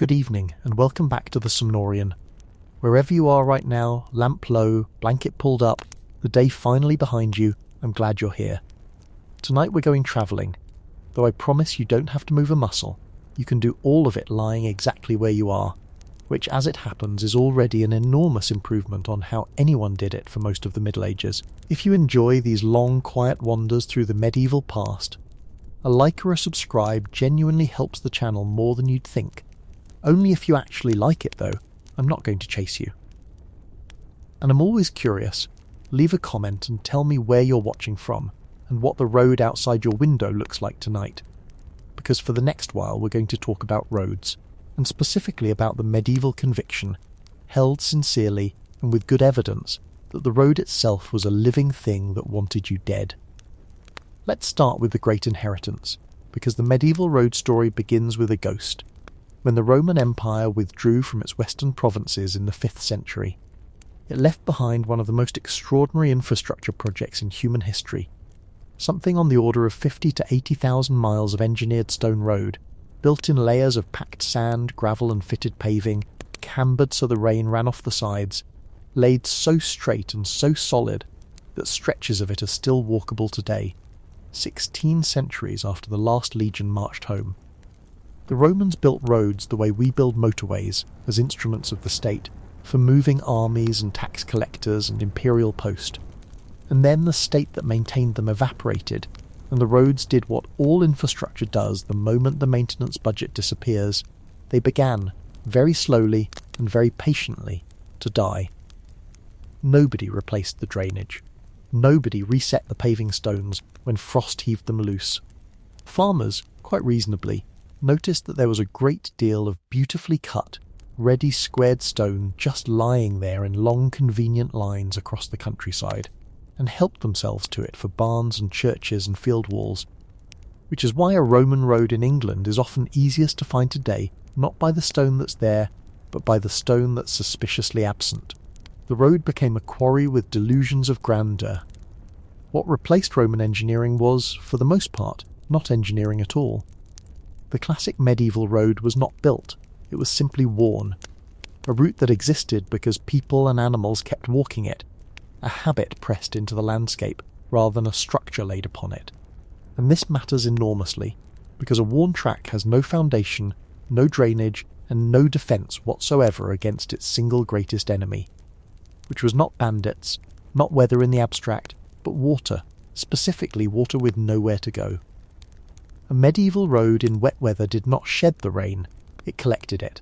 Good evening, and welcome back to the Somnorian. Wherever you are right now, lamp low, blanket pulled up, the day finally behind you, I'm glad you're here. Tonight we're going travelling, though I promise you don't have to move a muscle. You can do all of it lying exactly where you are, which as it happens is already an enormous improvement on how anyone did it for most of the Middle Ages. If you enjoy these long, quiet wanders through the medieval past, a like or a subscribe genuinely helps the channel more than you'd think. Only if you actually like it though. I'm not going to chase you. And I'm always curious. Leave a comment and tell me where you're watching from and what the road outside your window looks like tonight. Because for the next while we're going to talk about roads, and specifically about the medieval conviction, held sincerely and with good evidence, that the road itself was a living thing that wanted you dead. Let's start with the Great Inheritance, because the medieval road story begins with a ghost. When the Roman Empire withdrew from its western provinces in the 5th century, it left behind one of the most extraordinary infrastructure projects in human history, something on the order of 50 to 80,000 miles of engineered stone road, built in layers of packed sand, gravel and fitted paving, cambered so the rain ran off the sides, laid so straight and so solid that stretches of it are still walkable today, 16 centuries after the last legion marched home. The Romans built roads the way we build motorways, as instruments of the state, for moving armies and tax collectors and imperial post. And then the state that maintained them evaporated, and the roads did what all infrastructure does the moment the maintenance budget disappears. They began, very slowly and very patiently, to die. Nobody replaced the drainage. Nobody reset the paving stones when frost heaved them loose. Farmers, quite reasonably, noticed that there was a great deal of beautifully cut, ready squared stone just lying there in long convenient lines across the countryside, and helped themselves to it for barns and churches and field walls, which is why a Roman road in England is often easiest to find today, not by the stone that's there, but by the stone that's suspiciously absent. The road became a quarry with delusions of grandeur. What replaced Roman engineering was, for the most part, not engineering at all. The classic medieval road was not built, it was simply worn. A route that existed because people and animals kept walking it, a habit pressed into the landscape rather than a structure laid upon it. And this matters enormously, because a worn track has no foundation, no drainage, and no defence whatsoever against its single greatest enemy, which was not bandits, not weather in the abstract, but water, specifically water with nowhere to go. A medieval road in wet weather did not shed the rain, it collected it.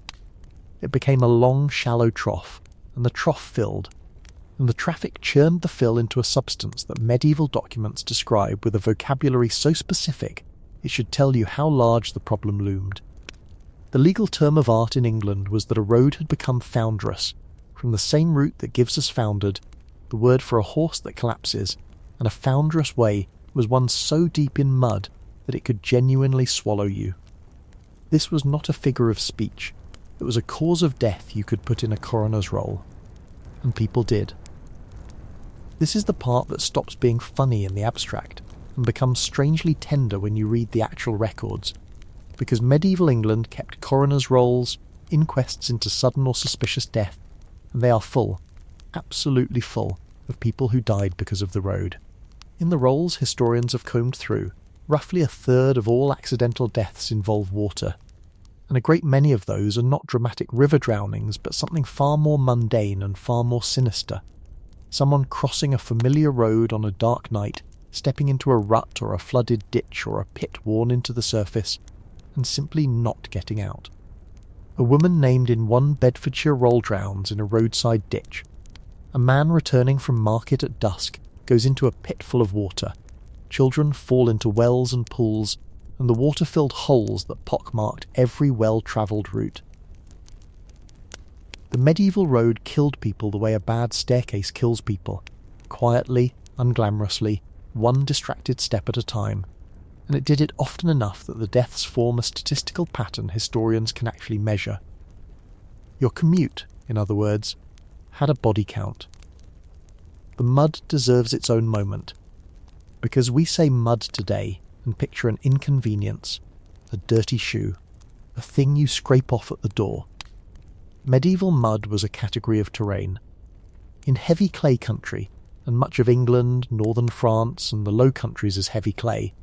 It became a long, shallow trough, and the trough filled, and the traffic churned the fill into a substance that medieval documents describe with a vocabulary so specific it should tell you how large the problem loomed. The legal term of art in England was that a road had become founderous, from the same root that gives us foundered, the word for a horse that collapses, and a founderous way was one so deep in mud that it could genuinely swallow you. This was not a figure of speech, it was a cause of death you could put in a coroner's roll. And people did. This is the part that stops being funny in the abstract, and becomes strangely tender when you read the actual records, because medieval England kept coroner's rolls, inquests into sudden or suspicious death, and they are full, absolutely full, of people who died because of the road. In the rolls historians have combed through, roughly a third of all accidental deaths involve water, and a great many of those are not dramatic river drownings but something far more mundane and far more sinister. Someone crossing a familiar road on a dark night, stepping into a rut or a flooded ditch or a pit worn into the surface, and simply not getting out. A woman named in one Bedfordshire roll drowns in a roadside ditch. A man returning from market at dusk goes into a pit full of water. Children fall into wells and pools, and the water-filled holes that pockmarked every well-travelled route. The medieval road killed people the way a bad staircase kills people, quietly, unglamorously, one distracted step at a time, and it did it often enough that the deaths form a statistical pattern historians can actually measure. Your commute, in other words, had a body count. The mud deserves its own moment, because we say mud today and picture an inconvenience, a dirty shoe, a thing you scrape off at the door. Medieval mud was a category of terrain. In heavy clay country, and much of England, northern France, and the Low Countries is heavy clay,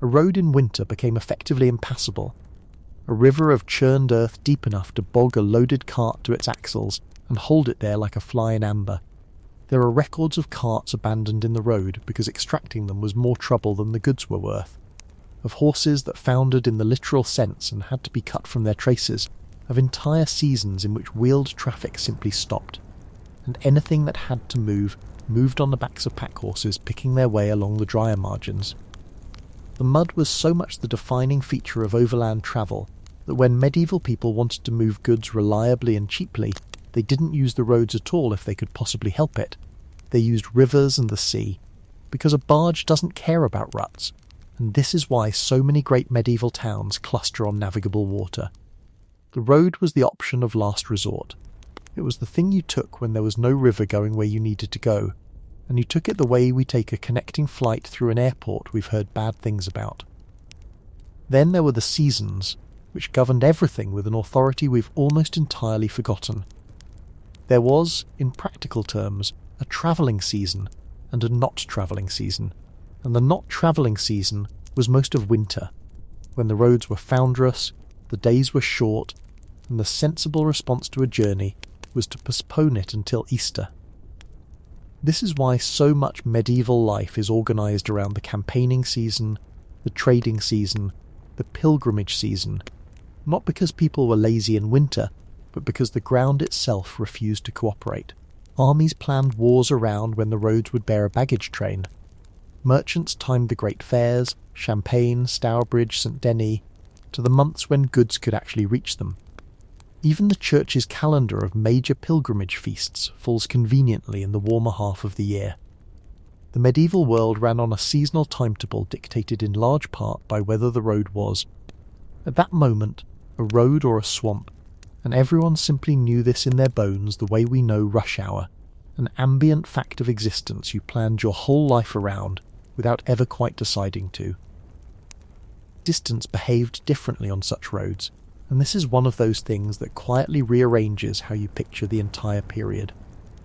a road in winter became effectively impassable. A river of churned earth deep enough to bog a loaded cart to its axles and hold it there like a fly in amber. There are records of carts abandoned in the road because extracting them was more trouble than the goods were worth, of horses that foundered in the literal sense and had to be cut from their traces, of entire seasons in which wheeled traffic simply stopped, and anything that had to move moved on the backs of pack horses picking their way along the drier margins. The mud was so much the defining feature of overland travel that when medieval people wanted to move goods reliably and cheaply, they didn't use the roads at all if they could possibly help it. They used rivers and the sea, because a barge doesn't care about ruts, and this is why so many great medieval towns cluster on navigable water. The road was the option of last resort. It was the thing you took when there was no river going where you needed to go, and you took it the way we take a connecting flight through an airport we've heard bad things about. Then there were the seasons, which governed everything with an authority we've almost entirely forgotten. There was, in practical terms, a travelling season and a not travelling season, and the not travelling season was most of winter, when the roads were founderous, the days were short, and the sensible response to a journey was to postpone it until Easter. This is why so much medieval life is organised around the campaigning season, the trading season, the pilgrimage season, not because people were lazy in winter, but because the ground itself refused to cooperate. Armies planned wars around when the roads would bear a baggage train. Merchants timed the great fairs, Champagne, Stourbridge, St Denis, to the months when goods could actually reach them. Even the church's calendar of major pilgrimage feasts falls conveniently in the warmer half of the year. The medieval world ran on a seasonal timetable dictated in large part by whether the road was, at that moment, a road or a swamp, and everyone simply knew this in their bones the way we know rush hour, an ambient fact of existence you planned your whole life around without ever quite deciding to. Distance behaved differently on such roads, and this is one of those things that quietly rearranges how you picture the entire period.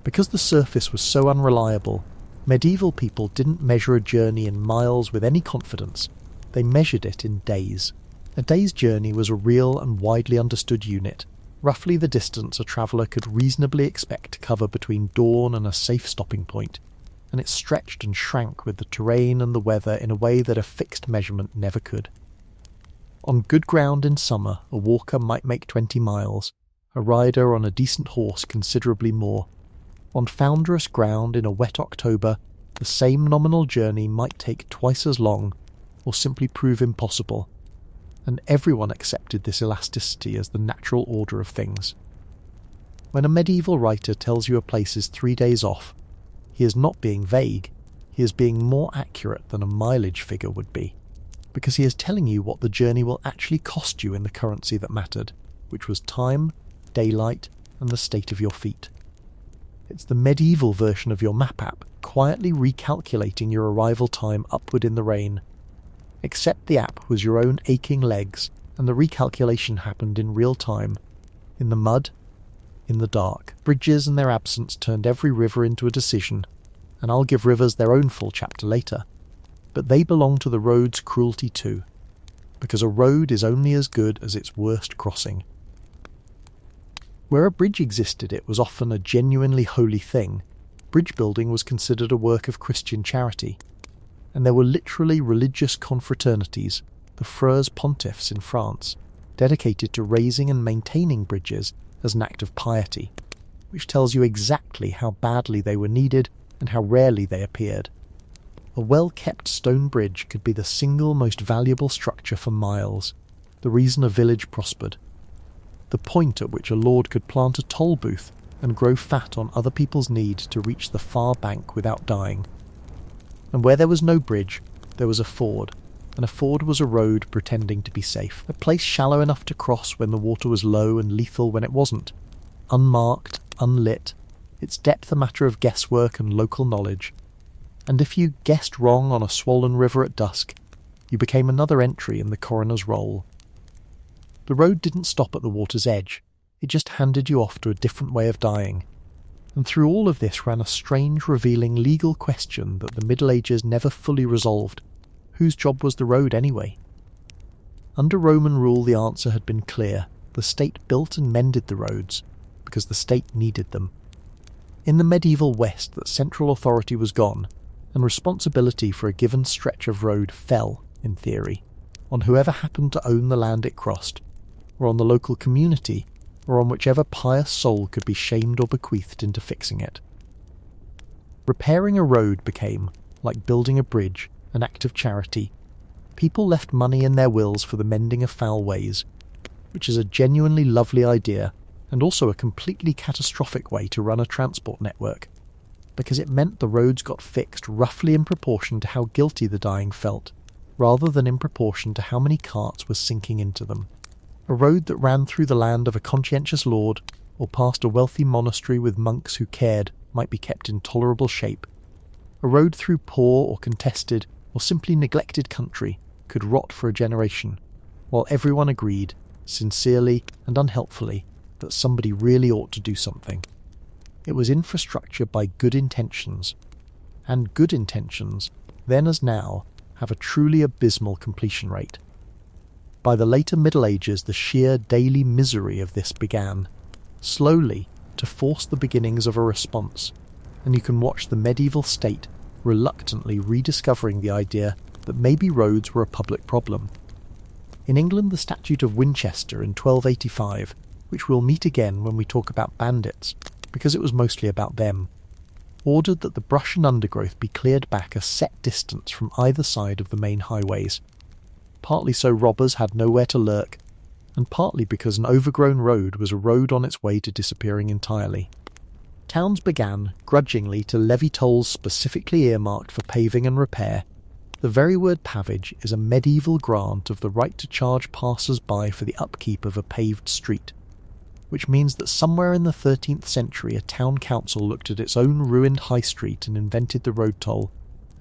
Because the surface was so unreliable, medieval people didn't measure a journey in miles with any confidence, they measured it in days. A day's journey was a real and widely understood unit, roughly the distance a traveller could reasonably expect to cover between dawn and a safe stopping point, and it stretched and shrank with the terrain and the weather in a way that a fixed measurement never could. On good ground in summer, a walker might make 20 miles, a rider on a decent horse considerably more. On founderous ground in a wet October, the same nominal journey might take twice as long, or simply prove impossible, and everyone accepted this elasticity as the natural order of things. When a medieval writer tells you a place is 3 days off, he is not being vague, he is being more accurate than a mileage figure would be, because he is telling you what the journey will actually cost you in the currency that mattered, which was time, daylight, and the state of your feet. It's the medieval version of your map app, quietly recalculating your arrival time upward in the rain. Except the app was your own aching legs, and the recalculation happened in real time. In the mud, in the dark. Bridges and their absence turned every river into a decision, and I'll give rivers their own full chapter later. But they belong to the road's cruelty too, because a road is only as good as its worst crossing. Where a bridge existed, it was often a genuinely holy thing. Bridge building was considered a work of Christian charity, and there were literally religious confraternities, the Frères Pontifs in France, dedicated to raising and maintaining bridges as an act of piety, which tells you exactly how badly they were needed and how rarely they appeared. A well-kept stone bridge could be the single most valuable structure for miles, the reason a village prospered, the point at which a lord could plant a toll booth and grow fat on other people's need to reach the far bank without dying. And where there was no bridge, there was a ford, and a ford was a road pretending to be safe, a place shallow enough to cross when the water was low and lethal when it wasn't, unmarked, unlit, its depth a matter of guesswork and local knowledge. And if you guessed wrong on a swollen river at dusk, you became another entry in the coroner's roll. The road didn't stop at the water's edge, it just handed you off to a different way of dying. And through all of this ran a strange, revealing legal question that the Middle Ages never fully resolved. Whose job was the road anyway? Under Roman rule the answer had been clear. The state built and mended the roads, because the state needed them. In the medieval West, that central authority was gone, and responsibility for a given stretch of road fell, in theory, on whoever happened to own the land it crossed, or on the local community, or on whichever pious soul could be shamed or bequeathed into fixing it. Repairing a road became, like building a bridge, an act of charity. People left money in their wills for the mending of foul ways, which is a genuinely lovely idea, and also a completely catastrophic way to run a transport network, because it meant the roads got fixed roughly in proportion to how guilty the dying felt, rather than in proportion to how many carts were sinking into them. A road that ran through the land of a conscientious lord, or past a wealthy monastery with monks who cared, might be kept in tolerable shape. A road through poor or contested, or simply neglected country could rot for a generation, while everyone agreed, sincerely and unhelpfully, that somebody really ought to do something. It was infrastructure by good intentions, and good intentions, then as now, have a truly abysmal completion rate. By the later Middle Ages, the sheer daily misery of this began, slowly, to force the beginnings of a response, and you can watch the medieval state reluctantly rediscovering the idea that maybe roads were a public problem. In England, the Statute of Winchester in 1285, which we'll meet again when we talk about bandits, because it was mostly about them, ordered that the brush and undergrowth be cleared back a set distance from either side of the main highways, partly so robbers had nowhere to lurk, and partly because an overgrown road was a road on its way to disappearing entirely. Towns began, grudgingly, to levy tolls specifically earmarked for paving and repair. The very word pavage is a medieval grant of the right to charge passers-by for the upkeep of a paved street, which means that somewhere in the 13th century a town council looked at its own ruined high street and invented the road toll,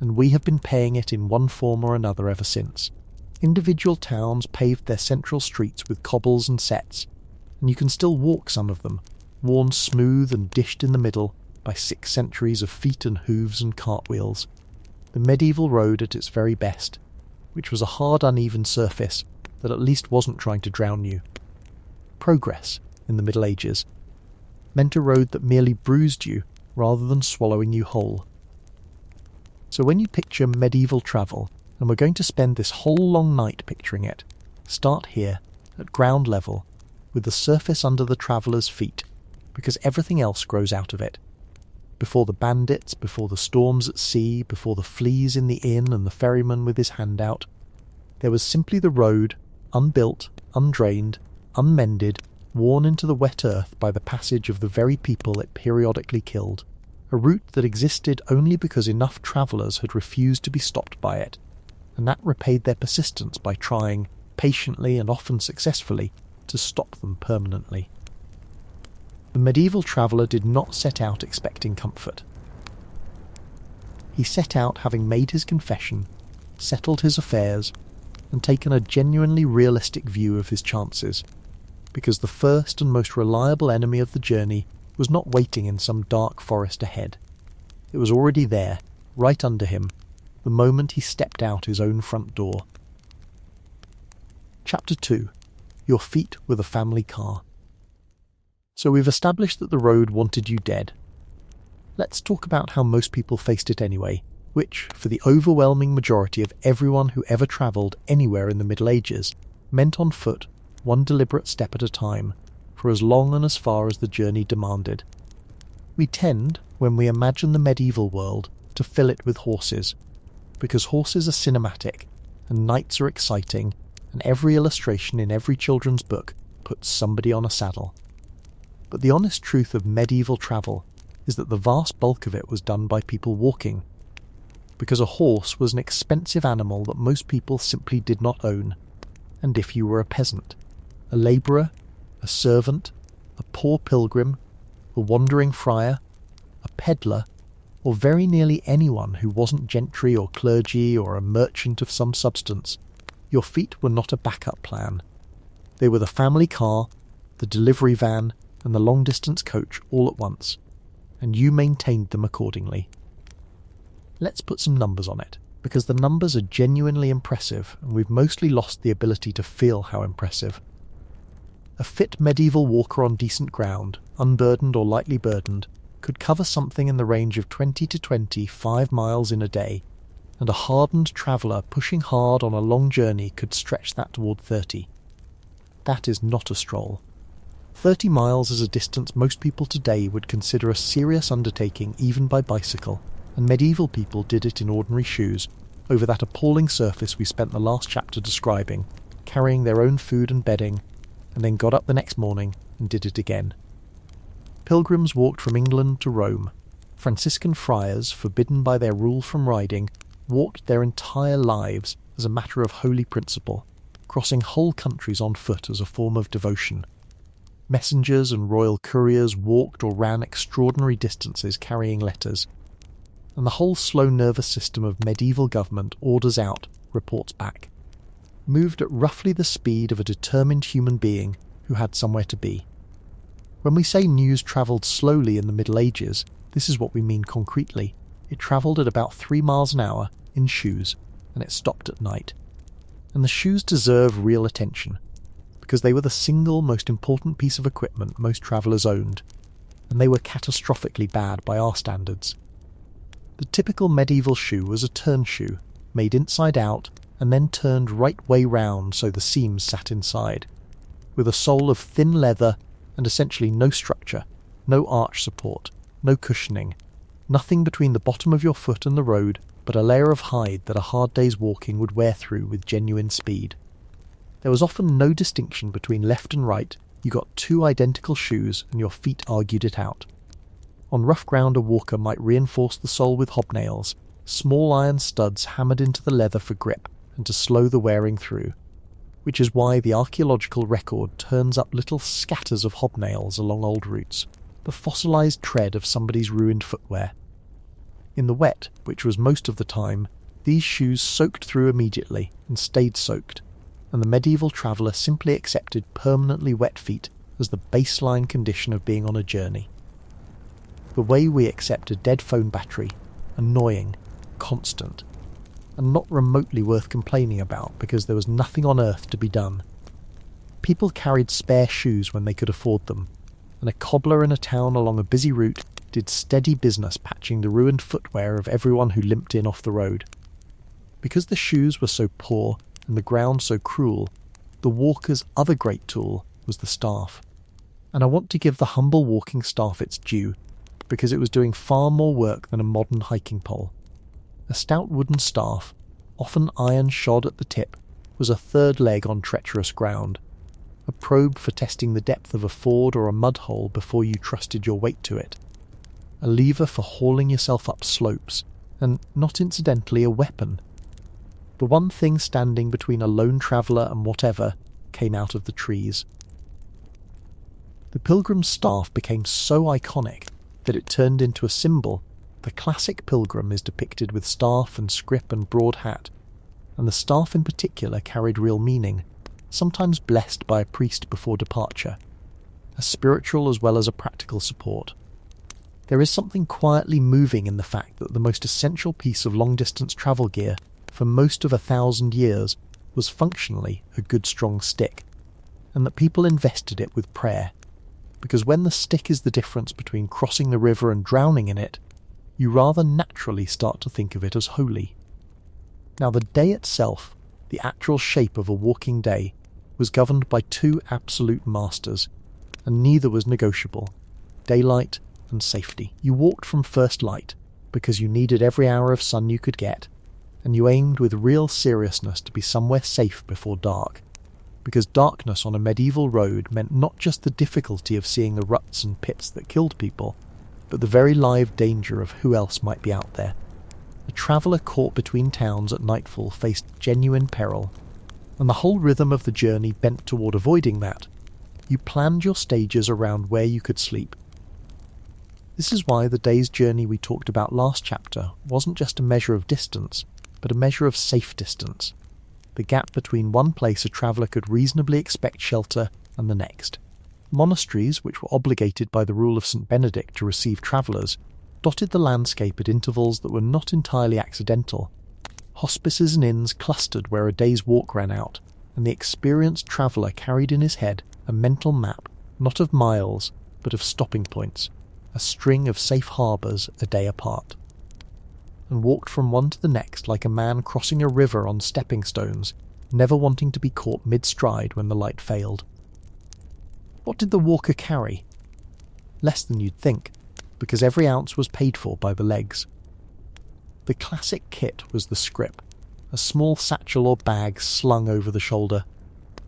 and we have been paying it in one form or another ever since. Individual towns paved their central streets with cobbles and sets, and you can still walk some of them, worn smooth and dished in the middle by 6 centuries of feet and hooves and cartwheels. The medieval road at its very best, which was a hard, uneven surface that at least wasn't trying to drown you. Progress, in the Middle Ages, meant a road that merely bruised you rather than swallowing you whole. So when you picture medieval travel, and we're going to spend this whole long night picturing it, start here, at ground level, with the surface under the traveller's feet, because everything else grows out of it. Before the bandits, before the storms at sea, before the fleas in the inn and the ferryman with his hand out, there was simply the road, unbuilt, undrained, unmended, worn into the wet earth by the passage of the very people it periodically killed, a route that existed only because enough travellers had refused to be stopped by it, and that repaid their persistence by trying, patiently and often successfully, to stop them permanently. The medieval traveller did not set out expecting comfort. He set out having made his confession, settled his affairs, and taken a genuinely realistic view of his chances, because the first and most reliable enemy of the journey was not waiting in some dark forest ahead. It was already there, right under him, the moment he stepped out his own front door. Chapter 2. Your feet were the family car. So we've established that the road wanted you dead. Let's talk about how most people faced it anyway, which, for the overwhelming majority of everyone who ever travelled anywhere in the Middle Ages, meant on foot, one deliberate step at a time, for as long and as far as the journey demanded. We tend, when we imagine the medieval world, to fill it with horses, because horses are cinematic, and knights are exciting, and every illustration in every children's book puts somebody on a saddle. But the honest truth of medieval travel is that the vast bulk of it was done by people walking, because a horse was an expensive animal that most people simply did not own, and if you were a peasant, a labourer, a servant, a poor pilgrim, a wandering friar, a peddler, or very nearly anyone who wasn't gentry or clergy or a merchant of some substance, your feet were not a backup plan. They were the family car, the delivery van, and the long-distance coach all at once, and you maintained them accordingly. Let's put some numbers on it, because the numbers are genuinely impressive, and we've mostly lost the ability to feel how impressive. A fit medieval walker on decent ground, unburdened or lightly burdened, could cover something in the range of 20 to 25 miles in a day, and a hardened traveller pushing hard on a long journey could stretch that toward 30. That is not a stroll. 30 miles is a distance most people today would consider a serious undertaking even by bicycle, and medieval people did it in ordinary shoes, over that appalling surface we spent the last chapter describing, carrying their own food and bedding, and then got up the next morning and did it again. Pilgrims walked from England to Rome. Franciscan friars, forbidden by their rule from riding, walked their entire lives as a matter of holy principle, crossing whole countries on foot as a form of devotion. Messengers and royal couriers walked or ran extraordinary distances carrying letters, and the whole slow nervous system of medieval government orders out, reports back, moved at roughly the speed of a determined human being who had somewhere to be. When we say news travelled slowly in the Middle Ages, this is what we mean concretely. It travelled at about 3 miles an hour in shoes, and it stopped at night. And the shoes deserve real attention, because they were the single most important piece of equipment most travellers owned, and they were catastrophically bad by our standards. The typical medieval shoe was a turn shoe, made inside out and then turned right way round so the seams sat inside, with a sole of thin leather and essentially no structure, no arch support, no cushioning, nothing between the bottom of your foot and the road but a layer of hide that a hard day's walking would wear through with genuine speed. There was often no distinction between left and right. You got 2 identical shoes and your feet argued it out. On rough ground a walker might reinforce the sole with hobnails, small iron studs hammered into the leather for grip and to slow the wearing through, which is why the archaeological record turns up little scatters of hobnails along old routes, the fossilised tread of somebody's ruined footwear. In the wet, which was most of the time, these shoes soaked through immediately and stayed soaked, and the medieval traveller simply accepted permanently wet feet as the baseline condition of being on a journey. The way we accept a dead phone battery, annoying, constant, and not remotely worth complaining about because there was nothing on earth to be done. People carried spare shoes when they could afford them, and a cobbler in a town along a busy route did steady business patching the ruined footwear of everyone who limped in off the road. Because the shoes were so poor and the ground so cruel, the walker's other great tool was the staff. And I want to give the humble walking staff its due, because it was doing far more work than a modern hiking pole. A stout wooden staff, often iron shod at the tip, was a third leg on treacherous ground, a probe for testing the depth of a ford or a mud hole before you trusted your weight to it, a lever for hauling yourself up slopes, and, not incidentally, a weapon. The one thing standing between a lone traveller and whatever came out of the trees. The pilgrim's staff became so iconic that it turned into a symbol. The classic pilgrim is depicted with staff and scrip and broad hat, and the staff in particular carried real meaning, sometimes blessed by a priest before departure, a spiritual as well as a practical support. There is something quietly moving in the fact that the most essential piece of long-distance travel gear for most of 1,000 years was functionally a good strong stick, and that people invested it with prayer, because when the stick is the difference between crossing the river and drowning in it, you rather naturally start to think of it as holy. Now the day itself, the actual shape of a walking day, was governed by 2 absolute masters, and neither was negotiable: daylight and safety. You walked from first light, because you needed every hour of sun you could get, and you aimed with real seriousness to be somewhere safe before dark, because darkness on a medieval road meant not just the difficulty of seeing the ruts and pits that killed people, but the very live danger of who else might be out there. A traveller caught between towns at nightfall faced genuine peril, and the whole rhythm of the journey bent toward avoiding that. You planned your stages around where you could sleep. This is why the day's journey we talked about last chapter wasn't just a measure of distance, but a measure of safe distance. the gap between one place a traveller could reasonably expect shelter and the next. Monasteries, which were obligated by the rule of St. Benedict to receive travellers, dotted the landscape at intervals that were not entirely accidental. Hospices and inns clustered where a day's walk ran out, and the experienced traveller carried in his head a mental map, not of miles, but of stopping points, a string of safe harbours a day apart, and walked from one to the next like a man crossing a river on stepping stones, never wanting to be caught mid-stride when the light failed. What did the walker carry? Less than you'd think, because every ounce was paid for by the legs. The classic kit was the scrip, a small satchel or bag slung over the shoulder,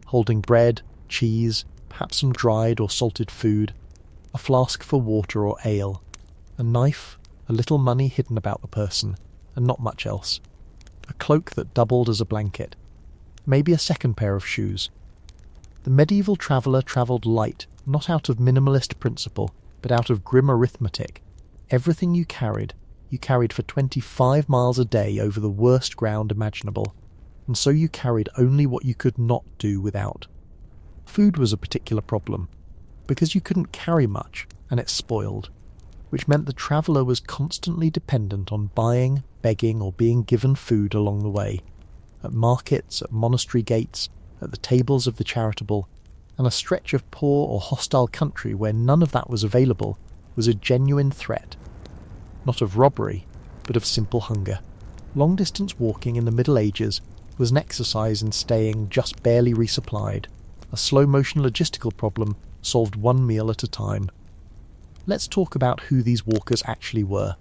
holding bread, cheese, perhaps some dried or salted food, a flask for water or ale, a knife, a little money hidden about the person, and not much else. A cloak that doubled as a blanket, maybe a second pair of shoes. The medieval traveller travelled light, not out of minimalist principle, but out of grim arithmetic. Everything you carried for 25 miles a day over the worst ground imaginable, and so you carried only what you could not do without. Food was a particular problem, because you couldn't carry much, and it spoiled, which meant the traveller was constantly dependent on buying, begging, or being given food along the way, at markets, at monastery gates, at the tables of the charitable, and a stretch of poor or hostile country where none of that was available was a genuine threat, not of robbery, but of simple hunger. Long-distance walking in the Middle Ages was an exercise in staying just barely resupplied, a slow-motion logistical problem solved one meal at a time. Let's talk about who these walkers actually were,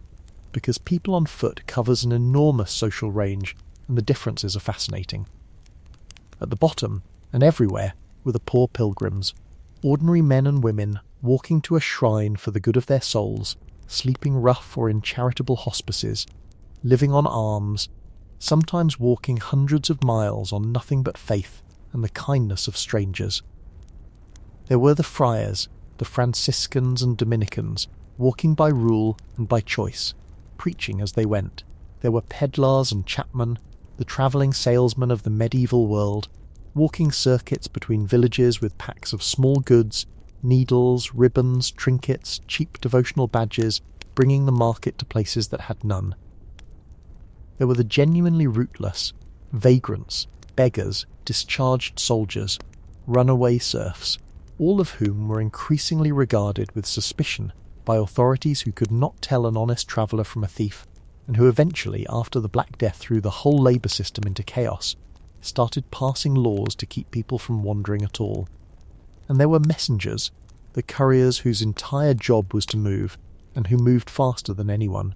because people on foot covers an enormous social range, and the differences are fascinating. At the bottom, and everywhere, were the poor pilgrims, ordinary men and women walking to a shrine for the good of their souls, sleeping rough or in charitable hospices, living on alms, sometimes walking hundreds of miles on nothing but faith and the kindness of strangers. There were the friars, the Franciscans and Dominicans, walking by rule and by choice, preaching as they went. There were pedlars and chapmen, the travelling salesmen of the medieval world, walking circuits between villages with packs of small goods, needles, ribbons, trinkets, cheap devotional badges, bringing the market to places that had none. There were the genuinely rootless, vagrants, beggars, discharged soldiers, runaway serfs, all of whom were increasingly regarded with suspicion by authorities who could not tell an honest traveller from a thief, and who eventually, after the Black Death threw the whole labour system into chaos, started passing laws to keep people from wandering at all. And there were messengers, the couriers whose entire job was to move, and who moved faster than anyone.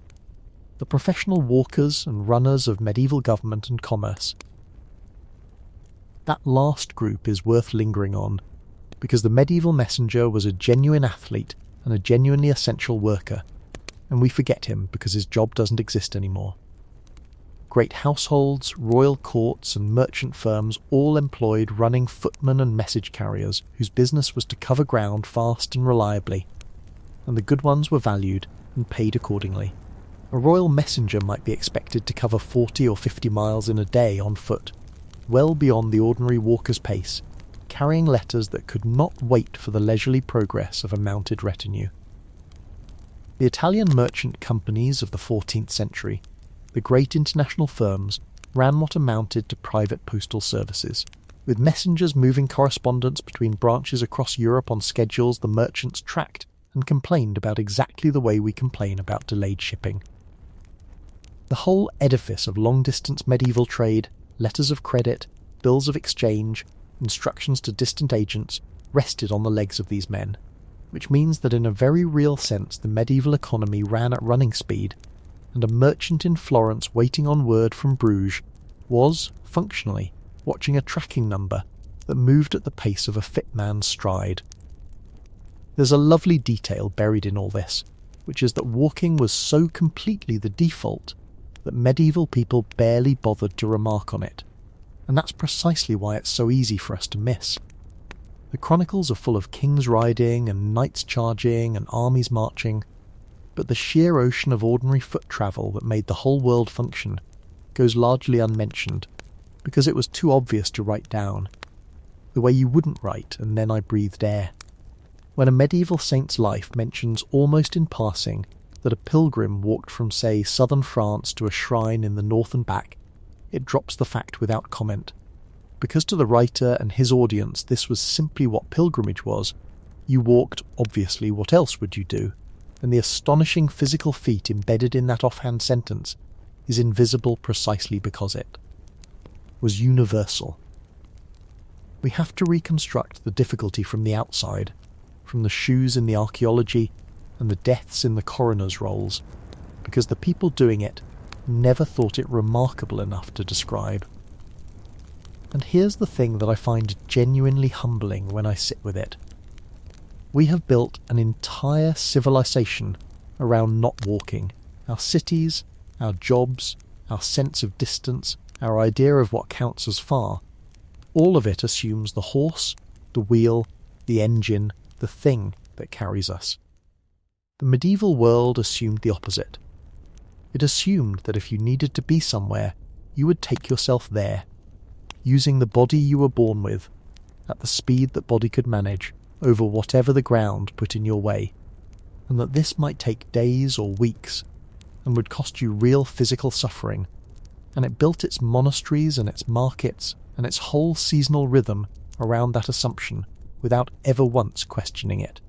The professional walkers and runners of medieval government and commerce. That last group is worth lingering on, because the medieval messenger was a genuine athlete and a genuinely essential worker, and we forget him because his job doesn't exist anymore. Great households, royal courts and merchant firms all employed running footmen and message carriers whose business was to cover ground fast and reliably, and the good ones were valued and paid accordingly. A royal messenger might be expected to cover 40 or 50 miles in a day on foot, well beyond the ordinary walker's pace, carrying letters that could not wait for the leisurely progress of a mounted retinue. The Italian merchant companies of the 14th century, the great international firms, ran what amounted to private postal services, with messengers moving correspondence between branches across Europe on schedules the merchants tracked and complained about exactly the way we complain about delayed shipping. The whole edifice of long-distance medieval trade, letters of credit, bills of exchange, instructions to distant agents, rested on the legs of these men, which means that in a very real sense the medieval economy ran at running speed, and a merchant in Florence waiting on word from Bruges was, functionally, watching a tracking number that moved at the pace of a fit man's stride. There's a lovely detail buried in all this, which is that walking was so completely the default that medieval people barely bothered to remark on it, and that's precisely why it's so easy for us to miss. The chronicles are full of kings riding and knights charging and armies marching, but the sheer ocean of ordinary foot travel that made the whole world function goes largely unmentioned, because it was too obvious to write down, the way you wouldn't write and then I breathed air. When a medieval saint's life mentions almost in passing that a pilgrim walked from, say, southern France to a shrine in the north and back, it drops the fact without comment. Because to the writer and his audience this was simply what pilgrimage was, you walked, obviously, what else would you do? And the astonishing physical feat embedded in that offhand sentence is invisible precisely because it was universal. We have to reconstruct the difficulty from the outside, from the shoes in the archaeology and the deaths in the coroner's rolls, because the people doing it never thought it remarkable enough to describe. And here's the thing that I find genuinely humbling when I sit with it. We have built an entire civilization around not walking. Our cities, our jobs, our sense of distance, our idea of what counts as far, all of it assumes the horse, the wheel, the engine, the thing that carries us. The medieval world assumed the opposite. It assumed that if you needed to be somewhere, you would take yourself there, using the body you were born with, at the speed that body could manage, over whatever the ground put in your way, and that this might take days or weeks, and would cost you real physical suffering, and it built its monasteries and its markets and its whole seasonal rhythm around that assumption without ever once questioning it.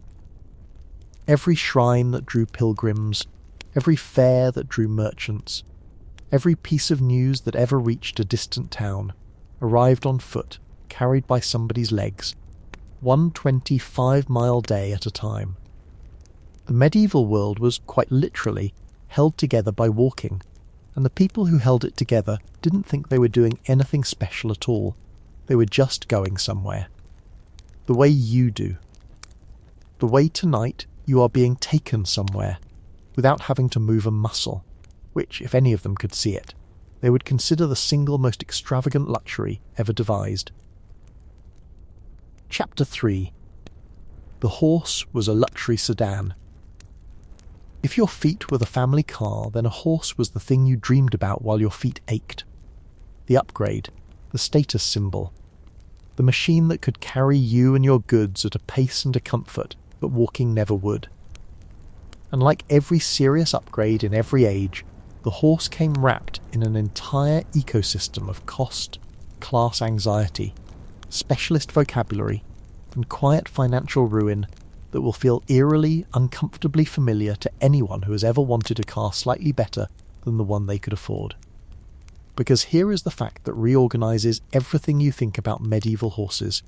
Every shrine that drew pilgrims, every fair that drew merchants, every piece of news that ever reached a distant town, arrived on foot, carried by somebody's legs, 125-mile day at a time. The medieval world was, quite literally, held together by walking, and the people who held it together didn't think they were doing anything special at all. They were just going somewhere. The way you do. The way tonight you are being taken somewhere, without having to move a muscle, which, if any of them could see it, they would consider the single most extravagant luxury ever devised. Chapter 3. The horse was a luxury sedan. If your feet were the family car, then a horse was the thing you dreamed about while your feet ached. The upgrade, the status symbol, the machine that could carry you and your goods at a pace and a comfort that walking never would. And like every serious upgrade in every age, the horse came wrapped in an entire ecosystem of cost, class anxiety, specialist vocabulary, and quiet financial ruin that will feel eerily, uncomfortably familiar to anyone who has ever wanted a car slightly better than the one they could afford. Because here is the fact that reorganises everything you think about medieval horses.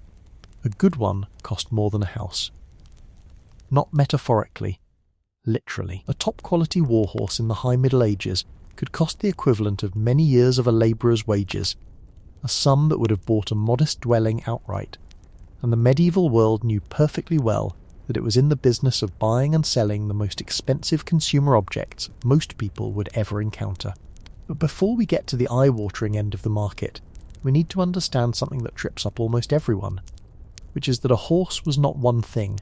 A good one cost more than a house. Not metaphorically, literally. A top-quality warhorse in the high Middle Ages could cost the equivalent of many years of a labourer's wages, a sum that would have bought a modest dwelling outright, and the medieval world knew perfectly well that it was in the business of buying and selling the most expensive consumer objects most people would ever encounter. But before we get to the eye-watering end of the market, we need to understand something that trips up almost everyone, which is that a horse was not one thing.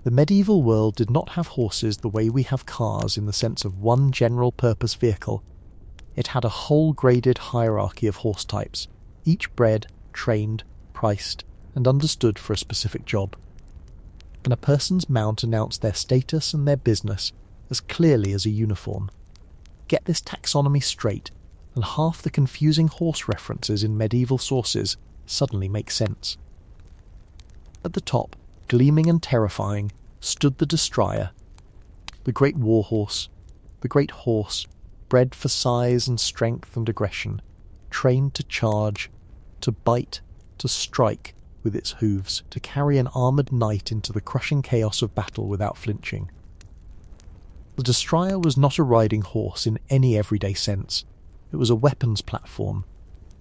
The medieval world did not have horses the way we have cars in the sense of one general-purpose vehicle. It had a whole graded hierarchy of horse types, each bred, trained, priced, and understood for a specific job. And a person's mount announced their status and their business as clearly as a uniform. Get this taxonomy straight, and half the confusing horse references in medieval sources suddenly make sense. At the top, gleaming and terrifying, stood the destrier, the great warhorse, the great horse, bred for size and strength and aggression, trained to charge, to bite, to strike with its hooves, to carry an armoured knight into the crushing chaos of battle without flinching. The destrier was not a riding horse in any everyday sense. It was a weapons platform,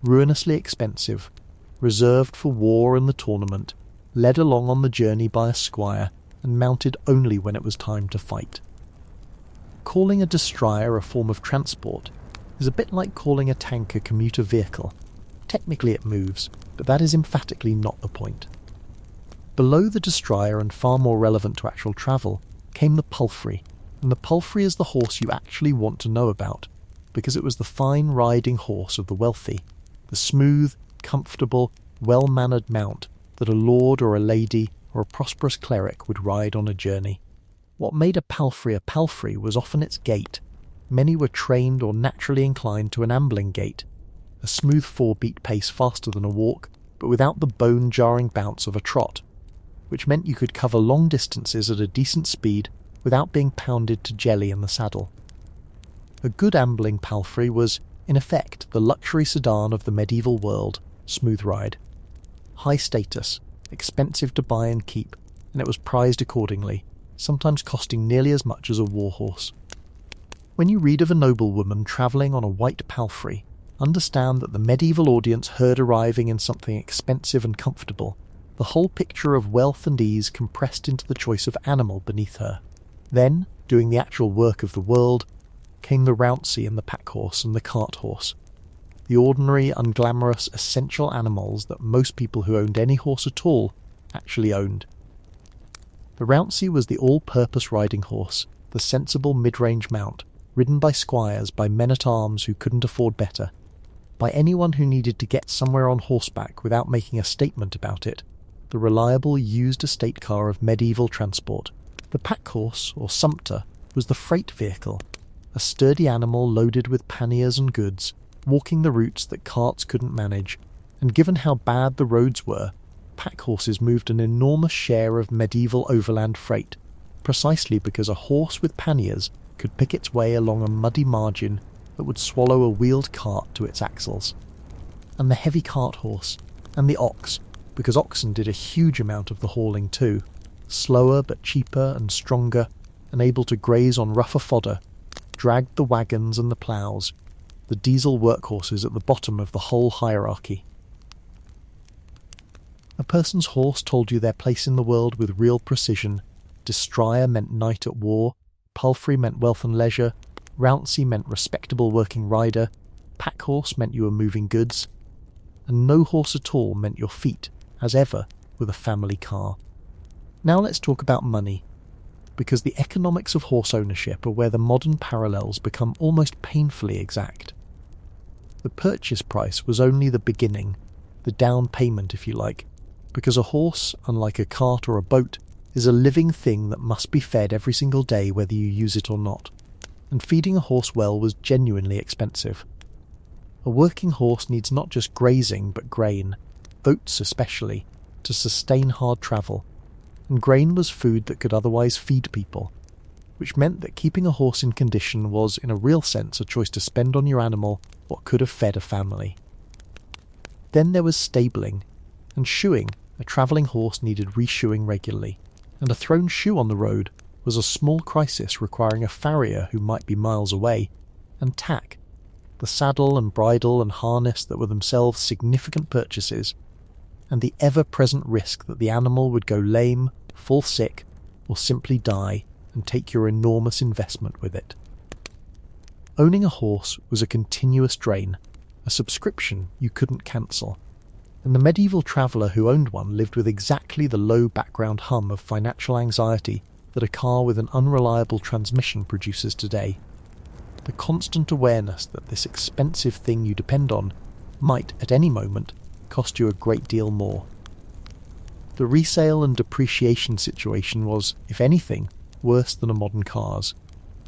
ruinously expensive, reserved for war and the tournament, led along on the journey by a squire, and mounted only when it was time to fight. Calling a destrier a form of transport is a bit like calling a tank a commuter vehicle. Technically it moves, but that is emphatically not the point. Below the destrier, and far more relevant to actual travel, came the palfrey, and the palfrey is the horse you actually want to know about, because it was the fine riding horse of the wealthy, the the smooth, comfortable, well-mannered mount that a lord or a lady or a prosperous cleric would ride on a journey. What made a palfrey was often its gait. Many were trained or naturally inclined to an ambling gait, a smooth 4-beat pace faster than a walk, but without the bone-jarring bounce of a trot, which meant you could cover long distances at a decent speed without being pounded to jelly in the saddle. A good ambling palfrey was, in effect, the luxury sedan of the medieval world, smooth ride. High status, expensive to buy and keep, and it was prized accordingly, sometimes costing nearly as much as a warhorse. When you read of a noblewoman travelling on a white palfrey, understand that the medieval audience heard arriving in something expensive and comfortable, the whole picture of wealth and ease compressed into the choice of animal beneath her. Then, doing the actual work of the world, came the rouncy and the pack-horse and the cart-horse, the ordinary, unglamorous, essential animals that most people who owned any horse at all actually owned. The rouncy was the all-purpose riding horse, the sensible mid-range mount, ridden by squires, by men-at-arms who couldn't afford better, by anyone who needed to get somewhere on horseback without making a statement about it, the reliable used estate car of medieval transport. The pack-horse, or sumpter, was the freight vehicle, a sturdy animal loaded with panniers and goods, walking the routes that carts couldn't manage, and given how bad the roads were, pack-horses moved an enormous share of medieval overland freight, precisely because a horse with panniers could pick its way along a muddy margin that would swallow a wheeled cart to its axles. And the heavy cart-horse, and the ox, because oxen did a huge amount of the hauling too, slower but cheaper and stronger, and able to graze on rougher fodder, dragged the wagons and the ploughs, the diesel workhorses at the bottom of the whole hierarchy. A person's horse told you their place in the world with real precision. Destrier meant knight at war, palfrey meant wealth and leisure, rouncy meant respectable working rider, pack-horse meant you were moving goods, and no horse at all meant your feet, as ever, with a family car. Now let's talk about money, because the economics of horse ownership are where the modern parallels become almost painfully exact. The purchase price was only the beginning, the down payment if you like, because a horse, unlike a cart or a boat, is a living thing that must be fed every single day whether you use it or not, and feeding a horse well was genuinely expensive. A working horse needs not just grazing but grain, oats especially, to sustain hard travel, and grain was food that could otherwise feed people, which meant that keeping a horse in condition was, in a real sense, a choice to spend on your animal what could have fed a family. Then there was stabling, and shoeing. A travelling horse needed reshoeing regularly, and a thrown shoe on the road was a small crisis requiring a farrier who might be miles away, and tack, the saddle and bridle and harness that were themselves significant purchases, and the ever-present risk that the animal would go lame, fall sick, or simply die and take your enormous investment with it. Owning a horse was a continuous drain, a subscription you couldn't cancel, and the medieval traveller who owned one lived with exactly the low background hum of financial anxiety that a car with an unreliable transmission produces today. The constant awareness that this expensive thing you depend on might, at any moment, cost you a great deal more. The resale and depreciation situation was, if anything, worse than a modern car's,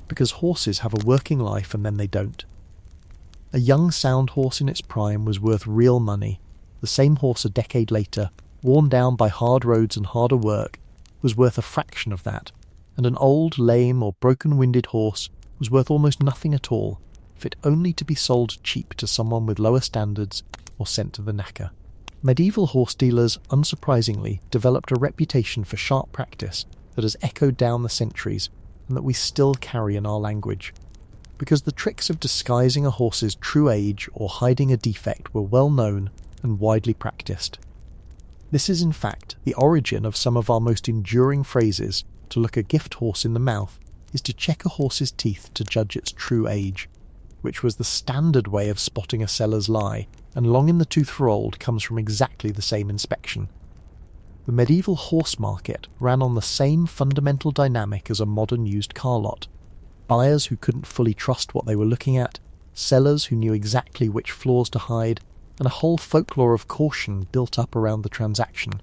because horses have a working life and then they don't. A young sound horse in its prime was worth real money. The same horse a decade later, worn down by hard roads and harder work, was worth a fraction of that, and an old, lame or broken-winded horse was worth almost nothing at all, fit only to be sold cheap to someone with lower standards or sent to the knacker. Medieval horse dealers, unsurprisingly, developed a reputation for sharp practice that has echoed down the centuries and that we still carry in our language, because the tricks of disguising a horse's true age or hiding a defect were well known and widely practiced. This is in fact the origin of some of our most enduring phrases. To look a gift horse in the mouth is to check a horse's teeth to judge its true age, which was the standard way of spotting a seller's lie, and long in the tooth for old comes from exactly the same inspection. The medieval horse market ran on the same fundamental dynamic as a modern used car lot. Buyers who couldn't fully trust what they were looking at, sellers who knew exactly which flaws to hide, and a whole folklore of caution built up around the transaction.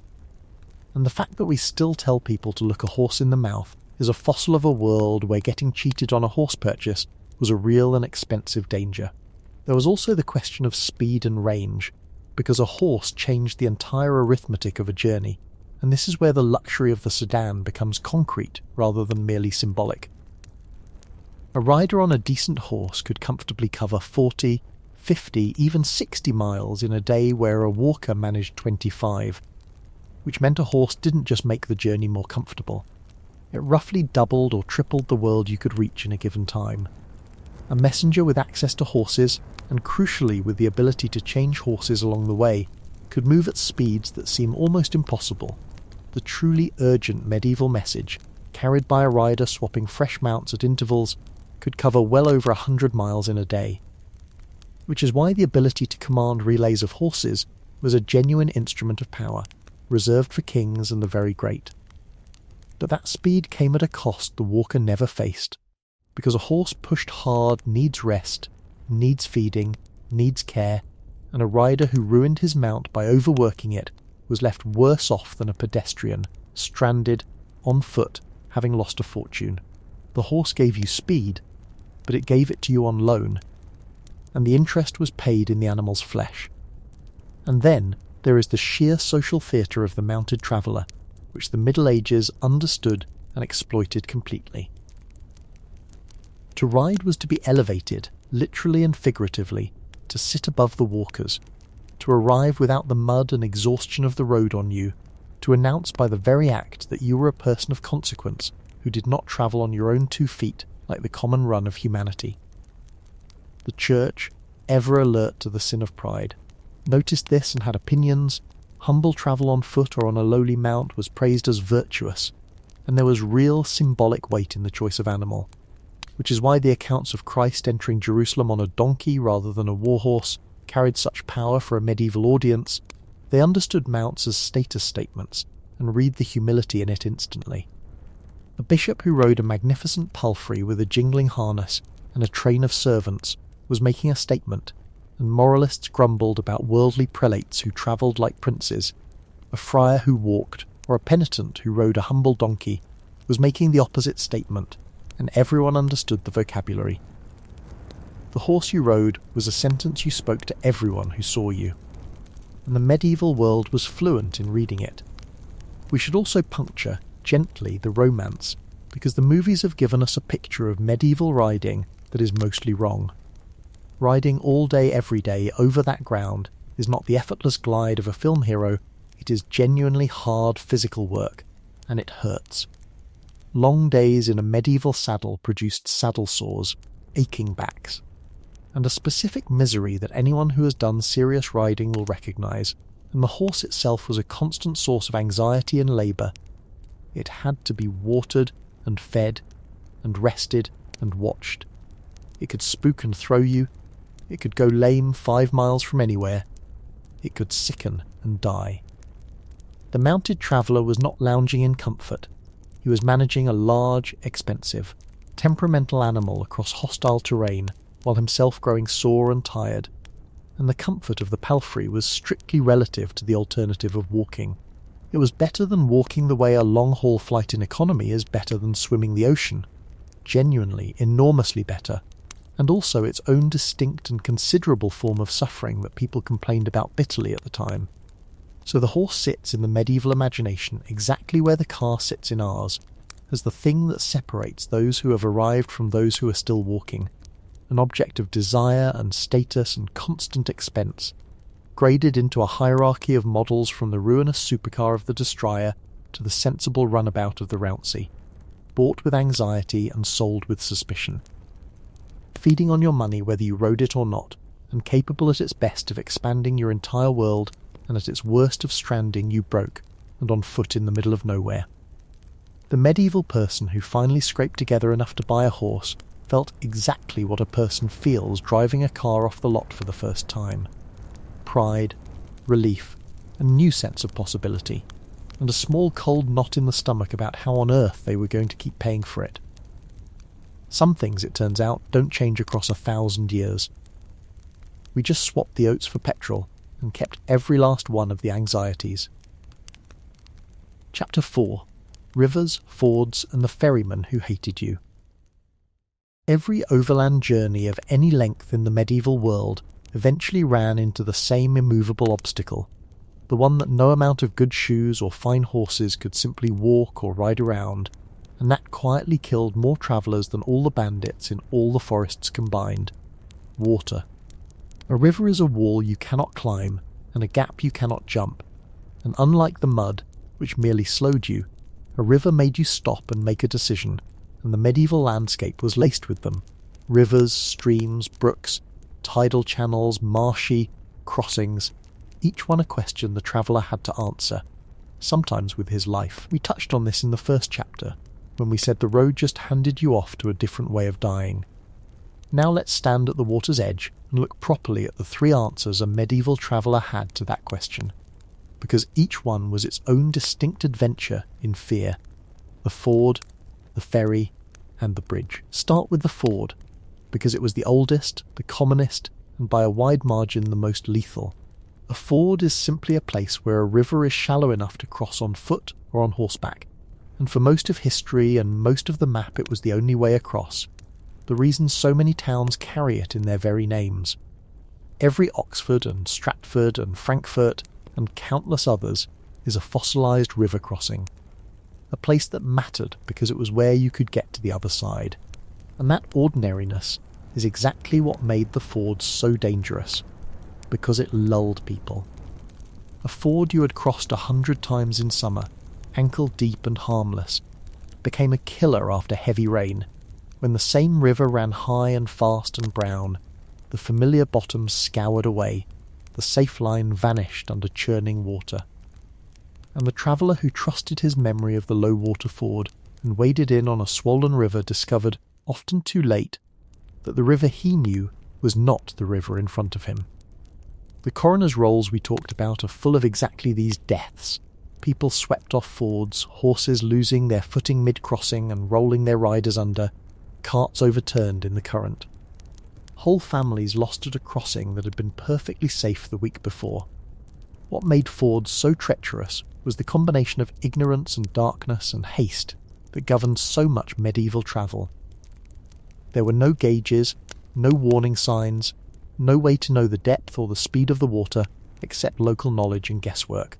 And the fact that we still tell people to look a horse in the mouth is a fossil of a world where getting cheated on a horse purchase was a real and expensive danger. There was also the question of speed and range, because a horse changed the entire arithmetic of a journey, and this is where the luxury of the sedan becomes concrete rather than merely symbolic. A rider on a decent horse could comfortably cover 40, 50, even 60 miles in a day where a walker managed 25, which meant a horse didn't just make the journey more comfortable. It roughly doubled or tripled the world you could reach in a given time. A messenger with access to horses, and crucially with the ability to change horses along the way, could move at speeds that seem almost impossible. The truly urgent medieval message, carried by a rider swapping fresh mounts at intervals, could cover well over 100 miles in a day. Which is why the ability to command relays of horses was a genuine instrument of power, reserved for kings and the very great. But that speed came at a cost the walker never faced, because a horse pushed hard needs rest, needs feeding, needs care, and a rider who ruined his mount by overworking it was left worse off than a pedestrian, stranded, on foot, having lost a fortune. The horse gave you speed, but it gave it to you on loan, and the interest was paid in the animal's flesh. And then there is the sheer social theatre of the mounted traveller, which the Middle Ages understood and exploited completely. To ride was to be elevated, literally and figuratively, to sit above the walkers, to arrive without the mud and exhaustion of the road on you, to announce by the very act that you were a person of consequence who did not travel on your own 2 feet like the common run of humanity. The Church, ever alert to the sin of pride, noticed this and had opinions. Humble travel on foot or on a lowly mount was praised as virtuous, and there was real symbolic weight in the choice of animal, which is why the accounts of Christ entering Jerusalem on a donkey rather than a warhorse carried such power for a medieval audience. They understood mounts as status statements, and read the humility in it instantly. A bishop who rode a magnificent palfrey with a jingling harness and a train of servants was making a statement, and moralists grumbled about worldly prelates who travelled like princes. A friar who walked, or a penitent who rode a humble donkey, was making the opposite statement, and everyone understood the vocabulary. The horse you rode was a sentence you spoke to everyone who saw you, and the medieval world was fluent in reading it. We should also puncture, gently, the romance, because the movies have given us a picture of medieval riding that is mostly wrong. Riding all day every day over that ground is not the effortless glide of a film hero, it is genuinely hard physical work, and it hurts. Long days in a medieval saddle produced saddle sores, aching backs, and a specific misery that anyone who has done serious riding will recognise, and the horse itself was a constant source of anxiety and labour. It had to be watered and fed and rested and watched. It could spook and throw you. It could go lame 5 miles from anywhere. It could sicken and die. The mounted traveller was not lounging in comfort. He was managing a large, expensive, temperamental animal across hostile terrain, while himself growing sore and tired, and the comfort of the palfrey was strictly relative to the alternative of walking. It was better than walking the way a long-haul flight in economy is better than swimming the ocean. Genuinely, enormously better, and also its own distinct and considerable form of suffering that people complained about bitterly at the time. So the horse sits in the medieval imagination exactly where the car sits in ours, as the thing that separates those who have arrived from those who are still walking, an object of desire and status and constant expense, graded into a hierarchy of models from the ruinous supercar of the Destroyer to the sensible runabout of the Rouncy, bought with anxiety and sold with suspicion. Feeding on your money whether you rode it or not, and capable at its best of expanding your entire world, and at its worst of stranding you broke, and on foot in the middle of nowhere. The medieval person who finally scraped together enough to buy a horse felt exactly what a person feels driving a car off the lot for the first time. Pride, relief, a new sense of possibility, and a small cold knot in the stomach about how on earth they were going to keep paying for it. Some things, it turns out, don't change across 1,000 years. We just swapped the oats for petrol, and kept every last one of the anxieties. Chapter 4. Rivers, Fords, and the Ferryman Who Hated You. Every overland journey of any length in the medieval world eventually ran into the same immovable obstacle, the one that no amount of good shoes or fine horses could simply walk or ride around, and that quietly killed more travellers than all the bandits in all the forests combined: water. A river is a wall you cannot climb and a gap you cannot jump, and unlike the mud, which merely slowed you, a river made you stop and make a decision, and the medieval landscape was laced with them: rivers, streams, brooks, tidal channels, marshy crossings, each one a question the traveller had to answer, sometimes with his life. We touched on this in the first chapter, when we said the road just handed you off to a different way of dying. Now let's stand at the water's edge and look properly at the three answers a medieval traveller had to that question, because each one was its own distinct adventure in fear: the ford, the ferry, and the bridge. Start with the ford, because it was the oldest, the commonest, and by a wide margin the most lethal. A ford is simply a place where a river is shallow enough to cross on foot or on horseback, and for most of history and most of the map it was the only way across, the reason so many towns carry it in their very names. Every Oxford and Stratford and Frankfurt and countless others is a fossilised river crossing, a place that mattered because it was where you could get to the other side, and that ordinariness is exactly what made the ford so dangerous, because it lulled people. A ford you had crossed 100 times in summer, ankle deep and harmless, became a killer after heavy rain, when the same river ran high and fast and brown, the familiar bottoms scoured away, the safe line vanished under churning water. And the traveller who trusted his memory of the low-water ford and waded in on a swollen river discovered, often too late, that the river he knew was not the river in front of him. The coroner's rolls we talked about are full of exactly these deaths: people swept off fords, horses losing their footing mid-crossing and rolling their riders under, carts overturned in the current. Whole families lost at a crossing that had been perfectly safe the week before. What made fords so treacherous was the combination of ignorance and darkness and haste that governed so much medieval travel. There were no gauges, no warning signs, no way to know the depth or the speed of the water except local knowledge and guesswork,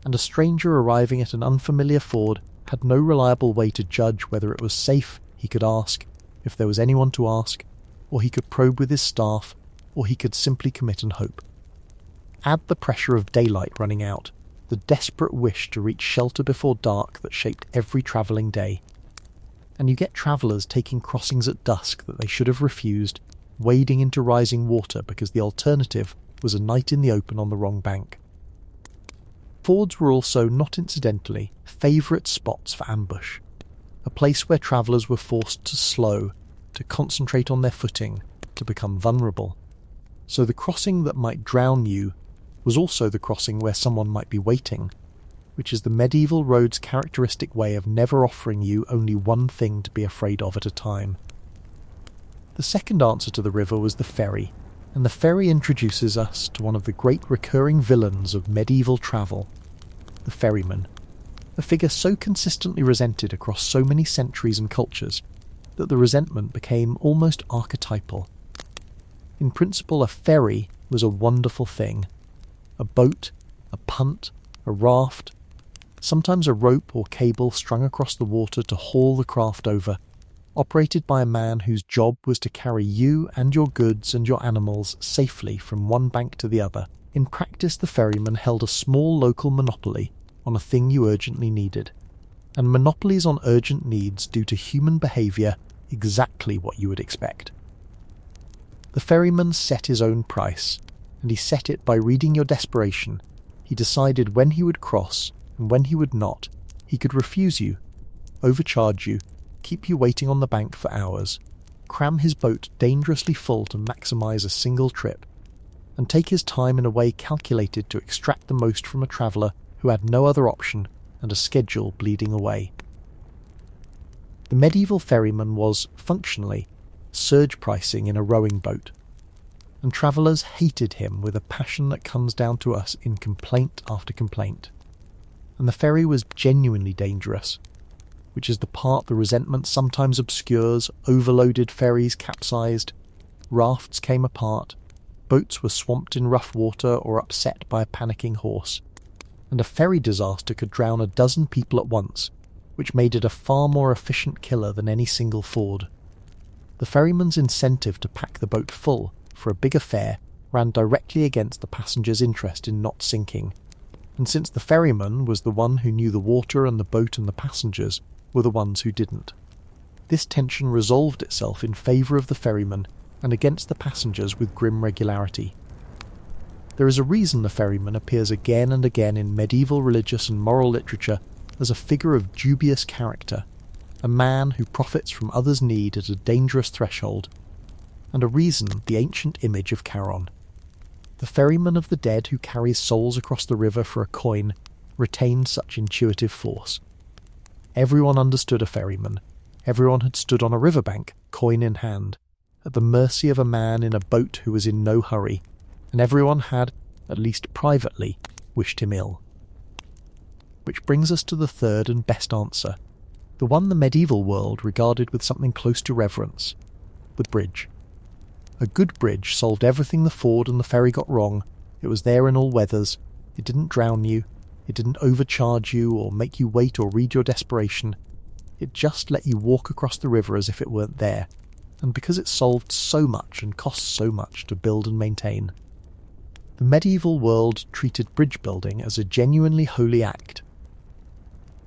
and a stranger arriving at an unfamiliar ford had no reliable way to judge whether it was safe. He could ask, if there was anyone to ask, or he could probe with his staff, or he could simply commit and hope. Add the pressure of daylight running out, the desperate wish to reach shelter before dark that shaped every travelling day, and you get travellers taking crossings at dusk that they should have refused, wading into rising water because the alternative was a night in the open on the wrong bank. Fords were also, not incidentally, favourite spots for ambush, a place where travellers were forced to slow, to concentrate on their footing, to become vulnerable. So the crossing that might drown you was also the crossing where someone might be waiting, which is the medieval road's characteristic way of never offering you only one thing to be afraid of at a time. The second answer to the river was the ferry, and the ferry introduces us to one of the great recurring villains of medieval travel, the ferryman, a figure so consistently resented across so many centuries and cultures that the resentment became almost archetypal. In principle, a ferry was a wonderful thing: a boat, a punt, a raft, sometimes a rope or cable strung across the water to haul the craft over, operated by a man whose job was to carry you and your goods and your animals safely from one bank to the other. In practice, the ferryman held a small local monopoly on a thing you urgently needed, and monopolies on urgent needs do to human behaviour exactly what you would expect. The ferryman set his own price, and he set it by reading your desperation. He decided when he would cross and when he would not. He could refuse you, overcharge you, keep you waiting on the bank for hours, cram his boat dangerously full to maximise a single trip, and take his time in a way calculated to extract the most from a traveller who had no other option and a schedule bleeding away. The medieval ferryman was, functionally, surge pricing in a rowing boat. and travellers hated him with a passion that comes down to us in complaint after complaint. And the ferry was genuinely dangerous, which is the part the resentment sometimes obscures. Overloaded ferries capsized, rafts came apart, boats were swamped in rough water or upset by a panicking horse, and a ferry disaster could drown a dozen people at once, which made it a far more efficient killer than any single ford. The ferryman's incentive to pack the boat full for a bigger fare ran directly against the passenger's interest in not sinking, and since the ferryman was the one who knew the water and the boat and the passengers were the ones who didn't, this tension resolved itself in favour of the ferryman and against the passengers with grim regularity. There is a reason the ferryman appears again and again in medieval religious and moral literature as a figure of dubious character, a man who profits from others' need at a dangerous threshold, and a reason the ancient image of Charon. The ferryman of the dead who carries souls across the river for a coin retained such intuitive force. Everyone understood a ferryman. Everyone had stood on a riverbank, coin in hand, at the mercy of a man in a boat who was in no hurry, and everyone had, at least privately, wished him ill. Which brings us to the third and best answer, the one the medieval world regarded with something close to reverence: the bridge. A good bridge solved everything the ford and the ferry got wrong. It was there in all weathers. It didn't drown you. It didn't overcharge you or make you wait or read your desperation. It just let you walk across the river as if it weren't there, and because it solved so much and cost so much to build and maintain. The medieval world treated bridge building as a genuinely holy act.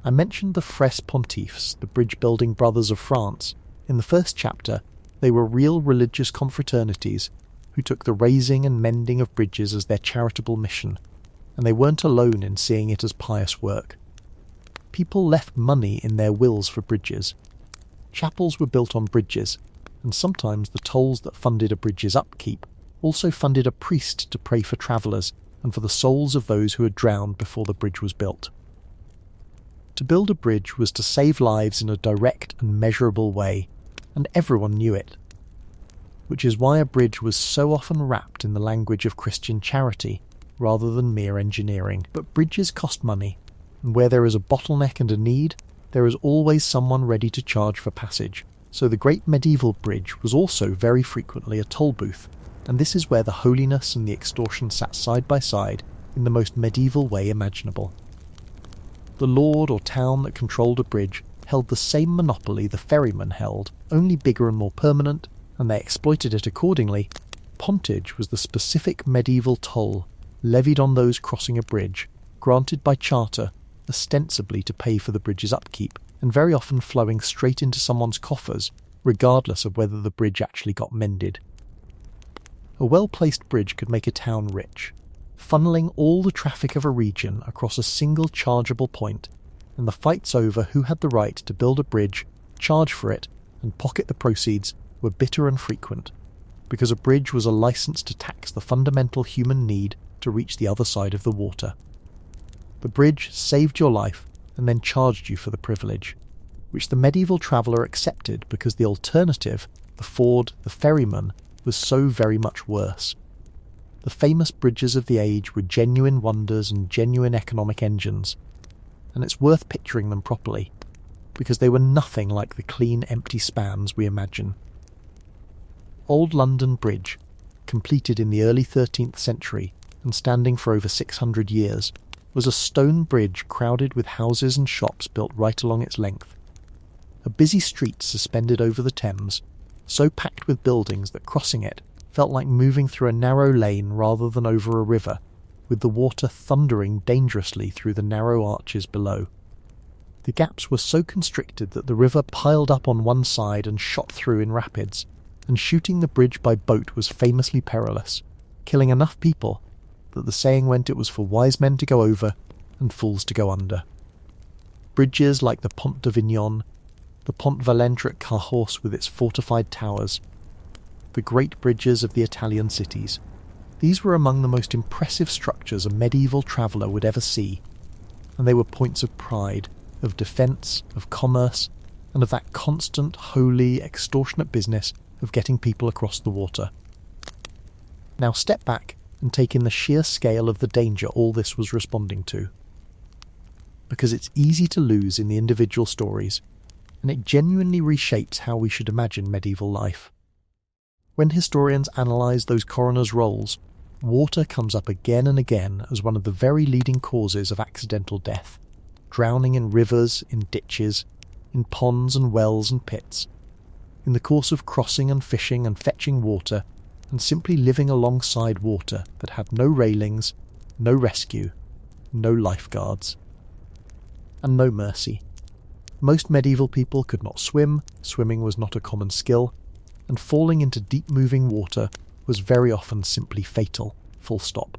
I mentioned the Frères Pontifes, the bridge-building brothers of France. In the first chapter, they were real religious confraternities who took the raising and mending of bridges as their charitable mission, and they weren't alone in seeing it as pious work. People left money in their wills for bridges. Chapels were built on bridges, and sometimes the tolls that funded a bridge's upkeep also funded a priest to pray for travellers and for the souls of those who had drowned before the bridge was built. To build a bridge was to save lives in a direct and measurable way, and everyone knew it. Which is why a bridge was so often wrapped in the language of Christian charity, rather than mere engineering. But bridges cost money, and where there is a bottleneck and a need, there is always someone ready to charge for passage. So the great medieval bridge was also very frequently a toll booth, and this is where the holiness and the extortion sat side by side in the most medieval way imaginable. The lord or town that controlled a bridge held the same monopoly the ferryman held, only bigger and more permanent, and they exploited it accordingly. Pontage was the specific medieval toll levied on those crossing a bridge, granted by charter, ostensibly to pay for the bridge's upkeep, and very often flowing straight into someone's coffers, regardless of whether the bridge actually got mended. A well-placed bridge could make a town rich, funneling all the traffic of a region across a single chargeable point, and the fights over who had the right to build a bridge, charge for it, and pocket the proceeds were bitter and frequent, because a bridge was a license to tax the fundamental human need to reach the other side of the water. The bridge saved your life and then charged you for the privilege, which the medieval traveller accepted because the alternative, the ford, the ferryman, was so very much worse. The famous bridges of the age were genuine wonders and genuine economic engines, and it's worth picturing them properly, because they were nothing like the clean, empty spans we imagine. Old London Bridge, completed in the early 13th century and standing for over 600 years, was a stone bridge crowded with houses and shops built right along its length. A busy street suspended over the Thames, so packed with buildings that crossing it felt like moving through a narrow lane rather than over a river, with the water thundering dangerously through the narrow arches below. The gaps were so constricted that the river piled up on one side and shot through in rapids, and shooting the bridge by boat was famously perilous, killing enough people that the saying went it was for wise men to go over and fools to go under. Bridges like the Pont d'Avignon, the Pont Valentre at Cahors with its fortified towers, the great bridges of the Italian cities, these were among the most impressive structures a medieval traveller would ever see, and they were points of pride, of defence, of commerce, and of that constant, holy, extortionate business of getting people across the water. Now step back and take in the sheer scale of the danger all this was responding to. Because it's easy to lose in the individual stories, and it genuinely reshapes how we should imagine medieval life. When historians analyse those coroners' rolls, water comes up again and again as one of the very leading causes of accidental death, drowning in rivers, in ditches, in ponds and wells and pits, in the course of crossing and fishing and fetching water, and simply living alongside water that had no railings, no rescue, no lifeguards, and no mercy. Most medieval people could not swim, swimming was not a common skill, and falling into deep-moving water was very often simply fatal, full stop.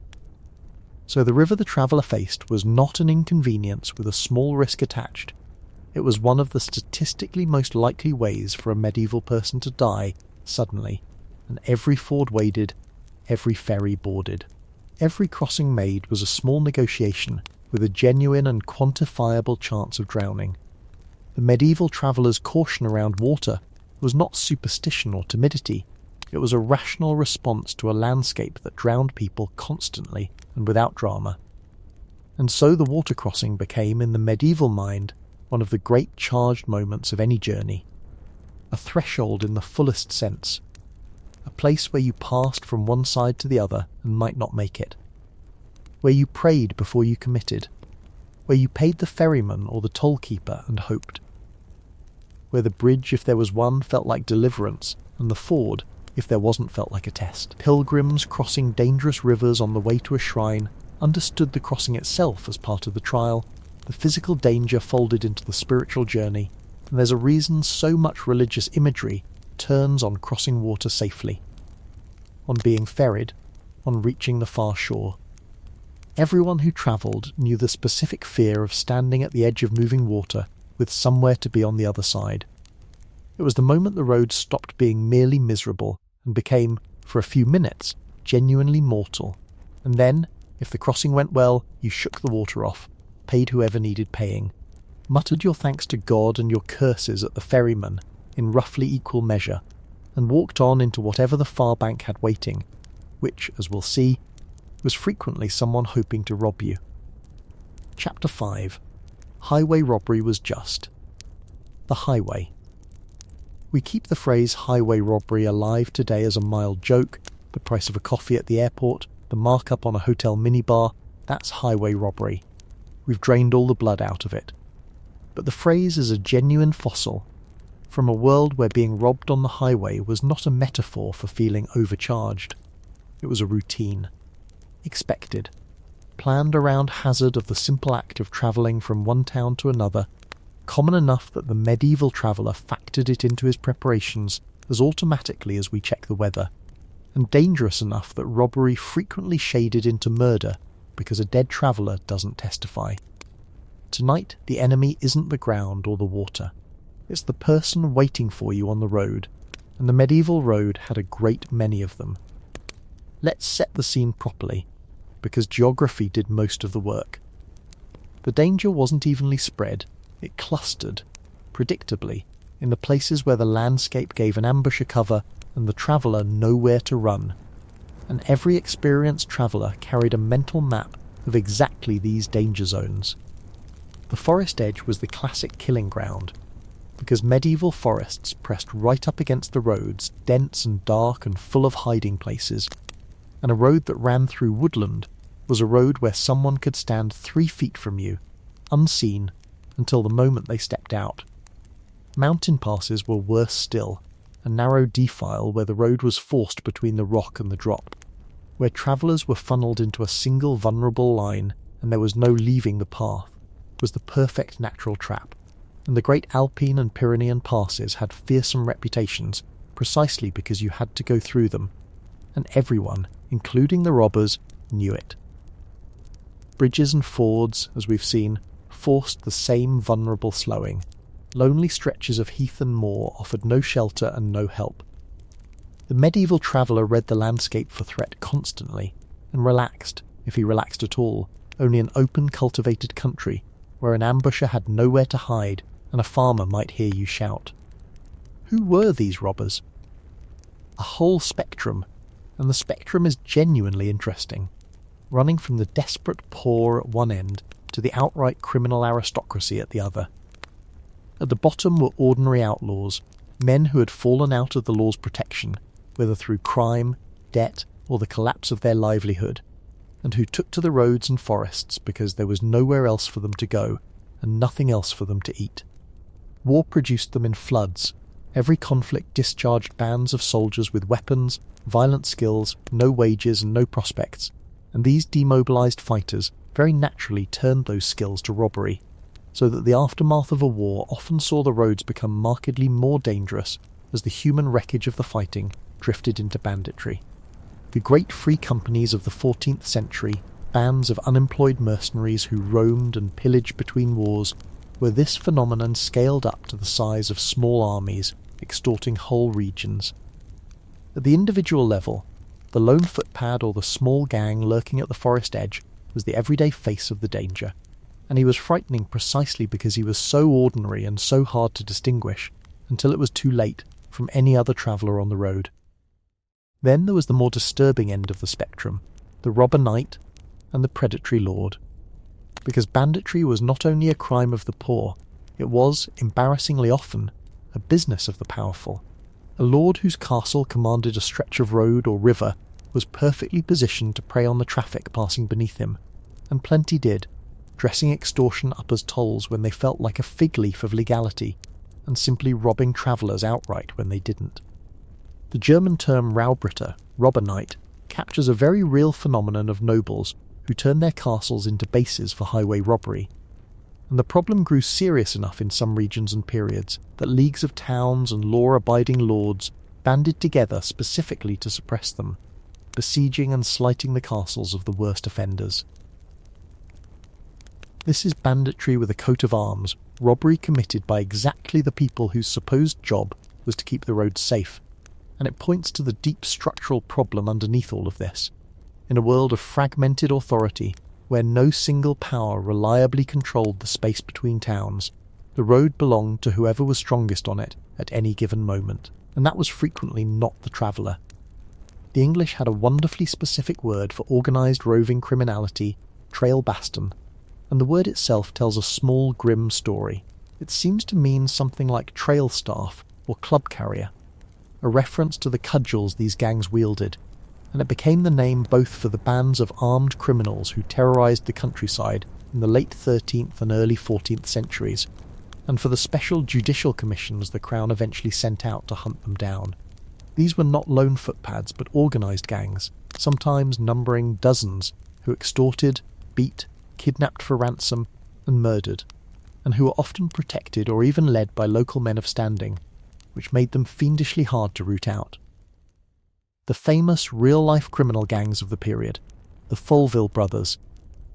So the river the traveller faced was not an inconvenience with a small risk attached. It was one of the statistically most likely ways for a medieval person to die suddenly, and every ford waded, every ferry boarded. Every crossing made was a small negotiation with a genuine and quantifiable chance of drowning. The medieval traveller's caution around water was not superstition or timidity. It was a rational response to a landscape that drowned people constantly and without drama. And so the water crossing became, in the medieval mind, one of the great charged moments of any journey. A threshold in the fullest sense. A place where you passed from one side to the other and might not make it. Where you prayed before you committed. Where you paid the ferryman or the toll-keeper and hoped. Where the bridge, if there was one, felt like deliverance, and the ford, if there wasn't, felt like a test. Pilgrims crossing dangerous rivers on the way to a shrine understood the crossing itself as part of the trial, the physical danger folded into the spiritual journey, and there's a reason so much religious imagery turns on crossing water safely, on being ferried, on reaching the far shore. Everyone who travelled knew the specific fear of standing at the edge of moving water with somewhere to be on the other side. It was the moment the road stopped being merely miserable and became, for a few minutes, genuinely mortal. And then, if the crossing went well, you shook the water off, paid whoever needed paying, muttered your thanks to God and your curses at the ferryman in roughly equal measure, and walked on into whatever the far bank had waiting, which, as we'll see, was frequently someone hoping to rob you. Chapter 5. Highway robbery was just. The highway. We keep the phrase highway robbery alive today as a mild joke. The price of a coffee at the airport, the markup on a hotel minibar, that's highway robbery. We've drained all the blood out of it. But the phrase is a genuine fossil, from a world where being robbed on the highway was not a metaphor for feeling overcharged. It was a routine. Expected. Planned around hazard of the simple act of travelling from one town to another, common enough that the medieval traveller factored it into his preparations as automatically as we check the weather, and dangerous enough that robbery frequently shaded into murder because a dead traveller doesn't testify. Tonight, the enemy isn't the ground or the water. It's the person waiting for you on the road, and the medieval road had a great many of them. Let's set the scene properly, because geography did most of the work. The danger wasn't evenly spread, it clustered, predictably, in the places where the landscape gave an ambusher cover and the traveller nowhere to run, and every experienced traveller carried a mental map of exactly these danger zones. The forest edge was the classic killing ground, because medieval forests pressed right up against the roads, dense and dark and full of hiding places, and a road that ran through woodland was a road where someone could stand 3 feet from you, unseen, until the moment they stepped out. Mountain passes were worse still, a narrow defile where the road was forced between the rock and the drop, where travellers were funneled into a single vulnerable line and there was no leaving the path, was the perfect natural trap, and the great Alpine and Pyrenean passes had fearsome reputations precisely because you had to go through them, and everyone, including the robbers, knew it. Bridges and fords, as we've seen, forced the same vulnerable slowing. Lonely stretches of heath and moor offered no shelter and no help. The medieval traveller read the landscape for threat constantly, and relaxed, if he relaxed at all, only in open cultivated country, where an ambusher had nowhere to hide and a farmer might hear you shout. Who were these robbers? A whole spectrum, and the spectrum is genuinely interesting, running from the desperate poor at one end to the outright criminal aristocracy at the other. At the bottom were ordinary outlaws, men who had fallen out of the law's protection, whether through crime, debt, or the collapse of their livelihood, and who took to the roads and forests because there was nowhere else for them to go and nothing else for them to eat. War produced them in floods. Every conflict discharged bands of soldiers with weapons, violent skills, no wages and no prospects, and these demobilized fighters very naturally turned those skills to robbery, so that the aftermath of a war often saw the roads become markedly more dangerous as the human wreckage of the fighting drifted into banditry. The great free companies of the 14th century, bands of unemployed mercenaries who roamed and pillaged between wars, were this phenomenon scaled up to the size of small armies extorting whole regions. At the individual level, the lone footpad or the small gang lurking at the forest edge was the everyday face of the danger, and he was frightening precisely because he was so ordinary and so hard to distinguish until it was too late from any other traveller on the road. Then there was the more disturbing end of the spectrum, the robber knight and the predatory lord. Because banditry was not only a crime of the poor, it was, embarrassingly often, a business of the powerful. A lord whose castle commanded a stretch of road or river was perfectly positioned to prey on the traffic passing beneath him, and plenty did, dressing extortion up as tolls when they felt like a fig leaf of legality, and simply robbing travellers outright when they didn't. The German term Raubritter, robber knight, captures a very real phenomenon of nobles who turned their castles into bases for highway robbery, and the problem grew serious enough in some regions and periods that leagues of towns and law-abiding lords banded together specifically to suppress them, besieging and slighting the castles of the worst offenders. This is banditry with a coat of arms, robbery committed by exactly the people whose supposed job was to keep the roads safe, and it points to the deep structural problem underneath all of this. In a world of fragmented authority, where no single power reliably controlled the space between towns, the road belonged to whoever was strongest on it at any given moment, and that was frequently not the traveller. The English had a wonderfully specific word for organised roving criminality, trail baston, and the word itself tells a small grim story. It seems to mean something like trail staff or club carrier, a reference to the cudgels these gangs wielded, and it became the name both for the bands of armed criminals who terrorised the countryside in the late 13th and early 14th centuries, and for the special judicial commissions the Crown eventually sent out to hunt them down. These were not lone footpads but organised gangs, sometimes numbering dozens, who extorted, beat, kidnapped for ransom, and murdered, and who were often protected or even led by local men of standing, which made them fiendishly hard to root out. The famous real-life criminal gangs of the period, the Folville brothers,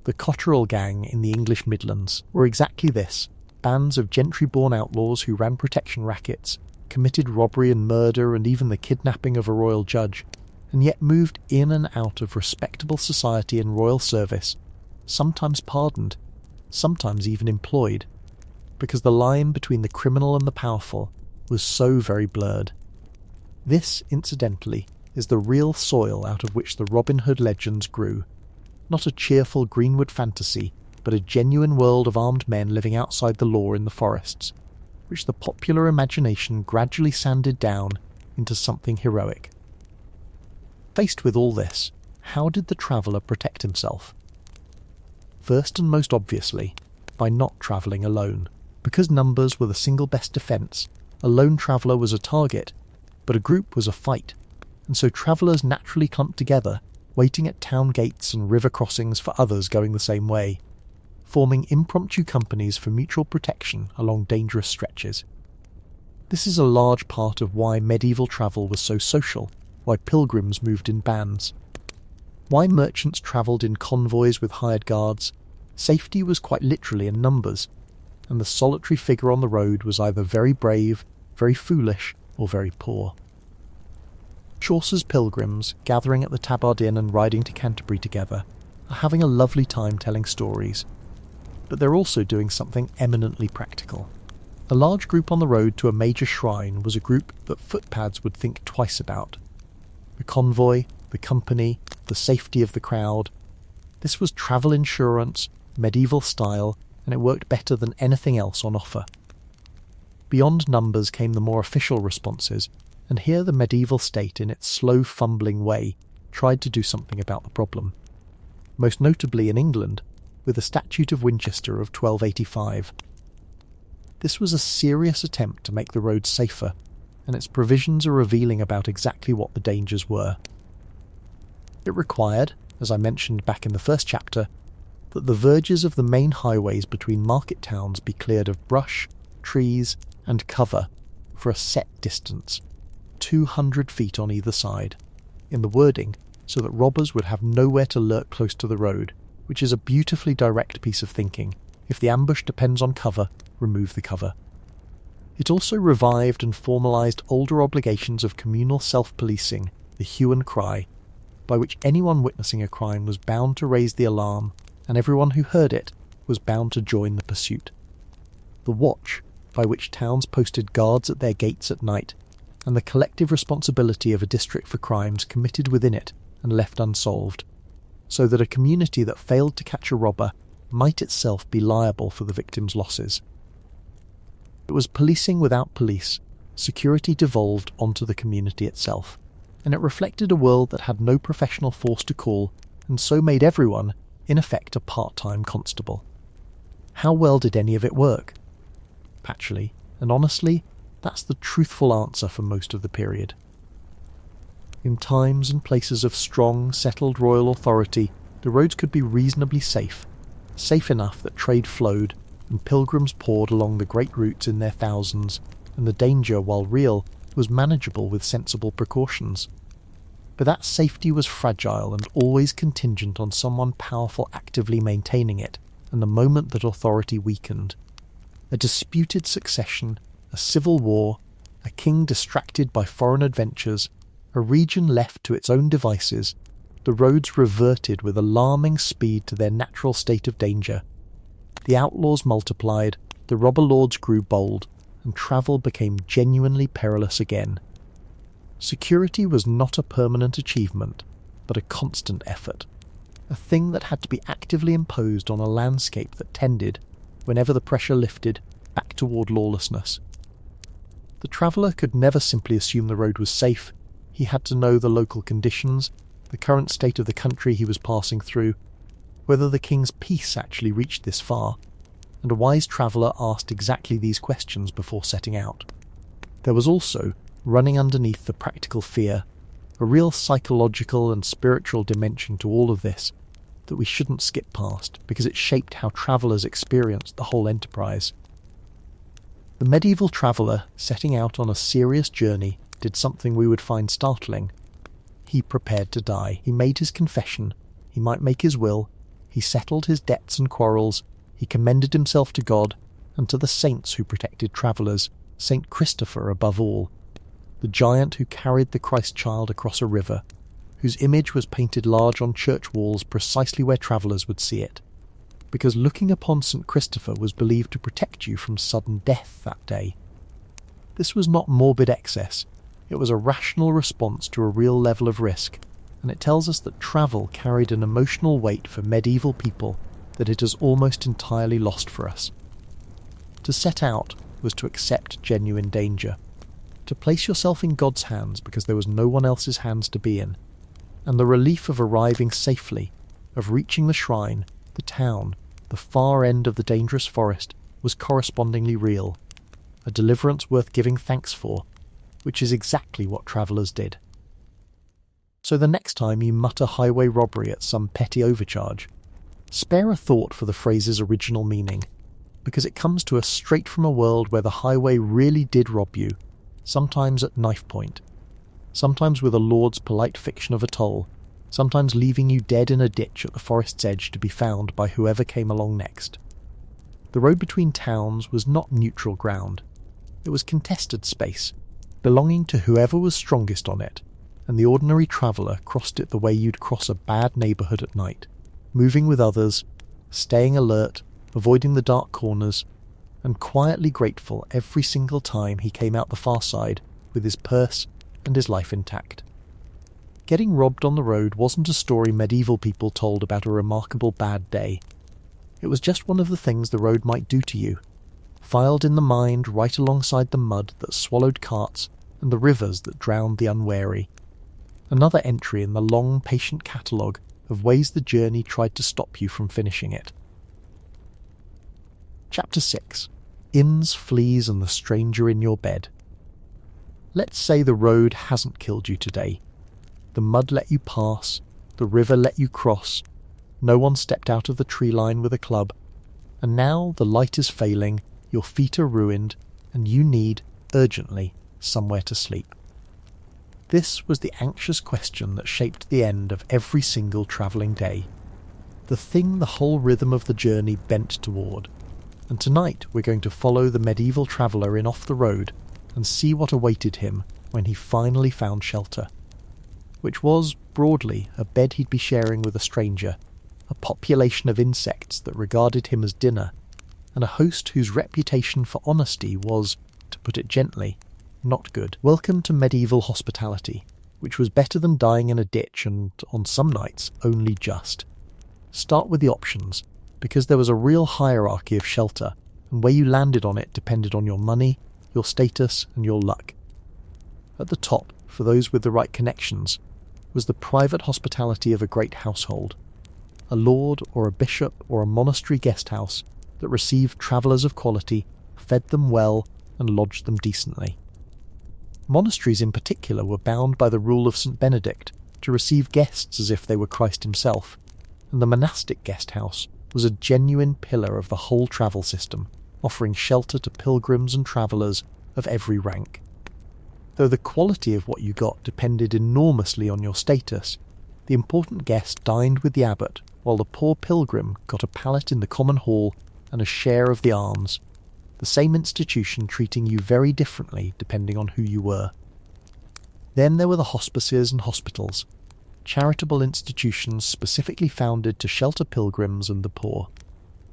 the Cotterell gang in the English Midlands, were exactly this, bands of gentry-born outlaws who ran protection rackets, committed robbery and murder and even the kidnapping of a royal judge, and yet moved in and out of respectable society and royal service, sometimes pardoned, sometimes even employed, because the line between the criminal and the powerful was so very blurred. This, incidentally, is the real soil out of which the Robin Hood legends grew, not a cheerful Greenwood fantasy, but a genuine world of armed men living outside the law in the forests, which the popular imagination gradually sanded down into something heroic. Faced with all this, how did the traveller protect himself? First and most obviously, by not travelling alone. Because numbers were the single best defence, a lone traveller was a target, but a group was a fight, and so travellers naturally clumped together, waiting at town gates and river crossings for others going the same way, forming impromptu companies for mutual protection along dangerous stretches. This is a large part of why medieval travel was so social, why pilgrims moved in bands, why merchants travelled in convoys with hired guards. Safety was quite literally in numbers, and the solitary figure on the road was either very brave, very foolish, or very poor. Chaucer's pilgrims, gathering at the Tabard Inn and riding to Canterbury together, are having a lovely time telling stories, but they're also doing something eminently practical. A large group on the road to a major shrine was a group that footpads would think twice about. The convoy, the company, the safety of the crowd. This was travel insurance, medieval style, and it worked better than anything else on offer. Beyond numbers came the more official responses, and here the medieval state, in its slow, fumbling way, tried to do something about the problem. Most notably in England, with the Statute of Winchester of 1285. This was a serious attempt to make the roads safer, and its provisions are revealing about exactly what the dangers were. It required, as I mentioned back in the first chapter, that the verges of the main highways between market towns be cleared of brush, trees, and cover for a set distance, 200 feet on either side, in the wording so that robbers would have nowhere to lurk close to the road, which is a beautifully direct piece of thinking. If the ambush depends on cover, remove the cover. It also revived and formalised older obligations of communal self-policing, the hue and cry, by which anyone witnessing a crime was bound to raise the alarm, and everyone who heard it was bound to join the pursuit. The watch, by which towns posted guards at their gates at night, and the collective responsibility of a district for crimes committed within it and left unsolved, so that a community that failed to catch a robber might itself be liable for the victim's losses. It was policing without police. Security devolved onto the community itself, and it reflected a world that had no professional force to call, and so made everyone, in effect, a part-time constable. How well did any of it work? Patchily, and honestly, that's the truthful answer for most of the period. In times and places of strong, settled royal authority, the roads could be reasonably safe enough that trade flowed and pilgrims poured along the great routes in their thousands, and the danger, while real, was manageable with sensible precautions. But that safety was fragile and always contingent on someone powerful actively maintaining it, and the moment that authority weakened. A disputed succession, a civil war, a king distracted by foreign adventures, a region left to its own devices, the roads reverted with alarming speed to their natural state of danger. The outlaws multiplied, the robber lords grew bold, and travel became genuinely perilous again. Security was not a permanent achievement, but a constant effort, a thing that had to be actively imposed on a landscape that tended, whenever the pressure lifted, back toward lawlessness. The traveller could never simply assume the road was safe. He had to know the local conditions, the current state of the country he was passing through, whether the king's peace actually reached this far, and a wise traveller asked exactly these questions before setting out. There was also, running underneath the practical fear, a real psychological and spiritual dimension to all of this that we shouldn't skip past, because it shaped how travellers experienced the whole enterprise. The medieval traveller, setting out on a serious journey, did something we would find startling. He prepared to die. He made his confession. He might make his will. He settled his debts and quarrels. He commended himself to God and to the saints who protected travellers, Saint Christopher above all, the giant who carried the Christ child across a river, whose image was painted large on church walls precisely where travellers would see it, because looking upon St. Christopher was believed to protect you from sudden death that day. This was not morbid excess. It was a rational response to a real level of risk, and it tells us that travel carried an emotional weight for medieval people that it has almost entirely lost for us. To set out was to accept genuine danger, to place yourself in God's hands because there was no one else's hands to be in, and the relief of arriving safely, of reaching the shrine, the town, the far end of the dangerous forest was correspondingly real, a deliverance worth giving thanks for, which is exactly what travellers did. So the next time you mutter highway robbery at some petty overcharge, spare a thought for the phrase's original meaning, because it comes to us straight from a world where the highway really did rob you, sometimes at knife point, sometimes with a lord's polite fiction of a toll, sometimes leaving you dead in a ditch at the forest's edge to be found by whoever came along next. The road between towns was not neutral ground. It was contested space, belonging to whoever was strongest on it, and the ordinary traveller crossed it the way you'd cross a bad neighbourhood at night, moving with others, staying alert, avoiding the dark corners, and quietly grateful every single time he came out the far side with his purse and his life intact. Getting robbed on the road wasn't a story medieval people told about a remarkable bad day. It was just one of the things the road might do to you, filed in the mind right alongside the mud that swallowed carts and the rivers that drowned the unwary. Another entry in the long, patient catalogue of ways the journey tried to stop you from finishing it. Chapter 6. Inns, Fleas and the Stranger in Your Bed. Let's say the road hasn't killed you today. The mud let you pass, the river let you cross, no one stepped out of the tree line with a club, and now the light is failing, your feet are ruined, and you need, urgently, somewhere to sleep. This was the anxious question that shaped the end of every single travelling day, the thing the whole rhythm of the journey bent toward. And tonight we're going to follow the medieval traveller in Off the Road and see what awaited him when he finally found shelter, which was, broadly, a bed he'd be sharing with a stranger, a population of insects that regarded him as dinner, and a host whose reputation for honesty was, to put it gently, not good. Welcome to medieval hospitality, which was better than dying in a ditch and, on some nights, only just. Start with the options, because there was a real hierarchy of shelter, and where you landed on it depended on your money, your status, and your luck. At the top, for those with the right connections, was the private hospitality of a great household, a lord or a bishop or a monastery guest house that received travellers of quality, fed them well, and lodged them decently. Monasteries in particular were bound by the rule of St. Benedict to receive guests as if they were Christ himself, and the monastic guest house was a genuine pillar of the whole travel system, offering shelter to pilgrims and travellers of every rank. Though the quality of what you got depended enormously on your status, the important guest dined with the abbot, while the poor pilgrim got a pallet in the common hall and a share of the alms, the same institution treating you very differently depending on who you were. Then there were the hospices and hospitals, charitable institutions specifically founded to shelter pilgrims and the poor,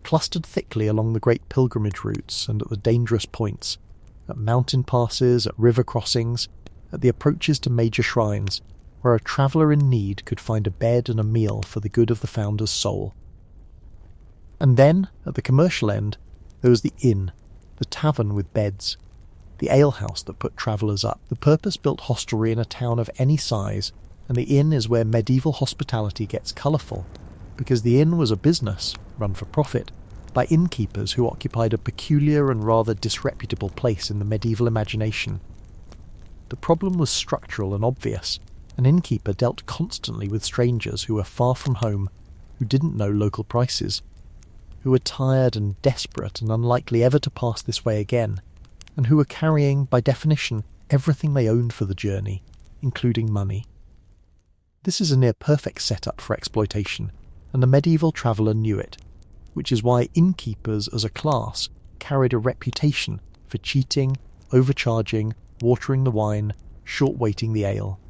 clustered thickly along the great pilgrimage routes and at the dangerous points, at mountain passes, at river crossings, at the approaches to major shrines, where a traveller in need could find a bed and a meal for the good of the founder's soul. And then, at the commercial end, there was the inn, the tavern with beds, the alehouse that put travellers up, the purpose-built hostelry in a town of any size, and the inn is where medieval hospitality gets colourful, because the inn was a business, run for profit, by innkeepers who occupied a peculiar and rather disreputable place in the medieval imagination. The problem was structural and obvious. An innkeeper dealt constantly with strangers who were far from home, who didn't know local prices, who were tired and desperate and unlikely ever to pass this way again, and who were carrying, by definition, everything they owned for the journey, including money. This is a near-perfect setup for exploitation, and the medieval traveller knew it, which is why innkeepers as a class carried a reputation for cheating, overcharging, watering the wine, short-waiting the ale,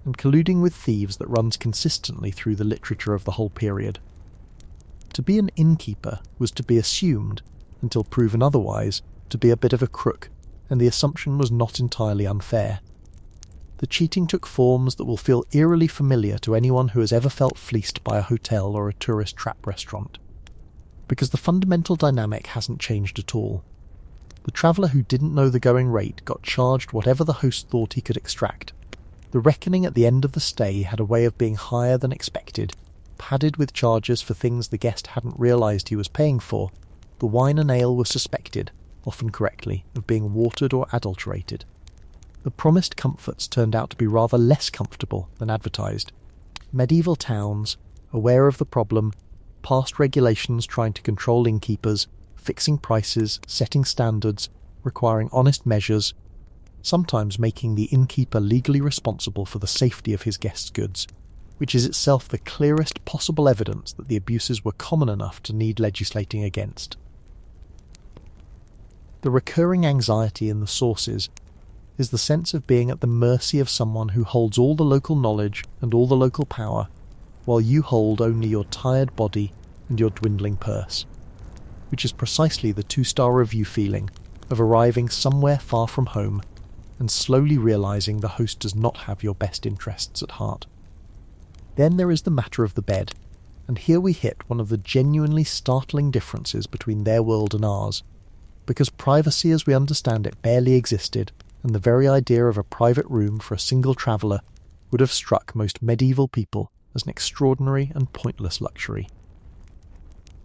and colluding with thieves that runs consistently through the literature of the whole period. To be an innkeeper was to be assumed, until proven otherwise, to be a bit of a crook, and the assumption was not entirely unfair. The cheating took forms that will feel eerily familiar to anyone who has ever felt fleeced by a hotel or a tourist trap restaurant, because the fundamental dynamic hasn't changed at all. The traveller who didn't know the going rate got charged whatever the host thought he could extract. The reckoning at the end of the stay had a way of being higher than expected, padded with charges for things the guest hadn't realised he was paying for. The wine and ale were suspected, often correctly, of being watered or adulterated. The promised comforts turned out to be rather less comfortable than advertised. Medieval towns, aware of the problem, passed regulations trying to control innkeepers, fixing prices, setting standards, requiring honest measures, sometimes making the innkeeper legally responsible for the safety of his guests' goods, which is itself the clearest possible evidence that the abuses were common enough to need legislating against. The recurring anxiety in the sources is the sense of being at the mercy of someone who holds all the local knowledge and all the local power, while you hold only your tired body and your dwindling purse, which is precisely the 2-star review feeling of arriving somewhere far from home and slowly realizing the host does not have your best interests at heart. Then there is the matter of the bed, and here we hit one of the genuinely startling differences between their world and ours, because privacy as we understand it barely existed, and the very idea of a private room for a single traveller would have struck most medieval people as an extraordinary and pointless luxury.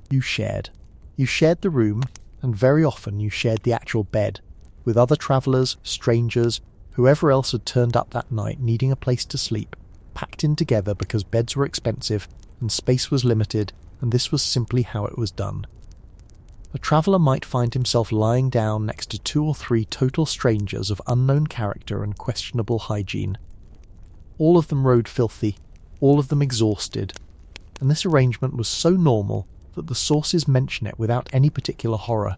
You shared the room, and very often you shared the actual bed, with other travellers, strangers, whoever else had turned up that night needing a place to sleep, packed in together because beds were expensive and space was limited, and this was simply how it was done. A traveller might find himself lying down next to 2 or 3 total strangers of unknown character and questionable hygiene. All of them rode filthy, all of them exhausted, and this arrangement was so normal that the sources mention it without any particular horror,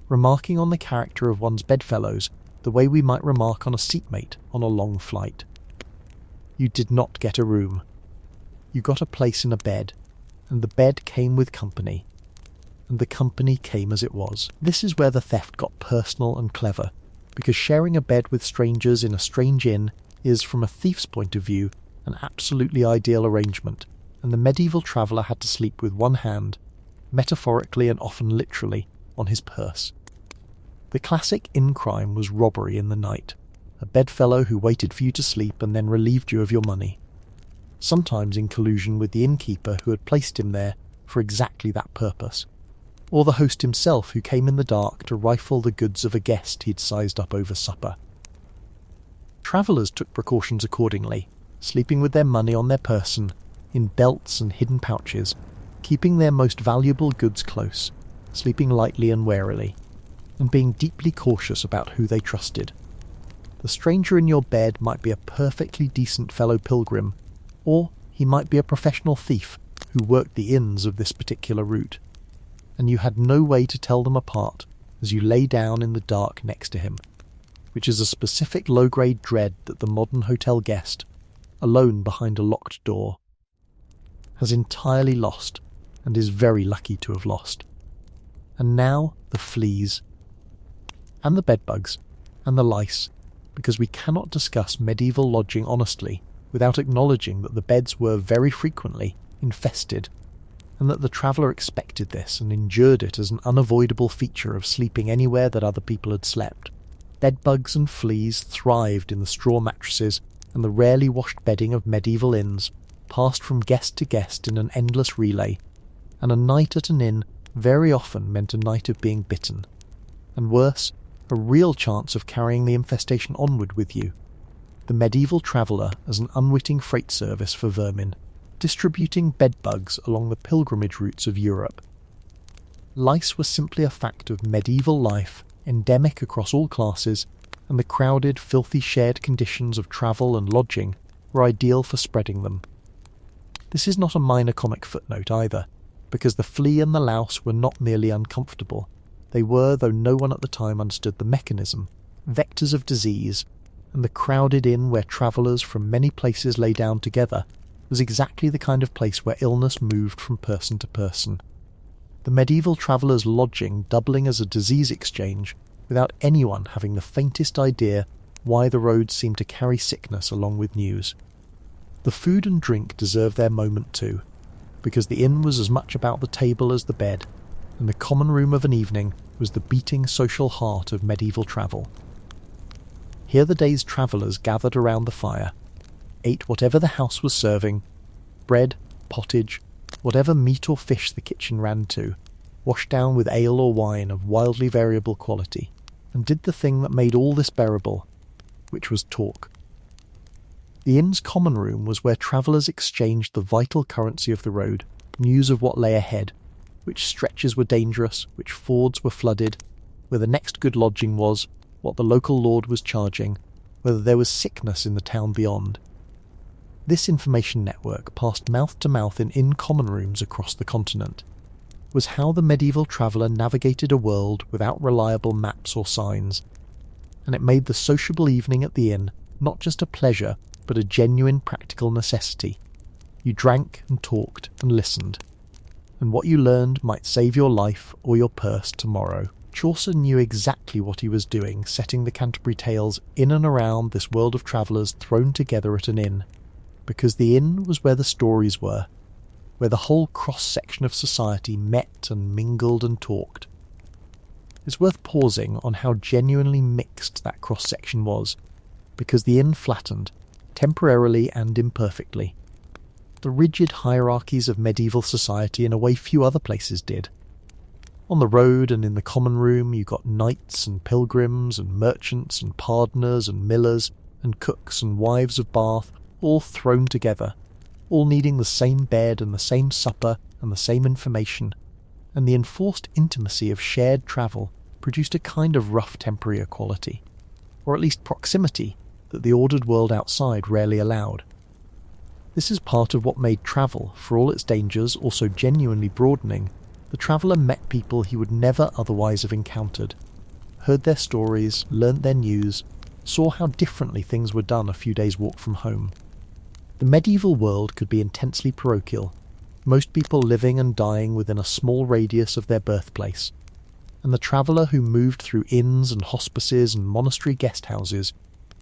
remarking on the character of one's bedfellows the way we might remark on a seatmate on a long flight. You did not get a room. You got a place in a bed, and the bed came with company. And the company came as it was. This is where the theft got personal and clever, because sharing a bed with strangers in a strange inn is, from a thief's point of view, an absolutely ideal arrangement, and the medieval traveller had to sleep with one hand, metaphorically and often literally, on his purse. The classic inn crime was robbery in the night, a bedfellow who waited for you to sleep and then relieved you of your money, sometimes in collusion with the innkeeper who had placed him there for exactly that purpose, or the host himself who came in the dark to rifle the goods of a guest he'd sized up over supper. Travellers took precautions accordingly, sleeping with their money on their person, in belts and hidden pouches, keeping their most valuable goods close, sleeping lightly and warily, and being deeply cautious about who they trusted. The stranger in your bed might be a perfectly decent fellow pilgrim, or he might be a professional thief who worked the inns of this particular route, and you had no way to tell them apart as you lay down in the dark next to him, which is a specific low-grade dread that the modern hotel guest, alone behind a locked door, has entirely lost, and is very lucky to have lost. And now the fleas, and the bedbugs, and the lice, because we cannot discuss medieval lodging honestly without acknowledging that the beds were very frequently infested, and that the traveller expected this and endured it as an unavoidable feature of sleeping anywhere that other people had slept. Bedbugs and fleas thrived in the straw mattresses and the rarely washed bedding of medieval inns, passed from guest to guest in an endless relay, and a night at an inn very often meant a night of being bitten, and worse, a real chance of carrying the infestation onward with you. The medieval traveller as an unwitting freight service for vermin, distributing bedbugs along the pilgrimage routes of Europe. Lice were simply a fact of medieval life, endemic across all classes, and the crowded, filthy shared conditions of travel and lodging were ideal for spreading them. This is not a minor comic footnote either, because the flea and the louse were not merely uncomfortable. They were, though no one at the time understood the mechanism, vectors of disease, and the crowded inn where travellers from many places lay down together was exactly the kind of place where illness moved from person to person. The medieval traveller's lodging doubling as a disease exchange without anyone having the faintest idea why the roads seemed to carry sickness along with news. The food and drink deserved their moment too, because the inn was as much about the table as the bed, and the common room of an evening was the beating social heart of medieval travel. Here the day's travellers gathered around the fire, ate whatever the house was serving, bread, pottage, whatever meat or fish the kitchen ran to, washed down with ale or wine of wildly variable quality, and did the thing that made all this bearable, which was talk. The inn's common room was where travellers exchanged the vital currency of the road, news of what lay ahead, which stretches were dangerous, which fords were flooded, where the next good lodging was, what the local lord was charging, whether there was sickness in the town beyond. This information network, passed mouth to mouth in inn common rooms across the continent, was how the medieval traveller navigated a world without reliable maps or signs, and it made the sociable evening at the inn not just a pleasure, but a genuine practical necessity. You drank and talked and listened, and what you learned might save your life or your purse tomorrow, Chaucer knew exactly what he was doing, setting the Canterbury Tales in and around this world of travellers thrown together at an inn, because the inn was where the stories were, where the whole cross-section of society met and mingled and talked. It's worth pausing on how genuinely mixed that cross-section was, because the inn flattened, temporarily and imperfectly, the rigid hierarchies of medieval society in a way few other places did. On the road and in the common room you got knights and pilgrims and merchants and pardoners and millers and cooks and wives of Bath all thrown together, all needing the same bed and the same supper and the same information, and the enforced intimacy of shared travel produced a kind of rough temporary equality, or at least proximity that the ordered world outside rarely allowed. This is part of what made travel, for all its dangers, also genuinely broadening. The traveller met people he would never otherwise have encountered, heard their stories, learnt their news, saw how differently things were done a few days' walk from home. The medieval world could be intensely parochial, most people living and dying within a small radius of their birthplace, and the traveller who moved through inns and hospices and monastery guest houses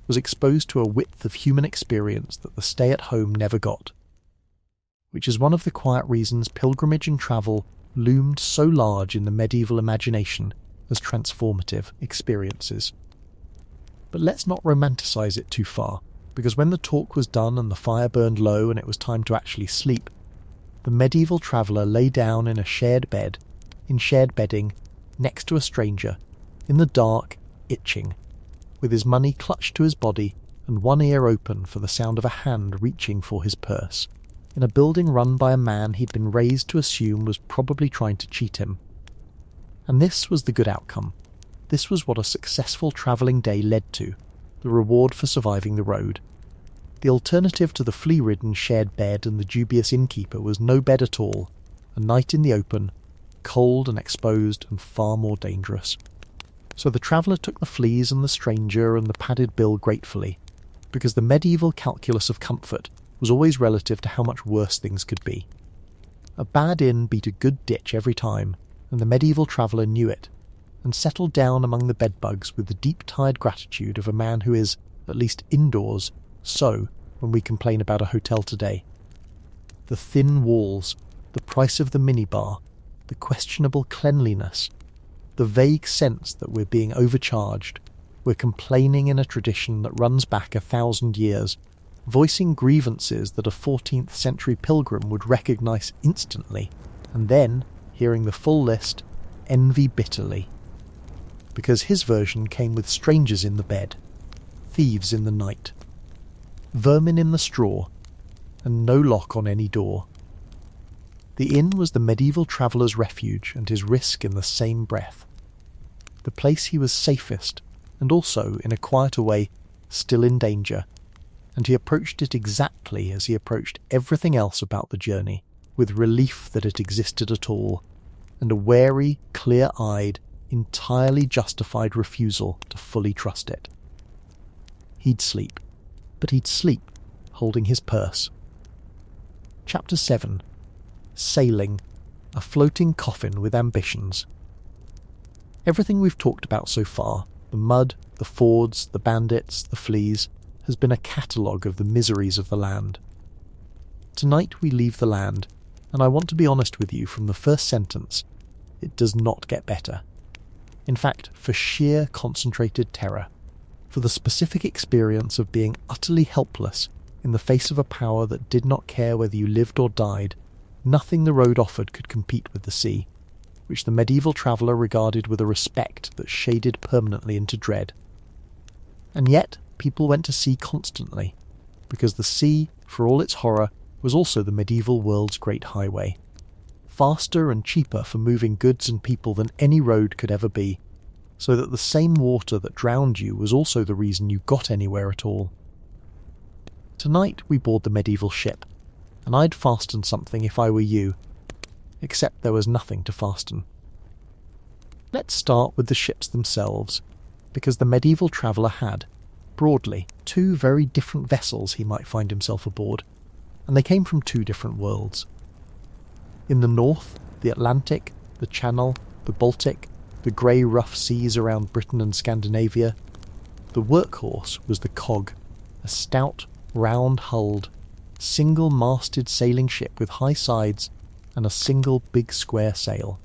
was exposed to a width of human experience that the stay-at-home never got, which is one of the quiet reasons pilgrimage and travel loomed so large in the medieval imagination as transformative experiences. But let's not romanticize it too far, because when the talk was done and the fire burned low and it was time to actually sleep, the medieval traveller lay down in a shared bed, in shared bedding, next to a stranger, in the dark, itching, with his money clutched to his body and one ear open for the sound of a hand reaching for his purse, in a building run by a man he'd been raised to assume was probably trying to cheat him. And this was the good outcome. This was what a successful travelling day led to, the reward for surviving the road. The alternative to the flea-ridden shared bed and the dubious innkeeper was no bed at all, a night in the open, cold and exposed and far more dangerous. So the traveller took the fleas and the stranger and the padded bill gratefully, because the medieval calculus of comfort was always relative to how much worse things could be. A bad inn beat a good ditch every time, and the medieval traveller knew it, and settled down among the bedbugs with the deep-tired gratitude of a man who is, at least indoors, so when we complain about a hotel today. The thin walls, the price of the minibar, the questionable cleanliness, the vague sense that we're being overcharged, we're complaining in a tradition that runs back 1,000 years, voicing grievances that a 14th century pilgrim would recognise instantly, and then, hearing the full list, envy bitterly. Because his version came with strangers in the bed, thieves in the night, vermin in the straw, and no lock on any door. The inn was the medieval traveller's refuge and his risk in the same breath. The place he was safest, and also, in a quieter way, still in danger, and he approached it exactly as he approached everything else about the journey, with relief that it existed at all, and a wary, clear-eyed, entirely justified refusal to fully trust it. He'd sleep, but he'd sleep holding his purse. Chapter 7. Sailing, a floating coffin with ambitions. Everything we've talked about so far, the mud, the fords, the bandits, the fleas, has been a catalogue of the miseries of the land. Tonight we leave the land, and I want to be honest with you from the first sentence, it does not get better. In fact, for sheer concentrated terror, for the specific experience of being utterly helpless in the face of a power that did not care whether you lived or died, nothing the road offered could compete with the sea, which the medieval traveller regarded with a respect that shaded permanently into dread. And yet, people went to sea constantly, because the sea, for all its horror, was also the medieval world's great highway. Faster and cheaper for moving goods and people than any road could ever be, so that the same water that drowned you was also the reason you got anywhere at all. Tonight we board the medieval ship, and I'd fasten something if I were you, except there was nothing to fasten. Let's start with the ships themselves, because the medieval traveller had, broadly, two very different vessels he might find himself aboard, and they came from two different worlds. In the north, the Atlantic, the Channel, the Baltic, the grey rough seas around Britain and Scandinavia. The workhorse was the cog, a stout, round-hulled, single-masted sailing ship with high sides and a single big square sail,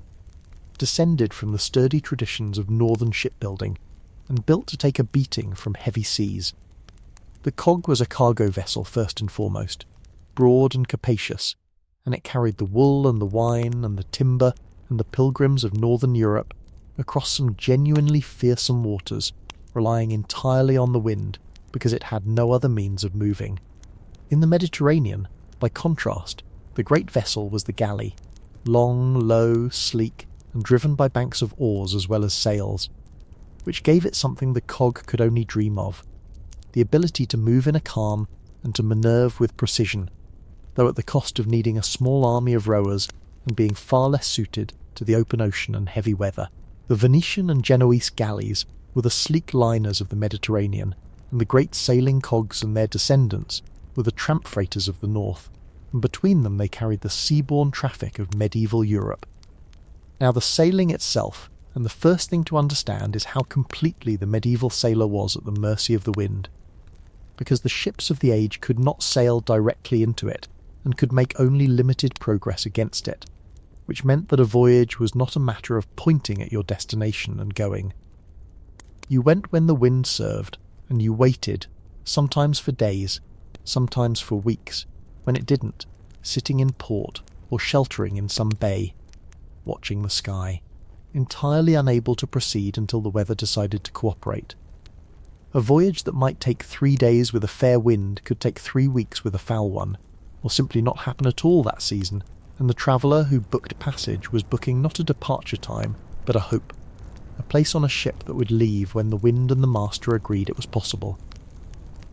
descended from the sturdy traditions of northern shipbuilding and built to take a beating from heavy seas. The cog was a cargo vessel first and foremost, broad and capacious, and it carried the wool and the wine and the timber and the pilgrims of northern Europe across some genuinely fearsome waters, relying entirely on the wind because it had no other means of moving. In the Mediterranean, by contrast, the great vessel was the galley, long, low, sleek, and driven by banks of oars as well as sails, which gave it something the cog could only dream of, the ability to move in a calm and to manoeuvre with precision, though at the cost of needing a small army of rowers and being far less suited to the open ocean and heavy weather. The Venetian and Genoese galleys were the sleek liners of the Mediterranean, and the great sailing cogs and their descendants were the tramp freighters of the north, and between them they carried the seaborne traffic of medieval Europe. Now the sailing itself, and the first thing to understand is how completely the medieval sailor was at the mercy of the wind, because the ships of the age could not sail directly into it, and could make only limited progress against it, which meant that a voyage was not a matter of pointing at your destination and going. You went when the wind served, and you waited, sometimes for days, sometimes for weeks, when it didn't, sitting in port or sheltering in some bay, watching the sky, entirely unable to proceed until the weather decided to cooperate. A voyage that might take 3 days with a fair wind could take 3 weeks with a foul one, or simply not happen at all that season, and the traveller who booked passage was booking not a departure time, but a hope, a place on a ship that would leave when the wind and the master agreed it was possible.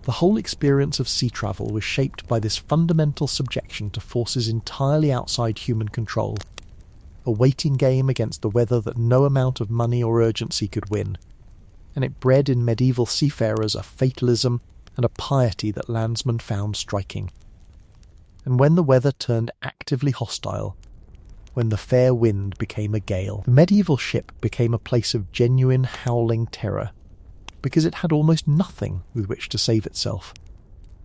The whole experience of sea travel was shaped by this fundamental subjection to forces entirely outside human control, a waiting game against the weather that no amount of money or urgency could win, and it bred in medieval seafarers a fatalism and a piety that landsmen found striking. And when the weather turned actively hostile, when the fair wind became a gale, the medieval ship became a place of genuine howling terror, because it had almost nothing with which to save itself.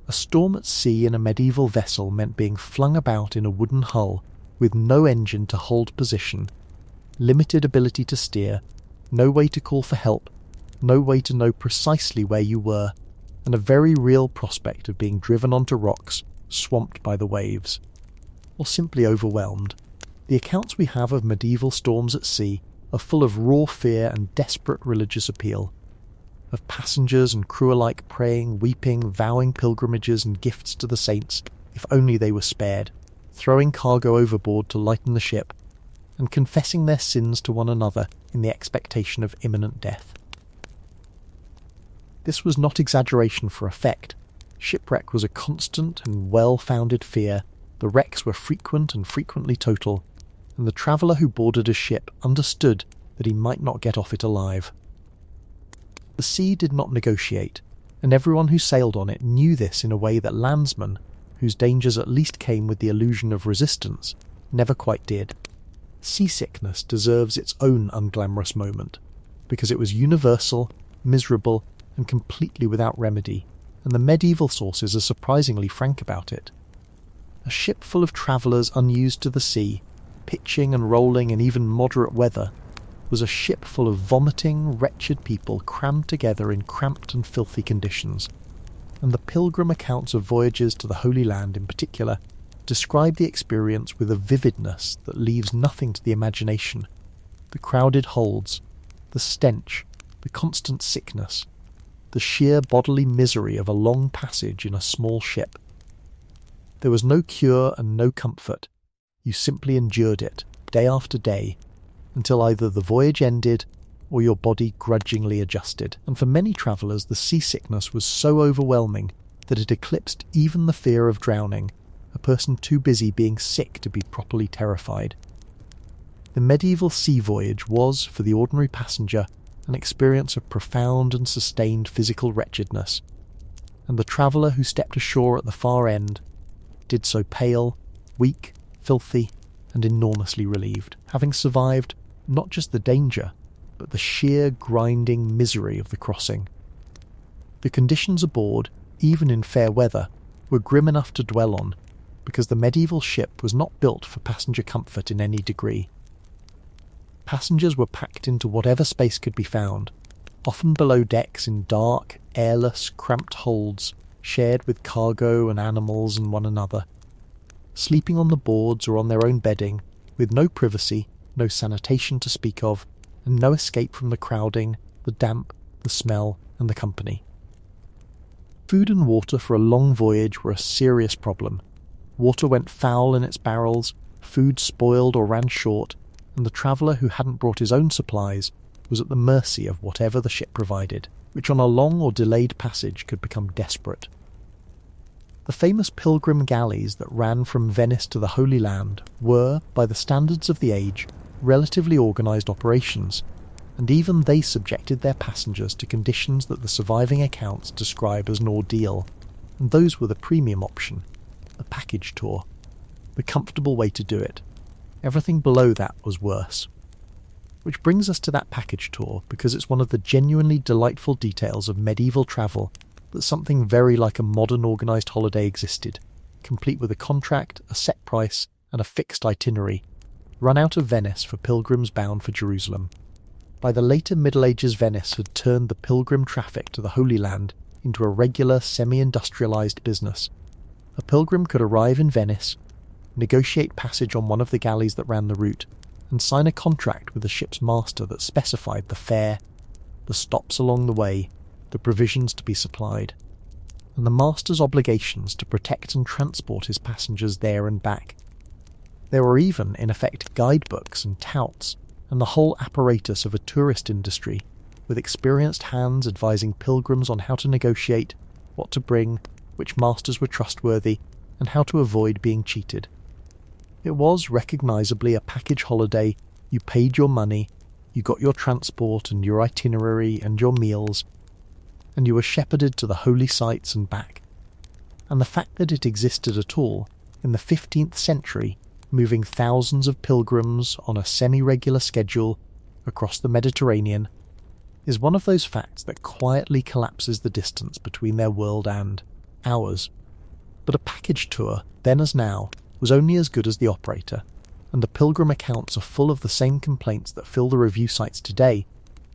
A storm at sea in a medieval vessel meant being flung about in a wooden hull with no engine to hold position, limited ability to steer, no way to call for help, no way to know precisely where you were, and a very real prospect of being driven onto rocks, swamped by the waves, or simply overwhelmed. The accounts we have of medieval storms at sea are full of raw fear and desperate religious appeal, of passengers and crew alike praying, weeping, vowing pilgrimages and gifts to the saints if only they were spared, throwing cargo overboard to lighten the ship, and confessing their sins to one another in the expectation of imminent death. This was not exaggeration for effect. Shipwreck was a constant and well-founded fear, the wrecks were frequent and frequently total, and the traveller who boarded a ship understood that he might not get off it alive. The sea did not negotiate, and everyone who sailed on it knew this in a way that landsmen, whose dangers at least came with the illusion of resistance, never quite did. Seasickness deserves its own unglamorous moment, because it was universal, miserable, and completely without remedy, and the medieval sources are surprisingly frank about it. A ship full of travellers unused to the sea, pitching and rolling in even moderate weather, was a ship full of vomiting, wretched people crammed together in cramped and filthy conditions, and the pilgrim accounts of voyages to the Holy Land in particular describe the experience with a vividness that leaves nothing to the imagination. The crowded holds, the stench, the constant sickness, the sheer bodily misery of a long passage in a small ship. There was no cure and no comfort. You simply endured it, day after day, until either the voyage ended or your body grudgingly adjusted. And for many travellers the seasickness was so overwhelming that it eclipsed even the fear of drowning, a person too busy being sick to be properly terrified. The medieval sea voyage was, for the ordinary passenger, an experience of profound and sustained physical wretchedness, and the traveller who stepped ashore at the far end did so pale, weak, filthy, and enormously relieved, having survived not just the danger, but the sheer grinding misery of the crossing. The conditions aboard, even in fair weather, were grim enough to dwell on, because the medieval ship was not built for passenger comfort in any degree. Passengers were packed into whatever space could be found, often below decks in dark, airless, cramped holds, shared with cargo and animals and one another, sleeping on the boards or on their own bedding, with no privacy, no sanitation to speak of, and no escape from the crowding, the damp, the smell, and the company. Food and water for a long voyage were a serious problem. Water went foul in its barrels, food spoiled or ran short, and the traveller who hadn't brought his own supplies was at the mercy of whatever the ship provided, which on a long or delayed passage could become desperate. The famous pilgrim galleys that ran from Venice to the Holy Land were, by the standards of the age, relatively organised operations, and even they subjected their passengers to conditions that the surviving accounts describe as an ordeal, and those were the premium option, a package tour, the comfortable way to do it. Everything below that was worse. Which brings us to that package tour, because it's one of the genuinely delightful details of medieval travel that something very like a modern organised holiday existed, complete with a contract, a set price, and a fixed itinerary, run out of Venice for pilgrims bound for Jerusalem. By the later Middle Ages, Venice had turned the pilgrim traffic to the Holy Land into a regular semi-industrialised business. A pilgrim could arrive in Venice, negotiate passage on one of the galleys that ran the route, and sign a contract with the ship's master that specified the fare, the stops along the way, the provisions to be supplied, and the master's obligations to protect and transport his passengers there and back. There were even, in effect, guidebooks and touts, and the whole apparatus of a tourist industry, with experienced hands advising pilgrims on how to negotiate, what to bring, which masters were trustworthy, and how to avoid being cheated. It was recognisably a package holiday. You paid your money, you got your transport and your itinerary and your meals, and you were shepherded to the holy sites and back. And the fact that it existed at all, in the 15th century, moving thousands of pilgrims on a semi-regular schedule across the Mediterranean, is one of those facts that quietly collapses the distance between their world and ours. But a package tour, then as now, was only as good as the operator, and the pilgrim accounts are full of the same complaints that fill the review sites today.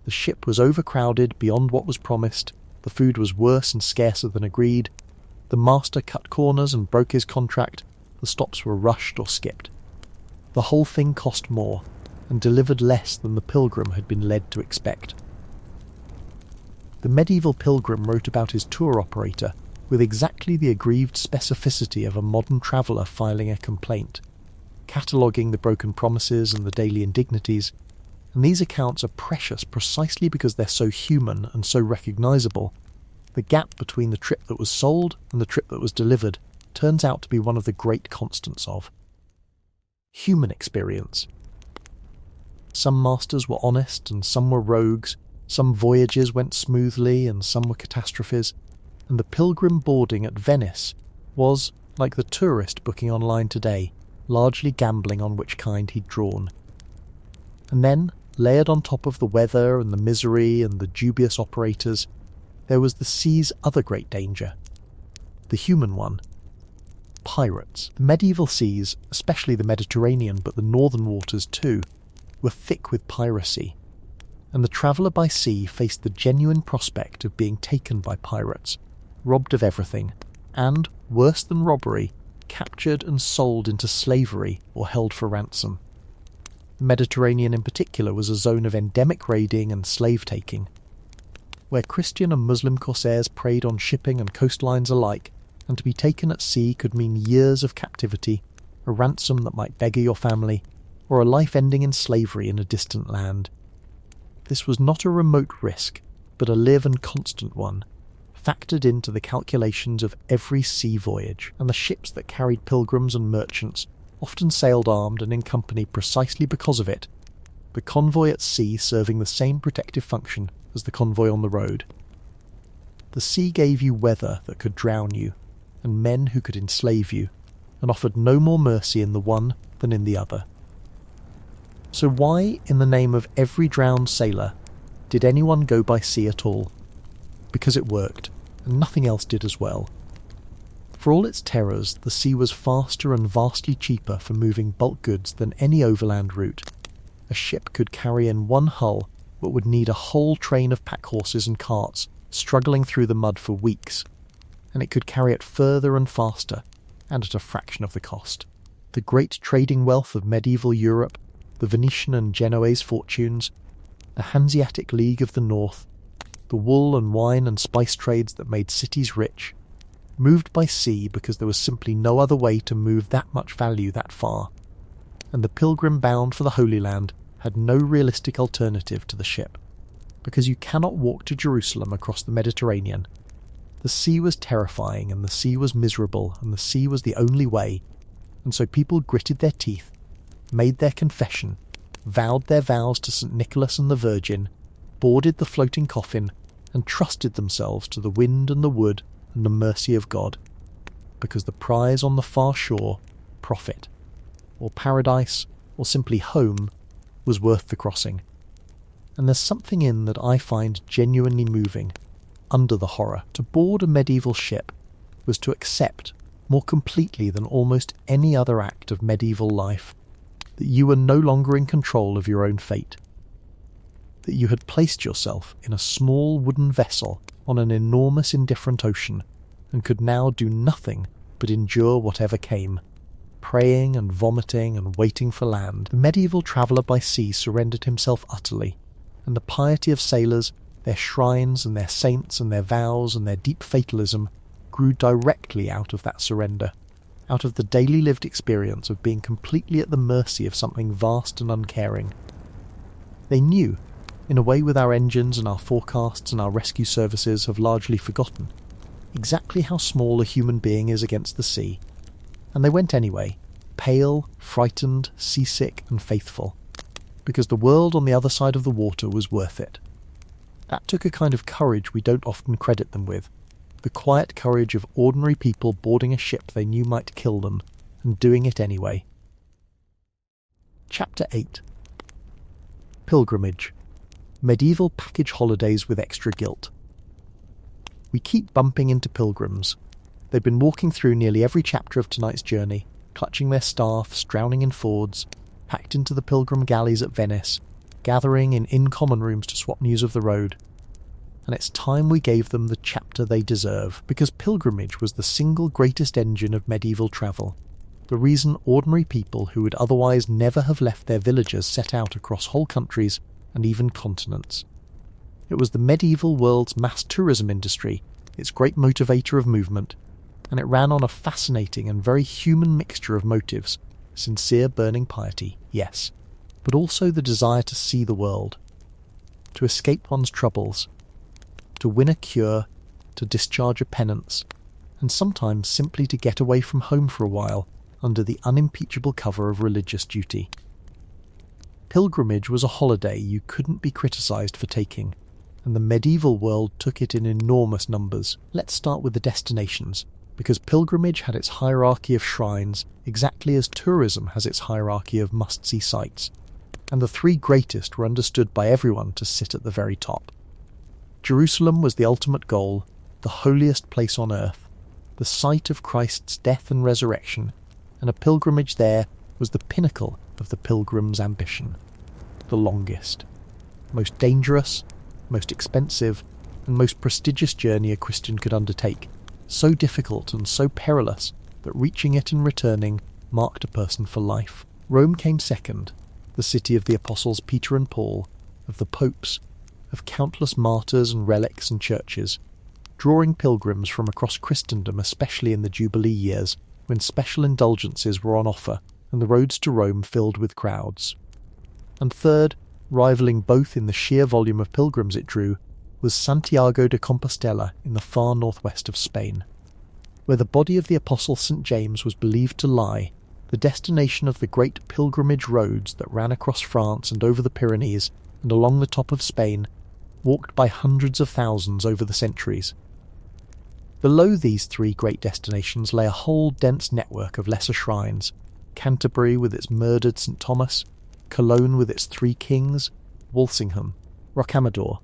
The ship was overcrowded beyond what was promised, the food was worse and scarcer than agreed, the master cut corners and broke his contract, the stops were rushed or skipped. The whole thing cost more, and delivered less than the pilgrim had been led to expect. The medieval pilgrim wrote about his tour operator with exactly the aggrieved specificity of a modern traveller filing a complaint, cataloguing the broken promises and the daily indignities, and these accounts are precious precisely because they're so human and so recognisable. The gap between the trip that was sold and the trip that was delivered turns out to be one of the great constants of human experience. Some masters were honest and some were rogues, some voyages went smoothly and some were catastrophes, and the pilgrim boarding at Venice was, like the tourist booking online today, largely gambling on which kind he'd drawn. And then, layered on top of the weather and the misery and the dubious operators, there was the sea's other great danger, the human one. Pirates. The medieval seas, especially the Mediterranean, but the northern waters too, were thick with piracy, and the traveller by sea faced the genuine prospect of being taken by pirates, robbed of everything, and, worse than robbery, captured and sold into slavery or held for ransom. The Mediterranean in particular was a zone of endemic raiding and slave-taking, where Christian and Muslim corsairs preyed on shipping and coastlines alike, and to be taken at sea could mean years of captivity, a ransom that might beggar your family, or a life ending in slavery in a distant land. This was not a remote risk, but a live and constant one, factored into the calculations of every sea voyage, and the ships that carried pilgrims and merchants often sailed armed and in company precisely because of it, the convoy at sea serving the same protective function as the convoy on the road. The sea gave you weather that could drown you, and men who could enslave you, and offered no more mercy in the one than in the other. So why, in the name of every drowned sailor, did anyone go by sea at all? Because it worked, and nothing else did as well. For all its terrors, the sea was faster and vastly cheaper for moving bulk goods than any overland route. A ship could carry in one hull what would need a whole train of pack horses and carts struggling through the mud for weeks, and it could carry it further and faster, and at a fraction of the cost. The great trading wealth of medieval Europe, the Venetian and Genoese fortunes, the Hanseatic League of the North, the wool and wine and spice trades that made cities rich, moved by sea because there was simply no other way to move that much value that far, and the pilgrim bound for the Holy Land had no realistic alternative to the ship, because you cannot walk to Jerusalem across the Mediterranean. The sea was terrifying, and the sea was miserable, and the sea was the only way, and so people gritted their teeth, made their confession, vowed their vows to St. Nicholas and the Virgin, boarded the floating coffin, and trusted themselves to the wind and the wood and the mercy of God, because the prize on the far shore, profit, or paradise, or simply home, was worth the crossing. And there's something in that I find genuinely moving, under the horror. To board a medieval ship was to accept, more completely than almost any other act of medieval life, that you were no longer in control of your own fate, that you had placed yourself in a small wooden vessel on an enormous indifferent ocean, and could now do nothing but endure whatever came, praying and vomiting and waiting for land. The medieval traveller by sea surrendered himself utterly, and the piety of sailors, their shrines and their saints and their vows and their deep fatalism grew directly out of that surrender, out of the daily lived experience of being completely at the mercy of something vast and uncaring. They knew, in a way with our engines and our forecasts and our rescue services have largely forgotten, exactly how small a human being is against the sea, and they went anyway, pale, frightened, seasick and faithful, because the world on the other side of the water was worth it. That took a kind of courage we don't often credit them with, the quiet courage of ordinary people boarding a ship they knew might kill them, and doing it anyway. Chapter 8. Pilgrimage. Medieval package holidays with extra guilt. We keep bumping into pilgrims. They've been walking through nearly every chapter of tonight's journey, clutching their staffs, drowning in fords, packed into the pilgrim galleys at Venice, gathering in common rooms to swap news of the road. And it's time we gave them the chapter they deserve, because pilgrimage was the single greatest engine of medieval travel, the reason ordinary people who would otherwise never have left their villages set out across whole countries and even continents. It was the medieval world's mass tourism industry, its great motivator of movement, and it ran on a fascinating and very human mixture of motives, sincere burning piety, yes, but also the desire to see the world, to escape one's troubles, to win a cure, to discharge a penance, and sometimes simply to get away from home for a while under the unimpeachable cover of religious duty. Pilgrimage was a holiday you couldn't be criticised for taking, and the medieval world took it in enormous numbers. Let's start with the destinations, because pilgrimage had its hierarchy of shrines exactly as tourism has its hierarchy of must-see sites, and the three greatest were understood by everyone to sit at the very top. Jerusalem was the ultimate goal, the holiest place on earth, the site of Christ's death and resurrection, and a pilgrimage there was the pinnacle of the pilgrim's ambition. The longest, most dangerous, most expensive, and most prestigious journey a Christian could undertake, so difficult and so perilous that reaching it and returning marked a person for life. Rome came second, the city of the apostles Peter and Paul, of the popes, of countless martyrs and relics and churches, drawing pilgrims from across Christendom, especially in the Jubilee years, when special indulgences were on offer and the roads to Rome filled with crowds. And third, rivaling both in the sheer volume of pilgrims it drew, was Santiago de Compostela in the far northwest of Spain, where the body of the apostle St. James was believed to lie, the destination of the great pilgrimage roads that ran across France and over the Pyrenees and along the top of Spain, walked by hundreds of thousands over the centuries. Below these three great destinations lay a whole dense network of lesser shrines: Canterbury with its murdered St. Thomas, Cologne with its three kings, Walsingham, Rocamadour,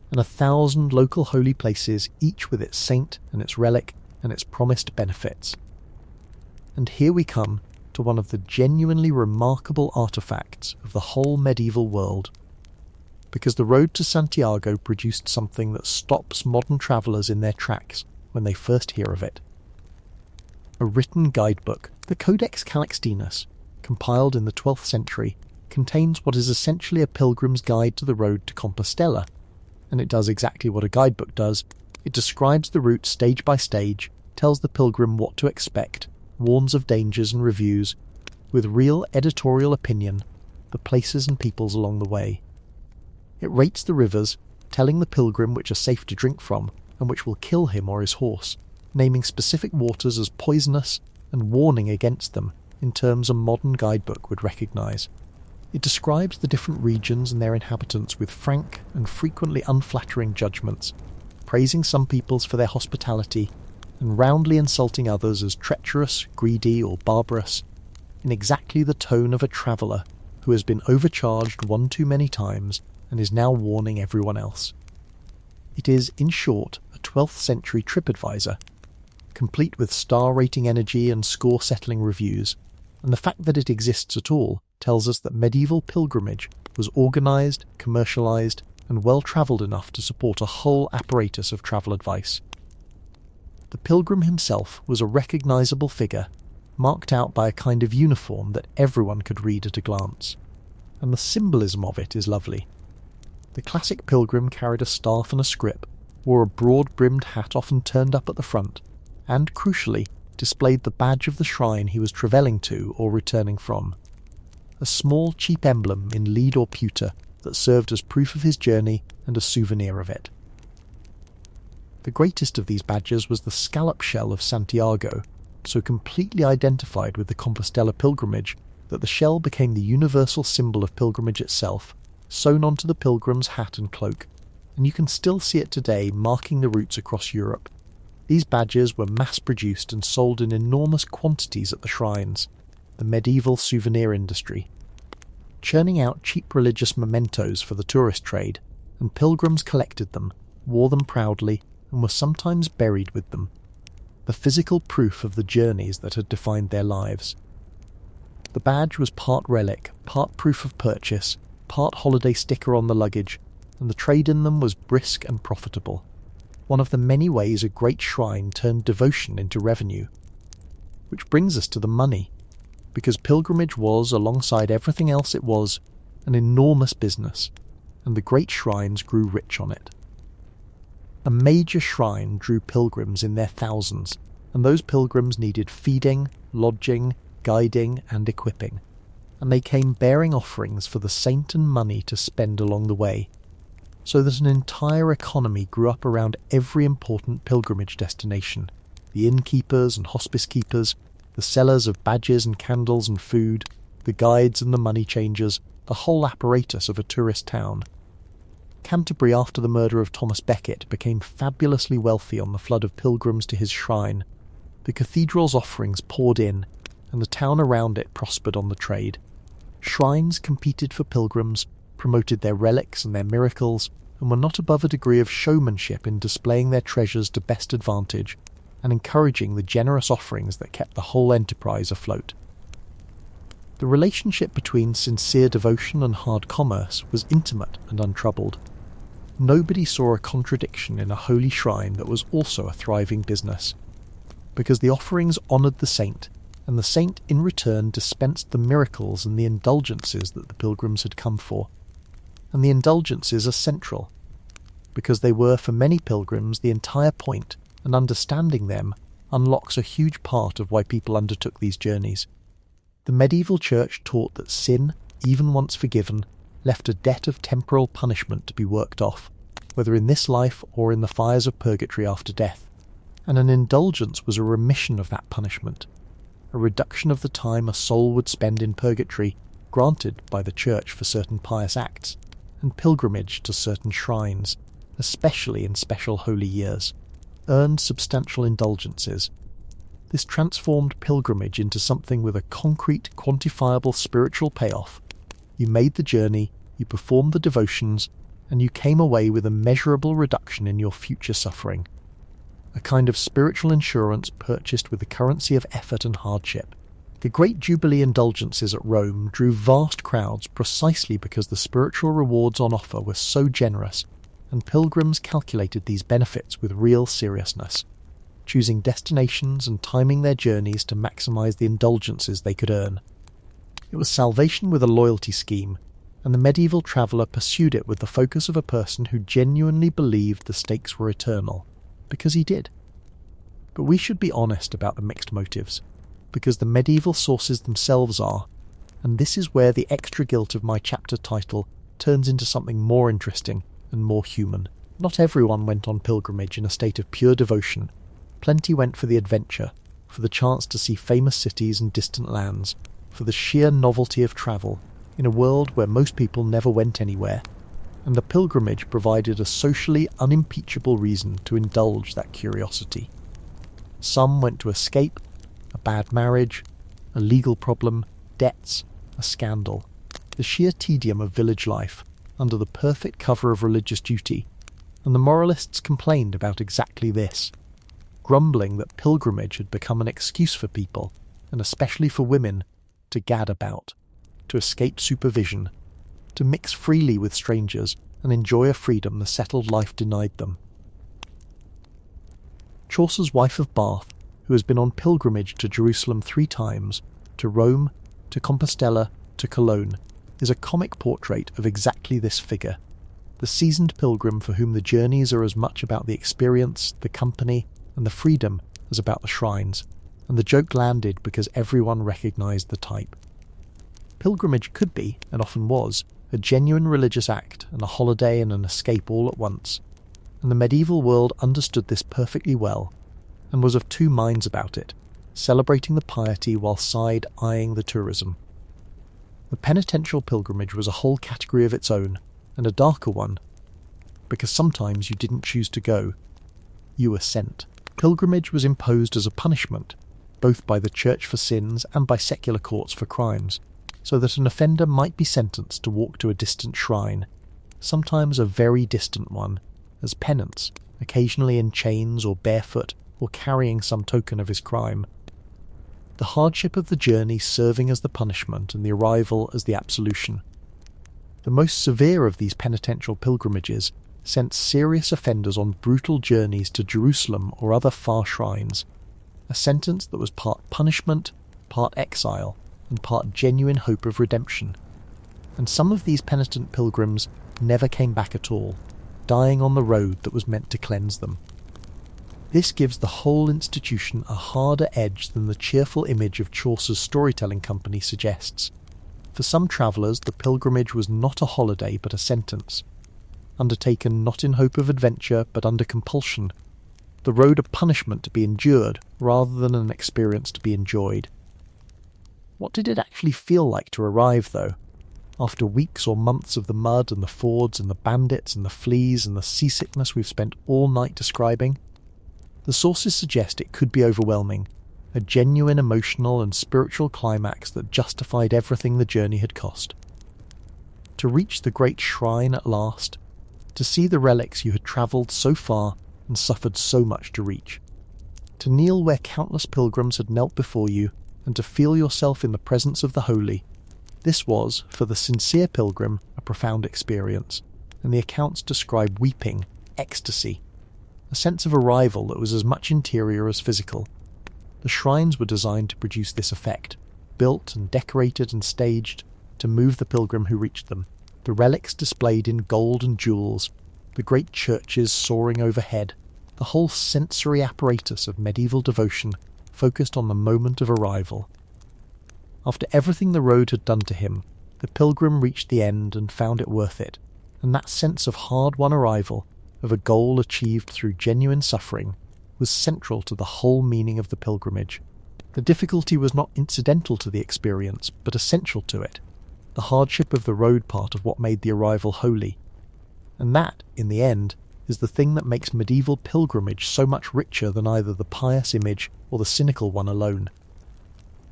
and 1,000 local holy places, each with its saint and its relic and its promised benefits. And here we come to one of the genuinely remarkable artifacts of the whole medieval world, because the road to Santiago produced something that stops modern travellers in their tracks when they first hear of it. A written guidebook, the Codex Calixtinus, compiled in the 12th century, contains what is essentially a pilgrim's guide to the road to Compostela, and it does exactly what a guidebook does. It describes the route stage by stage, tells the pilgrim what to expect, warns of dangers and reviews, with real editorial opinion, the places and peoples along the way. It rates the rivers, telling the pilgrim which are safe to drink from and which will kill him or his horse, naming specific waters as poisonous and warning against them in terms a modern guidebook would recognise. It describes the different regions and their inhabitants with frank and frequently unflattering judgments, praising some peoples for their hospitality and roundly insulting others as treacherous, greedy or barbarous, in exactly the tone of a traveller who has been overcharged one too many times and is now warning everyone else. It is, in short, a 12th century TripAdvisor, complete with star rating energy and score settling reviews, and the fact that it exists at all tells us that medieval pilgrimage was organised, commercialised, and well travelled enough to support a whole apparatus of travel advice. The pilgrim himself was a recognisable figure, marked out by a kind of uniform that everyone could read at a glance, and the symbolism of it is lovely. The classic pilgrim carried a staff and a scrip, wore a broad-brimmed hat often turned up at the front, and, crucially, displayed the badge of the shrine he was travelling to or returning from. A small cheap emblem in lead or pewter that served as proof of his journey and a souvenir of it. The greatest of these badges was the scallop shell of Santiago, so completely identified with the Compostela pilgrimage that the shell became the universal symbol of pilgrimage itself, sewn onto the pilgrim's hat and cloak, and you can still see it today marking the routes across Europe. These badges were mass-produced and sold in enormous quantities at the shrines, the medieval souvenir industry, churning out cheap religious mementos for the tourist trade, and pilgrims collected them, wore them proudly, and were sometimes buried with them, the physical proof of the journeys that had defined their lives. The badge was part relic, part proof of purchase, part holiday sticker on the luggage, and the trade in them was brisk and profitable, one of the many ways a great shrine turned devotion into revenue. Which brings us to the money, because pilgrimage was, alongside everything else it was, an enormous business, and the great shrines grew rich on it. A major shrine drew pilgrims in their thousands, and those pilgrims needed feeding, lodging, guiding, and equipping, and they came bearing offerings for the saint and money to spend along the way, so that an entire economy grew up around every important pilgrimage destination, the innkeepers and hospice keepers, the sellers of badges and candles and food, the guides and the money changers, the whole apparatus of a tourist town. Canterbury, after the murder of Thomas Becket, became fabulously wealthy on the flood of pilgrims to his shrine. The cathedral's offerings poured in, and the town around it prospered on the trade. Shrines competed for pilgrims, promoted their relics and their miracles, and were not above a degree of showmanship in displaying their treasures to best advantage, and encouraging the generous offerings that kept the whole enterprise afloat. The relationship between sincere devotion and hard commerce was intimate and untroubled. Nobody saw a contradiction in a holy shrine that was also a thriving business, because the offerings honoured the saint, and the saint in return dispensed the miracles and the indulgences that the pilgrims had come for. And the indulgences are central, because they were for many pilgrims the entire point, and understanding them unlocks a huge part of why people undertook these journeys. The medieval church taught that sin, even once forgiven, left a debt of temporal punishment to be worked off, whether in this life or in the fires of purgatory after death, and an indulgence was a remission of that punishment, a reduction of the time a soul would spend in purgatory, granted by the church for certain pious acts, and pilgrimage to certain shrines, especially in special holy years, earned substantial indulgences. This transformed pilgrimage into something with a concrete, quantifiable spiritual payoff. You made the journey, you performed the devotions, and you came away with a measurable reduction in your future suffering. A kind of spiritual insurance purchased with the currency of effort and hardship. The great Jubilee indulgences at Rome drew vast crowds precisely because the spiritual rewards on offer were so generous, and pilgrims calculated these benefits with real seriousness, choosing destinations and timing their journeys to maximize the indulgences they could earn. It was salvation with a loyalty scheme, and the medieval traveller pursued it with the focus of a person who genuinely believed the stakes were eternal, because he did. But we should be honest about the mixed motives, because the medieval sources themselves are, and this is where the extra guilt of my chapter title turns into something more interesting and more human. Not everyone went on pilgrimage in a state of pure devotion. Plenty went for the adventure, for the chance to see famous cities and distant lands, for the sheer novelty of travel, in a world where most people never went anywhere, and the pilgrimage provided a socially unimpeachable reason to indulge that curiosity. Some went to escape, a bad marriage, a legal problem, debts, a scandal, the sheer tedium of village life, under the perfect cover of religious duty, and the moralists complained about exactly this, grumbling that pilgrimage had become an excuse for people, and especially for women, to gad about, to escape supervision, to mix freely with strangers and enjoy a freedom the settled life denied them. Chaucer's wife of Bath, who has been on pilgrimage to Jerusalem 3 times, to Rome, to Compostela, to Cologne, is a comic portrait of exactly this figure, the seasoned pilgrim for whom the journeys are as much about the experience, the company, and the freedom as about the shrines, and the joke landed because everyone recognised the type. Pilgrimage could be, and often was, a genuine religious act and a holiday and an escape all at once, and the medieval world understood this perfectly well, and was of 2 minds about it, celebrating the piety while side-eyeing the tourism. The penitential pilgrimage was a whole category of its own, and a darker one, because sometimes you didn't choose to go, you were sent. Pilgrimage was imposed as a punishment, both by the church for sins and by secular courts for crimes, so that an offender might be sentenced to walk to a distant shrine, sometimes a very distant one, as penance, occasionally in chains or barefoot or carrying some token of his crime. The hardship of the journey serving as the punishment and the arrival as the absolution. The most severe of these penitential pilgrimages sent serious offenders on brutal journeys to Jerusalem or other far shrines, a sentence that was part punishment, part exile, and part genuine hope of redemption. And some of these penitent pilgrims never came back at all, dying on the road that was meant to cleanse them. This gives the whole institution a harder edge than the cheerful image of Chaucer's storytelling company suggests. For some travellers, the pilgrimage was not a holiday but a sentence, undertaken not in hope of adventure but under compulsion, the road of punishment to be endured rather than an experience to be enjoyed. What did it actually feel like to arrive, though? After weeks or months of the mud and the fords and the bandits and the fleas and the seasickness we've spent all night describing? The sources suggest it could be overwhelming, a genuine emotional and spiritual climax that justified everything the journey had cost. To reach the great shrine at last, to see the relics you had travelled so far and suffered so much to reach, to kneel where countless pilgrims had knelt before you, and to feel yourself in the presence of the holy, this was, for the sincere pilgrim, a profound experience, and the accounts describe weeping, ecstasy, a sense of arrival that was as much interior as physical. The shrines were designed to produce this effect, built and decorated and staged to move the pilgrim who reached them, the relics displayed in gold and jewels, the great churches soaring overhead, the whole sensory apparatus of medieval devotion focused on the moment of arrival. After everything the road had done to him, the pilgrim reached the end and found it worth it, and that sense of hard-won arrival, of a goal achieved through genuine suffering, was central to the whole meaning of the pilgrimage. The difficulty was not incidental to the experience, but essential to it, the hardship of the road part of what made the arrival holy. And that, in the end, is the thing that makes medieval pilgrimage so much richer than either the pious image or the cynical one alone.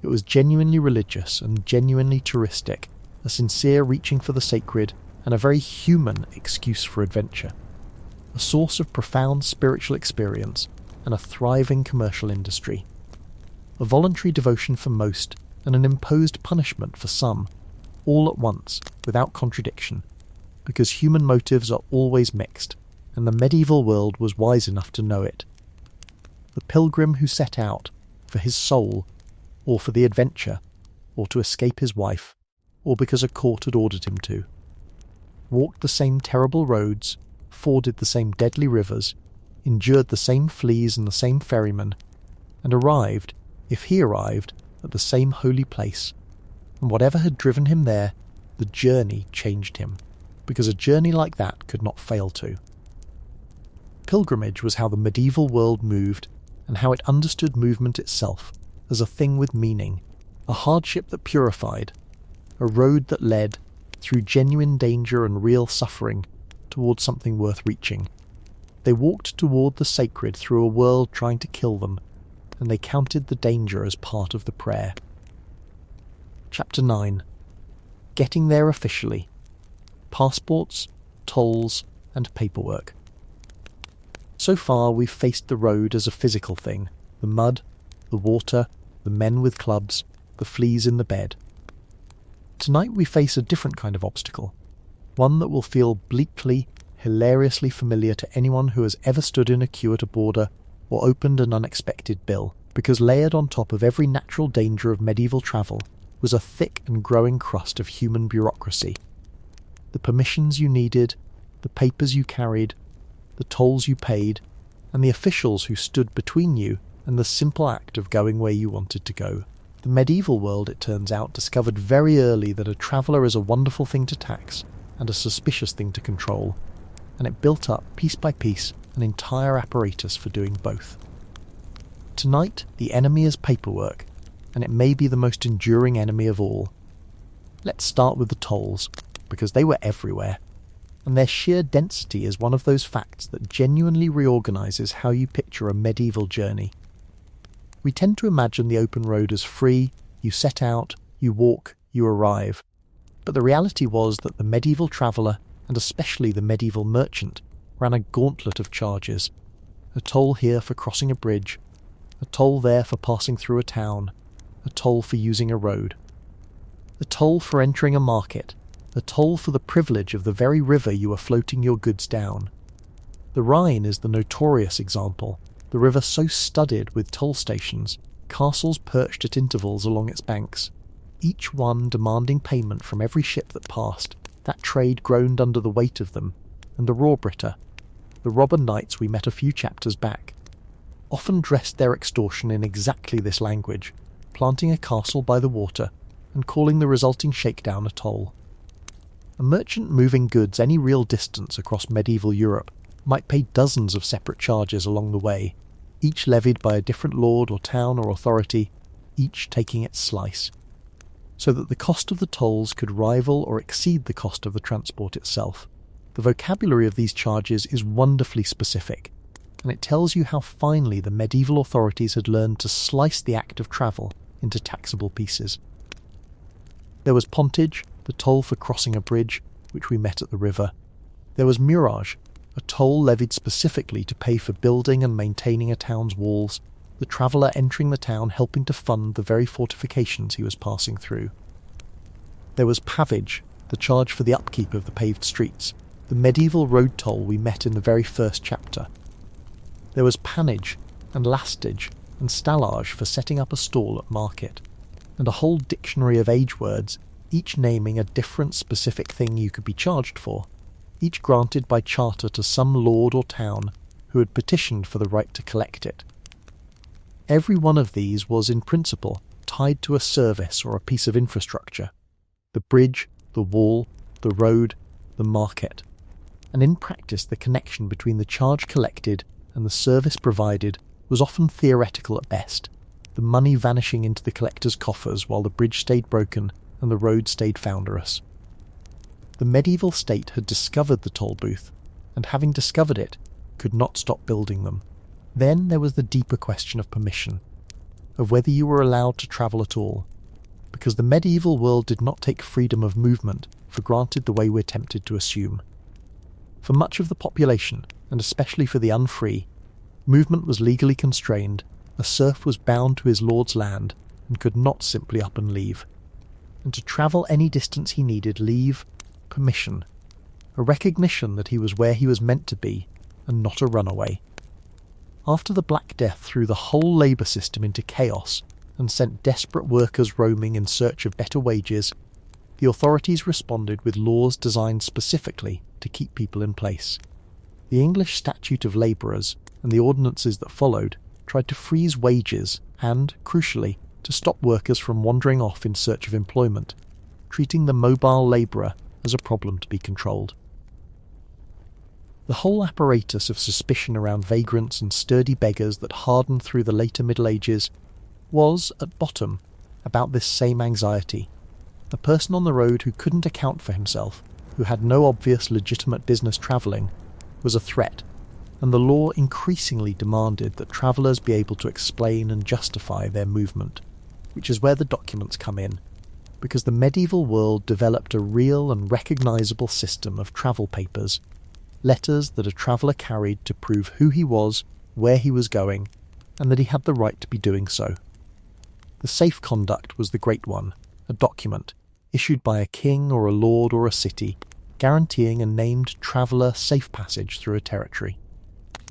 It was genuinely religious and genuinely touristic, a sincere reaching for the sacred, and a very human excuse for adventure. A source of profound spiritual experience and a thriving commercial industry. A voluntary devotion for most and an imposed punishment for some, all at once, without contradiction, because human motives are always mixed, and the medieval world was wise enough to know it. The pilgrim who set out, for his soul, or for the adventure, or to escape his wife, or because a court had ordered him to, walked the same terrible roads, forded the same deadly rivers, endured the same fleas and the same ferrymen, and arrived, if he arrived, at the same holy place. And whatever had driven him there, the journey changed him, because a journey like that could not fail to. Pilgrimage was how the medieval world moved, and how it understood movement itself as a thing with meaning, a hardship that purified, a road that led, through genuine danger and real suffering, towards something worth reaching. They walked toward the sacred through a world trying to kill them, and they counted the danger as part of the prayer. Chapter 9. Getting there officially. Passports, tolls, and paperwork. So far we've faced the road as a physical thing, the mud, the water, the men with clubs, the fleas in the bed. Tonight we face a different kind of obstacle, one that will feel bleakly, hilariously familiar to anyone who has ever stood in a queue at a border or opened an unexpected bill, because layered on top of every natural danger of medieval travel was a thick and growing crust of human bureaucracy. The permissions you needed, the papers you carried, the tolls you paid, and the officials who stood between you and the simple act of going where you wanted to go. The medieval world, it turns out, discovered very early that a traveller is a wonderful thing to tax and a suspicious thing to control, and it built up, piece by piece, an entire apparatus for doing both. Tonight, the enemy is paperwork, and it may be the most enduring enemy of all. Let's start with the tolls, because they were everywhere, and their sheer density is one of those facts that genuinely reorganises how you picture a medieval journey. We tend to imagine the open road as free, you set out, you walk, you arrive, but the reality was that the medieval traveller, and especially the medieval merchant, ran a gauntlet of charges. A toll here for crossing a bridge, a toll there for passing through a town, a toll for using a road, a toll for entering a market, a toll for the privilege of the very river you are floating your goods down. The Rhine is the notorious example, the river so studded with toll stations, castles perched at intervals along its banks, each one demanding payment from every ship that passed. That trade groaned under the weight of them, and the Rawbritter, the robber knights we met a few chapters back, often dressed their extortion in exactly this language, planting a castle by the water and calling the resulting shakedown a toll. A merchant moving goods any real distance across medieval Europe might pay dozens of separate charges along the way, each levied by a different lord or town or authority, each taking its slice, so that the cost of the tolls could rival or exceed the cost of the transport itself. The vocabulary of these charges is wonderfully specific, and it tells you how finely the medieval authorities had learned to slice the act of travel into taxable pieces. There was pontage, the toll for crossing a bridge, which we met at the river. There was murage, a toll levied specifically to pay for building and maintaining a town's walls, the traveller entering the town helping to fund the very fortifications he was passing through. There was pavage, the charge for the upkeep of the paved streets, the medieval road toll we met in the very first chapter. There was pannage and lastage and stallage for setting up a stall at market, and a whole dictionary of age words, each naming a different specific thing you could be charged for, each granted by charter to some lord or town who had petitioned for the right to collect it. Every one of these was, in principle, tied to a service or a piece of infrastructure: the bridge, the wall, the road, the market. And in practice the connection between the charge collected and the service provided was often theoretical at best, the money vanishing into the collector's coffers while the bridge stayed broken and the road stayed founderous. The medieval state had discovered the toll booth, and having discovered it, could not stop building them. Then there was the deeper question of permission, of whether you were allowed to travel at all, because the medieval world did not take freedom of movement for granted the way we're tempted to assume. For much of the population, and especially for the unfree, movement was legally constrained. A serf was bound to his lord's land and could not simply up and leave. And to travel any distance he needed leave permission, a recognition that he was where he was meant to be and not a runaway. After the Black Death threw the whole labour system into chaos and sent desperate workers roaming in search of better wages, the authorities responded with laws designed specifically to keep people in place. The English Statute of Labourers and the ordinances that followed tried to freeze wages and, crucially, to stop workers from wandering off in search of employment, treating the mobile labourer as a problem to be controlled. The whole apparatus of suspicion around vagrants and sturdy beggars that hardened through the later Middle Ages was, at bottom, about this same anxiety. A person on the road who couldn't account for himself, who had no obvious legitimate business travelling, was a threat, and the law increasingly demanded that travellers be able to explain and justify their movement, which is where the documents come in, because the medieval world developed a real and recognisable system of travel papers, letters that a traveller carried to prove who he was, where he was going, and that he had the right to be doing so. The safe conduct was the great one, a document, issued by a king or a lord or a city, guaranteeing a named traveller safe passage through a territory,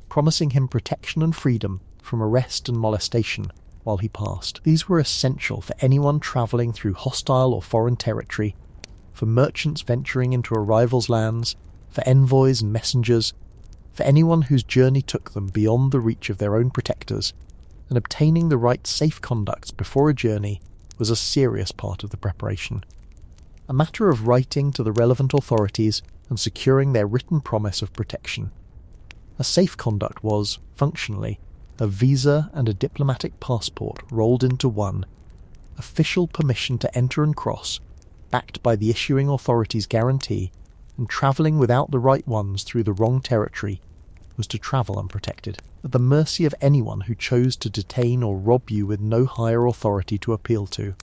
promising him protection and freedom from arrest and molestation while he passed. These were essential for anyone travelling through hostile or foreign territory, for merchants venturing into a rival's lands, for envoys and messengers, for anyone whose journey took them beyond the reach of their own protectors, and obtaining the right safe conducts before a journey was a serious part of the preparation. A matter of writing to the relevant authorities and securing their written promise of protection. A safe conduct was, functionally, a visa and a diplomatic passport rolled into one, official permission to enter and cross, backed by the issuing authorities' guarantee, and travelling without the right ones through the wrong territory was to travel unprotected, at the mercy of anyone who chose to detain or rob you with no higher authority to appeal to.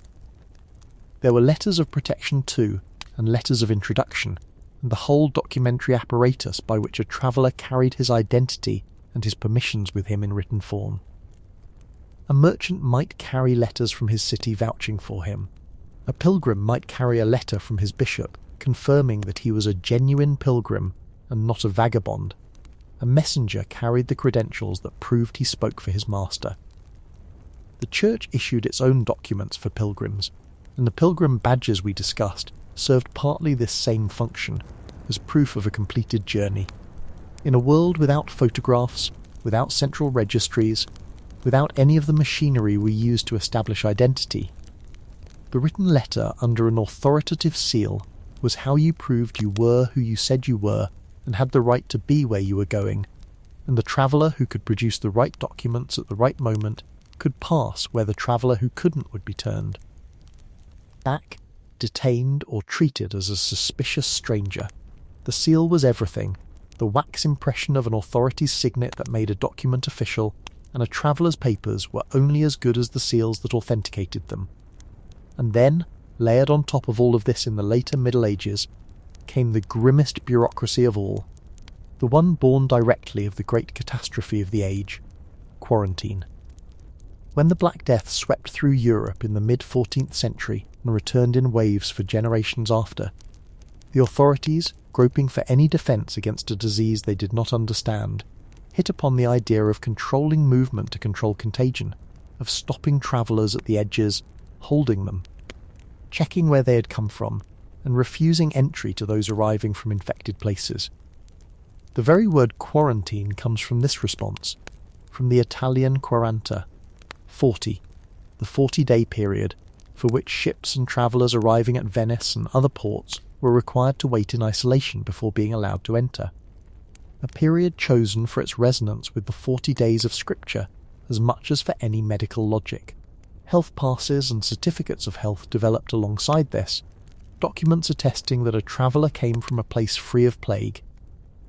There were letters of protection too, and letters of introduction, and the whole documentary apparatus by which a traveller carried his identity and his permissions with him in written form. A merchant might carry letters from his city vouching for him. A pilgrim might carry a letter from his bishop confirming that he was a genuine pilgrim and not a vagabond. A messenger carried the credentials that proved he spoke for his master. The church issued its own documents for pilgrims, and the pilgrim badges we discussed served partly this same function, as proof of a completed journey. In a world without photographs, without central registries, without any of the machinery we use to establish identity, the written letter under an authoritative seal was how you proved you were who you said you were and had the right to be where you were going, and the traveller who could produce the right documents at the right moment could pass where the traveller who couldn't would be turned. Back, detained or treated as a suspicious stranger, the seal was everything, the wax impression of an authority's signet that made a document official, and a traveller's papers were only as good as the seals that authenticated them. And then, layered on top of all of this in the later Middle Ages, came the grimmest bureaucracy of all, the one born directly of the great catastrophe of the age, quarantine. When the Black Death swept through Europe in the mid-14th century and returned in waves for generations after, the authorities, groping for any defence against a disease they did not understand, hit upon the idea of controlling movement to control contagion, of stopping travellers at the edges, holding them, checking where they had come from, and refusing entry to those arriving from infected places. The very word quarantine comes from this response, from the Italian quaranta, 40, the 40-day period, for which ships and travellers arriving at Venice and other ports were required to wait in isolation before being allowed to enter. A period chosen for its resonance with the 40 days of Scripture as much as for any medical logic. Health passes and certificates of health developed alongside this, documents attesting that a traveller came from a place free of plague,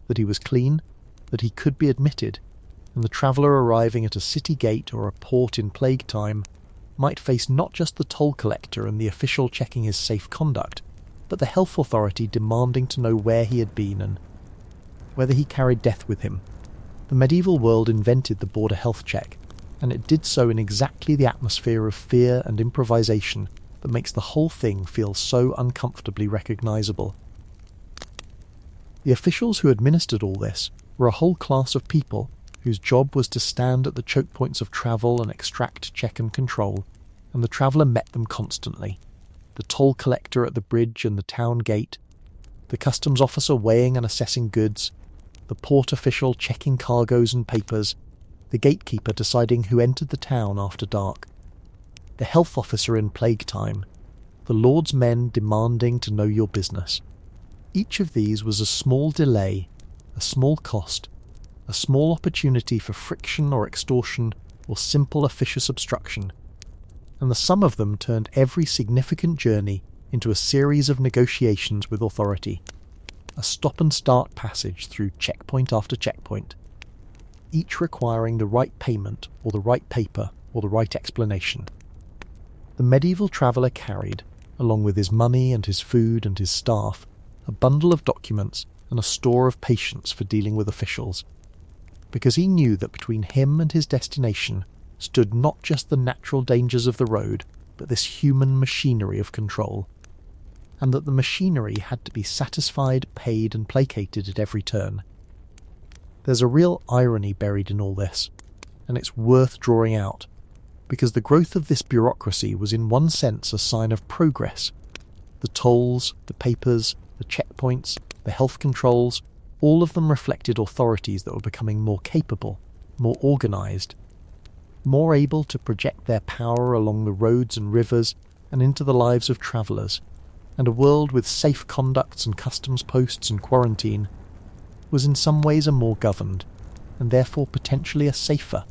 that he was clean, that he could be admitted, and the traveller arriving at a city gate or a port in plague time might face not just the toll collector and the official checking his safe conduct, but the health authority demanding to know where he had been and whether he carried death with him. The medieval world invented the border health check, and it did so in exactly the atmosphere of fear and improvisation that makes the whole thing feel so uncomfortably recognisable. The officials who administered all this were a whole class of people whose job was to stand at the choke points of travel and extract check and control, and the traveller met them constantly. The toll collector at the bridge and the town gate, the customs officer weighing and assessing goods, the port official checking cargoes and papers, the gatekeeper deciding who entered the town after dark, the health officer in plague time, the Lord's men demanding to know your business. Each of these was a small delay, a small cost, a small opportunity for friction or extortion or simple officious obstruction, and the sum of them turned every significant journey into a series of negotiations with authority, a stop-and-start passage through checkpoint after checkpoint, each requiring the right payment or the right paper or the right explanation. The medieval traveller carried, along with his money and his food and his staff, a bundle of documents and a store of patience for dealing with officials, because he knew that between him and his destination stood not just the natural dangers of the road, but this human machinery of control, and that the machinery had to be satisfied, paid and placated at every turn. There's a real irony buried in all this, and it's worth drawing out, because the growth of this bureaucracy was in one sense a sign of progress. The tolls, the papers, the checkpoints, the health controls, all of them reflected authorities that were becoming more capable, more organised, more able to project their power along the roads and rivers and into the lives of travellers, and a world with safe conducts and customs posts and quarantine was in some ways a more governed, and therefore potentially a safer,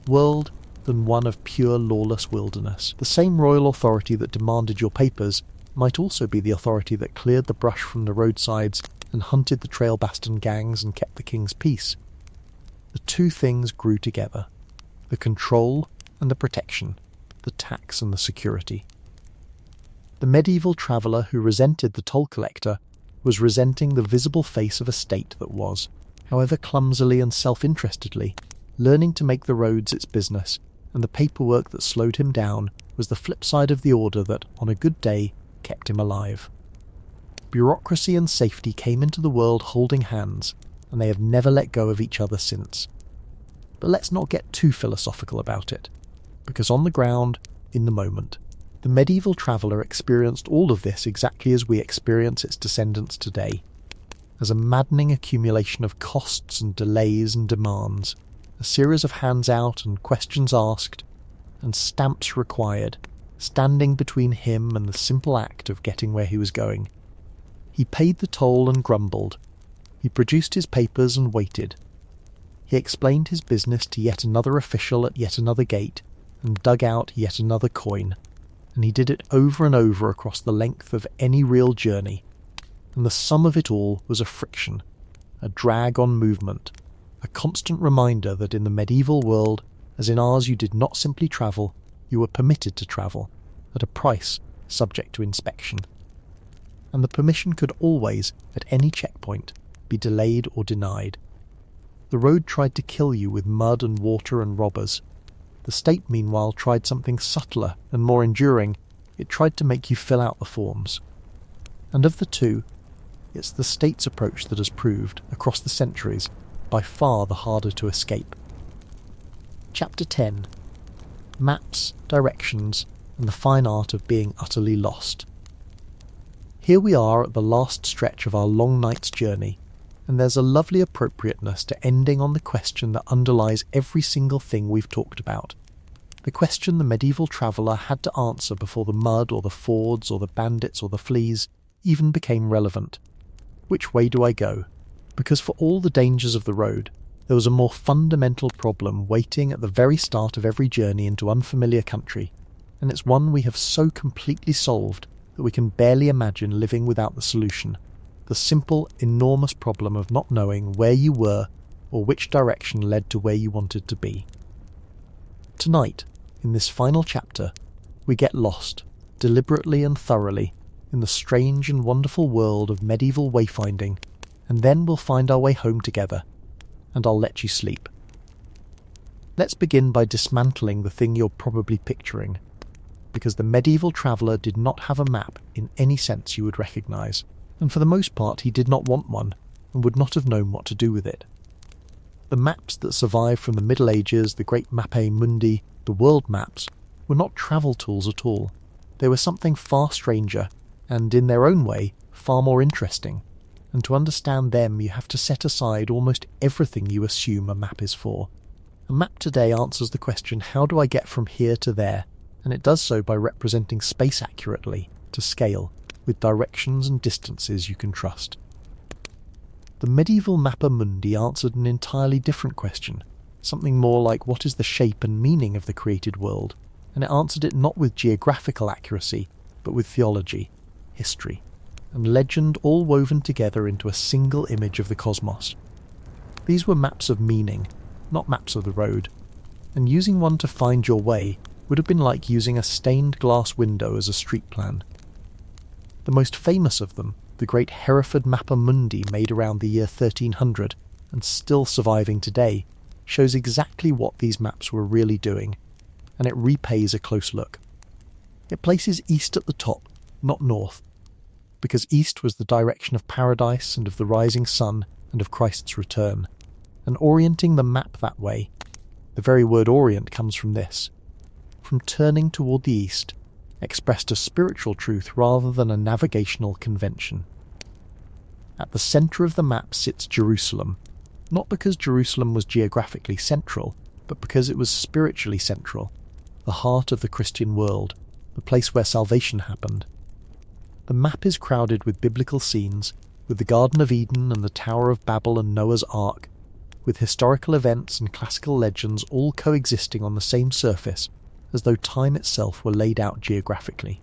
world than one of pure lawless wilderness. The same royal authority that demanded your papers might also be the authority that cleared the brush from the roadsides and hunted the trail baston gangs and kept the king's peace. The two things grew together, the control and the protection, the tax and the security. The medieval traveller who resented the toll collector was resenting the visible face of a state that was, however clumsily and self-interestedly, learning to make the roads its business, and the paperwork that slowed him down was the flip side of the order that, on a good day, kept him alive. Bureaucracy and safety came into the world holding hands, and they have never let go of each other since. But let's not get too philosophical about it, because on the ground, in the moment, the medieval traveller experienced all of this exactly as we experience its descendants today, as a maddening accumulation of costs and delays and demands, a series of hands out and questions asked, and stamps required, standing between him and the simple act of getting where he was going. He paid the toll and grumbled. He produced his papers and waited. He explained his business to yet another official at yet another gate, and dug out yet another coin, and he did it over and over across the length of any real journey, and the sum of it all was a friction, a drag on movement, a constant reminder that in the medieval world, as in ours, you did not simply travel, you were permitted to travel, at a price subject to inspection. And the permission could always, at any checkpoint, be delayed or denied. The road tried to kill you with mud and water and robbers. The state, meanwhile, tried something subtler and more enduring. It tried to make you fill out the forms. And of the two, it's the state's approach that has proved, across the centuries, by far the harder to escape. Chapter 10. Maps, Directions, and the Fine Art of Being Utterly Lost. Here we are at the last stretch of our long night's journey, and there's a lovely appropriateness to ending on the question that underlies every single thing we've talked about. The question the medieval traveller had to answer before the mud or the fords or the bandits or the fleas even became relevant. Which way do I go? Because for all the dangers of the road, there was a more fundamental problem waiting at the very start of every journey into unfamiliar country, and it's one we have so completely solved that we can barely imagine living without the solution. The simple, enormous problem of not knowing where you were or which direction led to where you wanted to be. Tonight, in this final chapter, we get lost, deliberately and thoroughly, in the strange and wonderful world of medieval wayfinding, and then we'll find our way home together, and I'll let you sleep. Let's begin by dismantling the thing you're probably picturing, because the medieval traveller did not have a map in any sense you would recognise, and for the most part he did not want one, and would not have known what to do with it. The maps that survived from the Middle Ages, the great Mappe Mundi, the world maps, were not travel tools at all. They were something far stranger, and in their own way, far more interesting, and to understand them you have to set aside almost everything you assume a map is for. A map today answers the question, how do I get from here to there? And it does so by representing space accurately, to scale, with directions and distances you can trust. The medieval Mappe Mundi answered an entirely different question, something more like what is the shape and meaning of the created world, and it answered it not with geographical accuracy, but with theology, history, and legend all woven together into a single image of the cosmos. These were maps of meaning, not maps of the road, and using one to find your way would have been like using a stained glass window as a street plan. The most famous of them, the great Hereford Mappe Mundi made around the year 1300 and still surviving today, shows exactly what these maps were really doing, and it repays a close look. It places east at the top, not north, because east was the direction of paradise and of the rising sun and of Christ's return, and orienting the map that way, the very word orient comes from this, from turning toward the east, expressed a spiritual truth rather than a navigational convention. At the centre of the map sits Jerusalem, not because Jerusalem was geographically central, but because it was spiritually central, the heart of the Christian world, the place where salvation happened. The map is crowded with biblical scenes, with the Garden of Eden and the Tower of Babel and Noah's Ark, with historical events and classical legends all coexisting on the same surface, as though time itself were laid out geographically.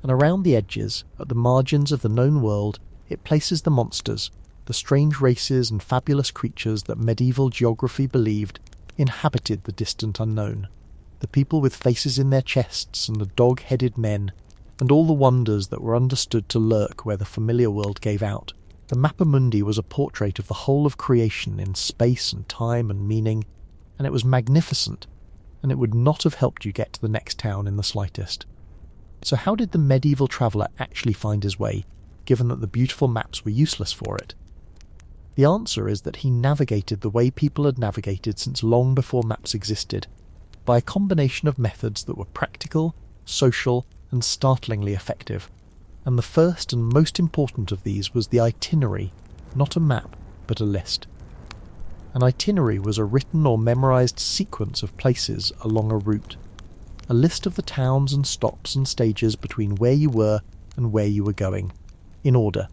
And around the edges, at the margins of the known world, it places the monsters, the strange races and fabulous creatures that medieval geography believed inhabited the distant unknown, the people with faces in their chests and the dog-headed men, and all the wonders that were understood to lurk where the familiar world gave out. The Mappe Mundi was a portrait of the whole of creation in space and time and meaning, and it was magnificent, and it would not have helped you get to the next town in the slightest. So how did the medieval traveller actually find his way, given that the beautiful maps were useless for it? The answer is that he navigated the way people had navigated since long before maps existed, by a combination of methods that were practical, social, and startlingly effective. And the first and most important of these was the itinerary, not a map, but a list. An itinerary was a written or memorised sequence of places along a route, a list of the towns and stops and stages between where you were and where you were going, in order,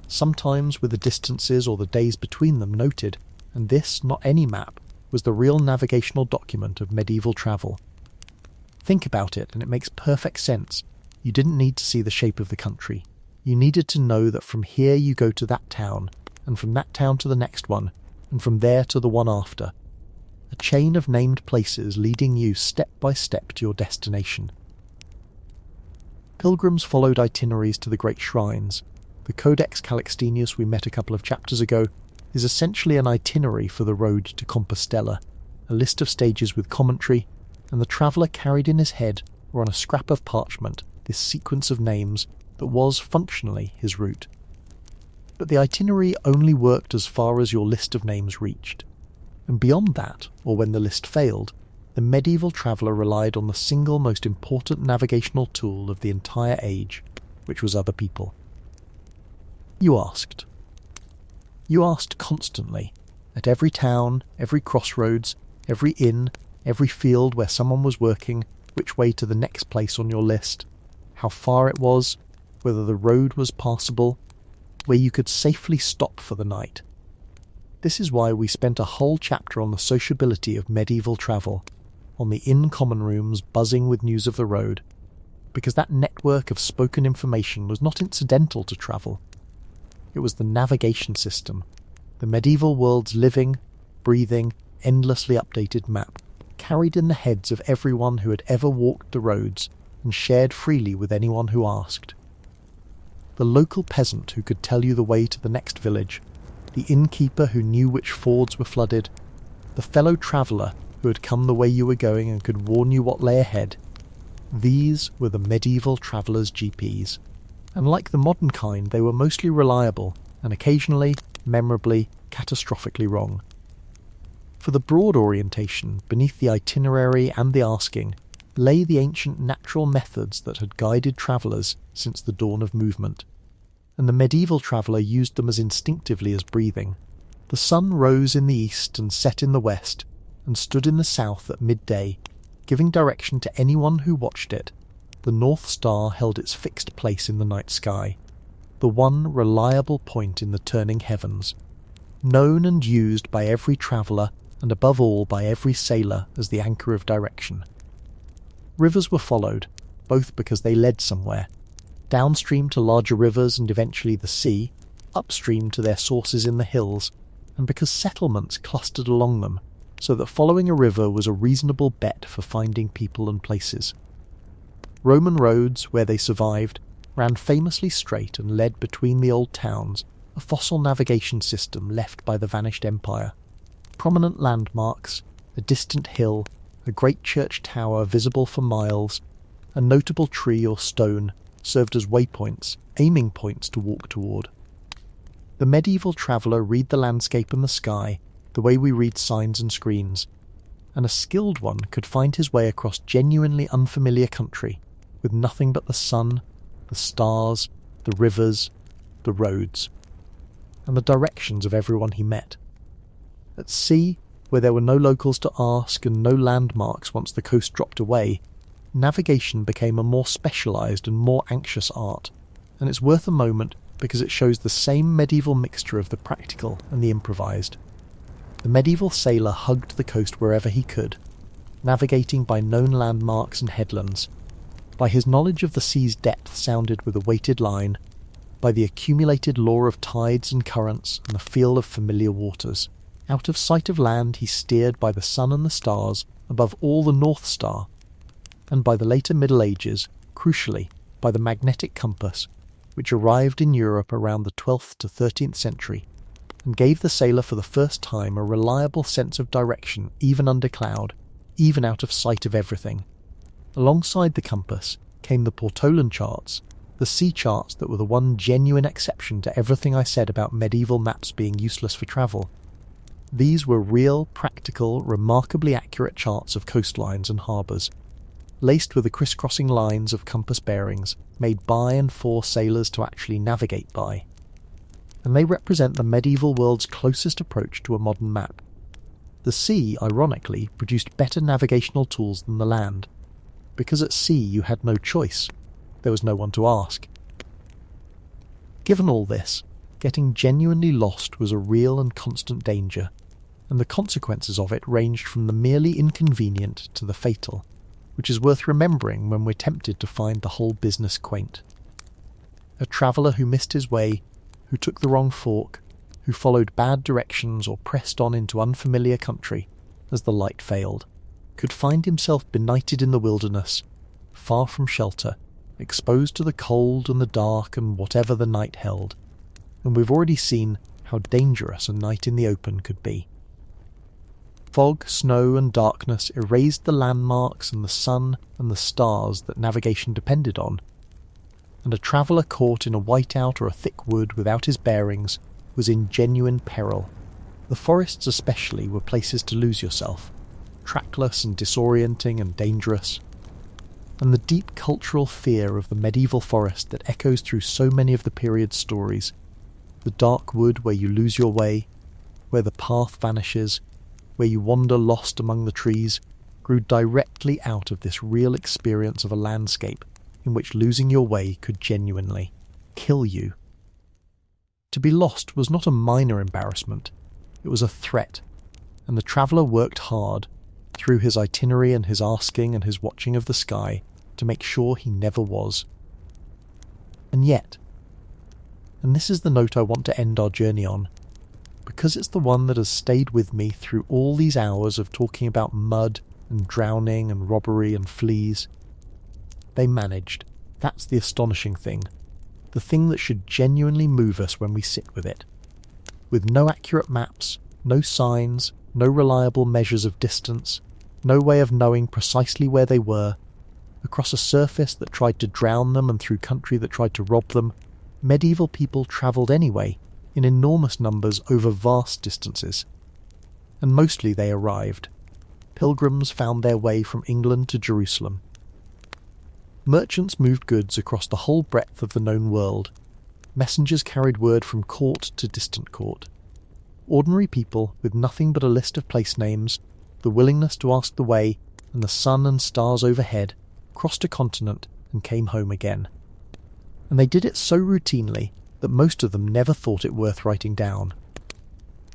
sometimes with the distances or the days between them noted, and this, not any map, was the real navigational document of medieval travel. Think about it, and it makes perfect sense. You didn't need to see the shape of the country. You needed to know that from here you go to that town, and from that town to the next one, and from there to the one after. A chain of named places leading you step by step to your destination. Pilgrims followed itineraries to the great shrines. The Codex Calixtinus we met a couple of chapters ago is essentially an itinerary for the road to Compostela, a list of stages with commentary, and the traveller carried in his head or on a scrap of parchment this sequence of names that was functionally his route. But the itinerary only worked as far as your list of names reached, and beyond that, or when the list failed, the medieval traveller relied on the single most important navigational tool of the entire age, which was other people. You asked. You asked constantly, at every town, every crossroads, every inn, every field where someone was working, which way to the next place on your list, how far it was, whether the road was passable, where you could safely stop for the night. This is why we spent a whole chapter on the sociability of medieval travel, on the inn common rooms buzzing with news of the road, because that network of spoken information was not incidental to travel. It was the navigation system, the medieval world's living, breathing, endlessly updated map, carried in the heads of everyone who had ever walked the roads and shared freely with anyone who asked. The local peasant who could tell you the way to the next village, the innkeeper who knew which fords were flooded, the fellow traveller who had come the way you were going and could warn you what lay ahead, these were the medieval travellers' GPs. And like the modern kind, they were mostly reliable and occasionally, memorably, catastrophically wrong. For the broad orientation, beneath the itinerary and the asking, lay the ancient natural methods that had guided travellers since the dawn of movement, and the medieval traveller used them as instinctively as breathing. The sun rose in the east and set in the west, and stood in the south at midday, giving direction to anyone who watched it. The North Star held its fixed place in the night sky, the one reliable point in the turning heavens, known and used by every traveller and above all by every sailor as the anchor of direction. Rivers were followed, both because they led somewhere, downstream to larger rivers and eventually the sea, upstream to their sources in the hills, and because settlements clustered along them, so that following a river was a reasonable bet for finding people and places. Roman roads, where they survived, ran famously straight and led between the old towns, a fossil navigation system left by the vanished empire. Prominent landmarks, a distant hill, a great church tower visible for miles, a notable tree or stone served as waypoints, aiming points to walk toward. The medieval traveller read the landscape and the sky the way we read signs and screens, and a skilled one could find his way across genuinely unfamiliar country with nothing but the sun, the stars, the rivers, the roads, and the directions of everyone he met. At sea, where there were no locals to ask and no landmarks once the coast dropped away, navigation became a more specialised and more anxious art, and it's worth a moment because it shows the same medieval mixture of the practical and the improvised. The medieval sailor hugged the coast wherever he could, navigating by known landmarks and headlands, by his knowledge of the sea's depth sounded with a weighted line, by the accumulated lore of tides and currents and the feel of familiar waters. Out of sight of land he steered by the sun and the stars, above all the North Star, and by the later Middle Ages, crucially, by the magnetic compass, which arrived in Europe around the 12th to 13th century, and gave the sailor for the first time a reliable sense of direction even under cloud, even out of sight of everything. Alongside the compass came the Portolan charts, the sea charts that were the one genuine exception to everything I said about medieval maps being useless for travel. These were real, practical, remarkably accurate charts of coastlines and harbours, laced with the crisscrossing lines of compass bearings made by and for sailors to actually navigate by. And they represent the medieval world's closest approach to a modern map. The sea, ironically, produced better navigational tools than the land, because at sea you had no choice. There was no one to ask. Given all this, getting genuinely lost was a real and constant danger, and the consequences of it ranged from the merely inconvenient to the fatal, which is worth remembering when we're tempted to find the whole business quaint. A traveller who missed his way, who took the wrong fork, who followed bad directions or pressed on into unfamiliar country as the light failed, could find himself benighted in the wilderness, far from shelter, exposed to the cold and the dark and whatever the night held, and we've already seen how dangerous a night in the open could be. Fog, snow and darkness erased the landmarks and the sun and the stars that navigation depended on, and a traveller caught in a whiteout or a thick wood without his bearings was in genuine peril. The forests especially were places to lose yourself, trackless and disorienting and dangerous, and the deep cultural fear of the medieval forest that echoes through so many of the period's stories, the dark wood where you lose your way, where the path vanishes, where you wander lost among the trees, grew directly out of this real experience of a landscape in which losing your way could genuinely kill you. To be lost was not a minor embarrassment, it was a threat, and the traveller worked hard, through his itinerary and his asking and his watching of the sky, to make sure he never was. And yet, and this is the note I want to end our journey on, because it's the one that has stayed with me through all these hours of talking about mud and drowning and robbery and fleas. They managed. That's the astonishing thing. The thing that should genuinely move us when we sit with it. With no accurate maps, no signs, no reliable measures of distance, no way of knowing precisely where they were, across a surface that tried to drown them and through country that tried to rob them, medieval people travelled anyway, in enormous numbers over vast distances. And mostly they arrived. Pilgrims found their way from England to Jerusalem. Merchants moved goods across the whole breadth of the known world. Messengers carried word from court to distant court. Ordinary people, with nothing but a list of place names, the willingness to ask the way, and the sun and stars overhead, crossed a continent and came home again. And they did it so routinely that most of them never thought it worth writing down.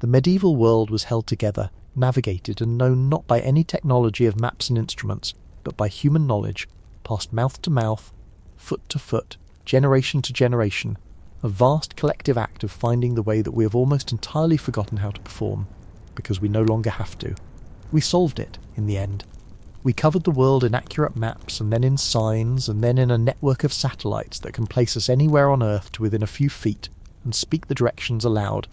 The medieval world was held together, navigated and known not by any technology of maps and instruments, but by human knowledge, passed mouth to mouth, foot to foot, generation to generation, a vast collective act of finding the way that we have almost entirely forgotten how to perform, because we no longer have to. We solved it, in the end. We covered the world in accurate maps, and then in signs, and then in a network of satellites that can place us anywhere on Earth to within a few feet, and speak the directions aloud.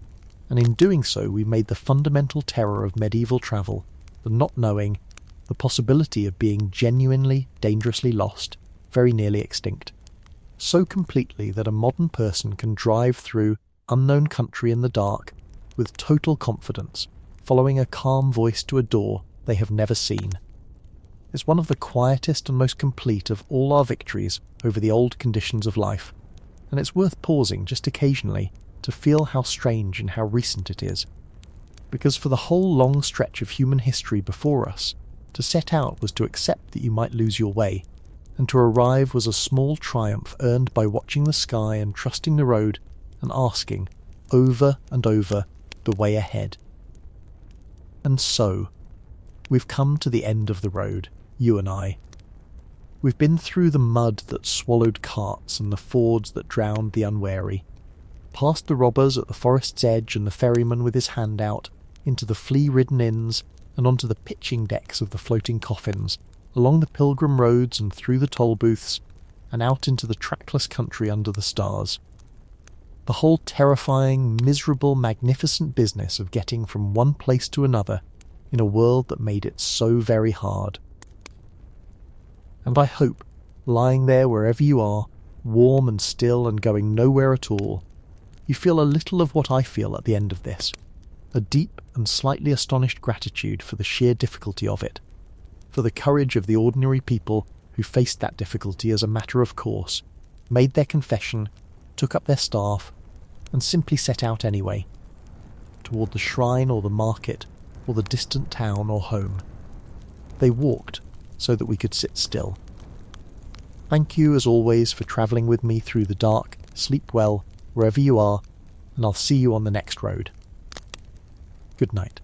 And in doing so we made the fundamental terror of medieval travel, the not knowing, the possibility of being genuinely, dangerously lost, very nearly extinct. So completely that a modern person can drive through unknown country in the dark with total confidence, following a calm voice to a door they have never seen. It's one of the quietest and most complete of all our victories over the old conditions of life, and it's worth pausing just occasionally to feel how strange and how recent it is. Because for the whole long stretch of human history before us, to set out was to accept that you might lose your way, and to arrive was a small triumph earned by watching the sky and trusting the road and asking, over and over, the way ahead. And so, we've come to the end of the road, you and I. We've been through the mud that swallowed carts and the fords that drowned the unwary, past the robbers at the forest's edge and the ferryman with his hand out, into the flea-ridden inns and onto the pitching decks of the floating coffins, along the pilgrim roads and through the toll booths, and out into the trackless country under the stars. The whole terrifying, miserable, magnificent business of getting from one place to another in a world that made it so very hard. And I hope, lying there wherever you are, warm and still and going nowhere at all, you feel a little of what I feel at the end of this, a deep and slightly astonished gratitude for the sheer difficulty of it, for the courage of the ordinary people who faced that difficulty as a matter of course, made their confession, took up their staff, and simply set out anyway, toward the shrine or the market, or the distant town or home. They walked so that we could sit still. Thank you as always for travelling with me through the dark. Sleep well, wherever you are, and I'll see you on the next road. Good night.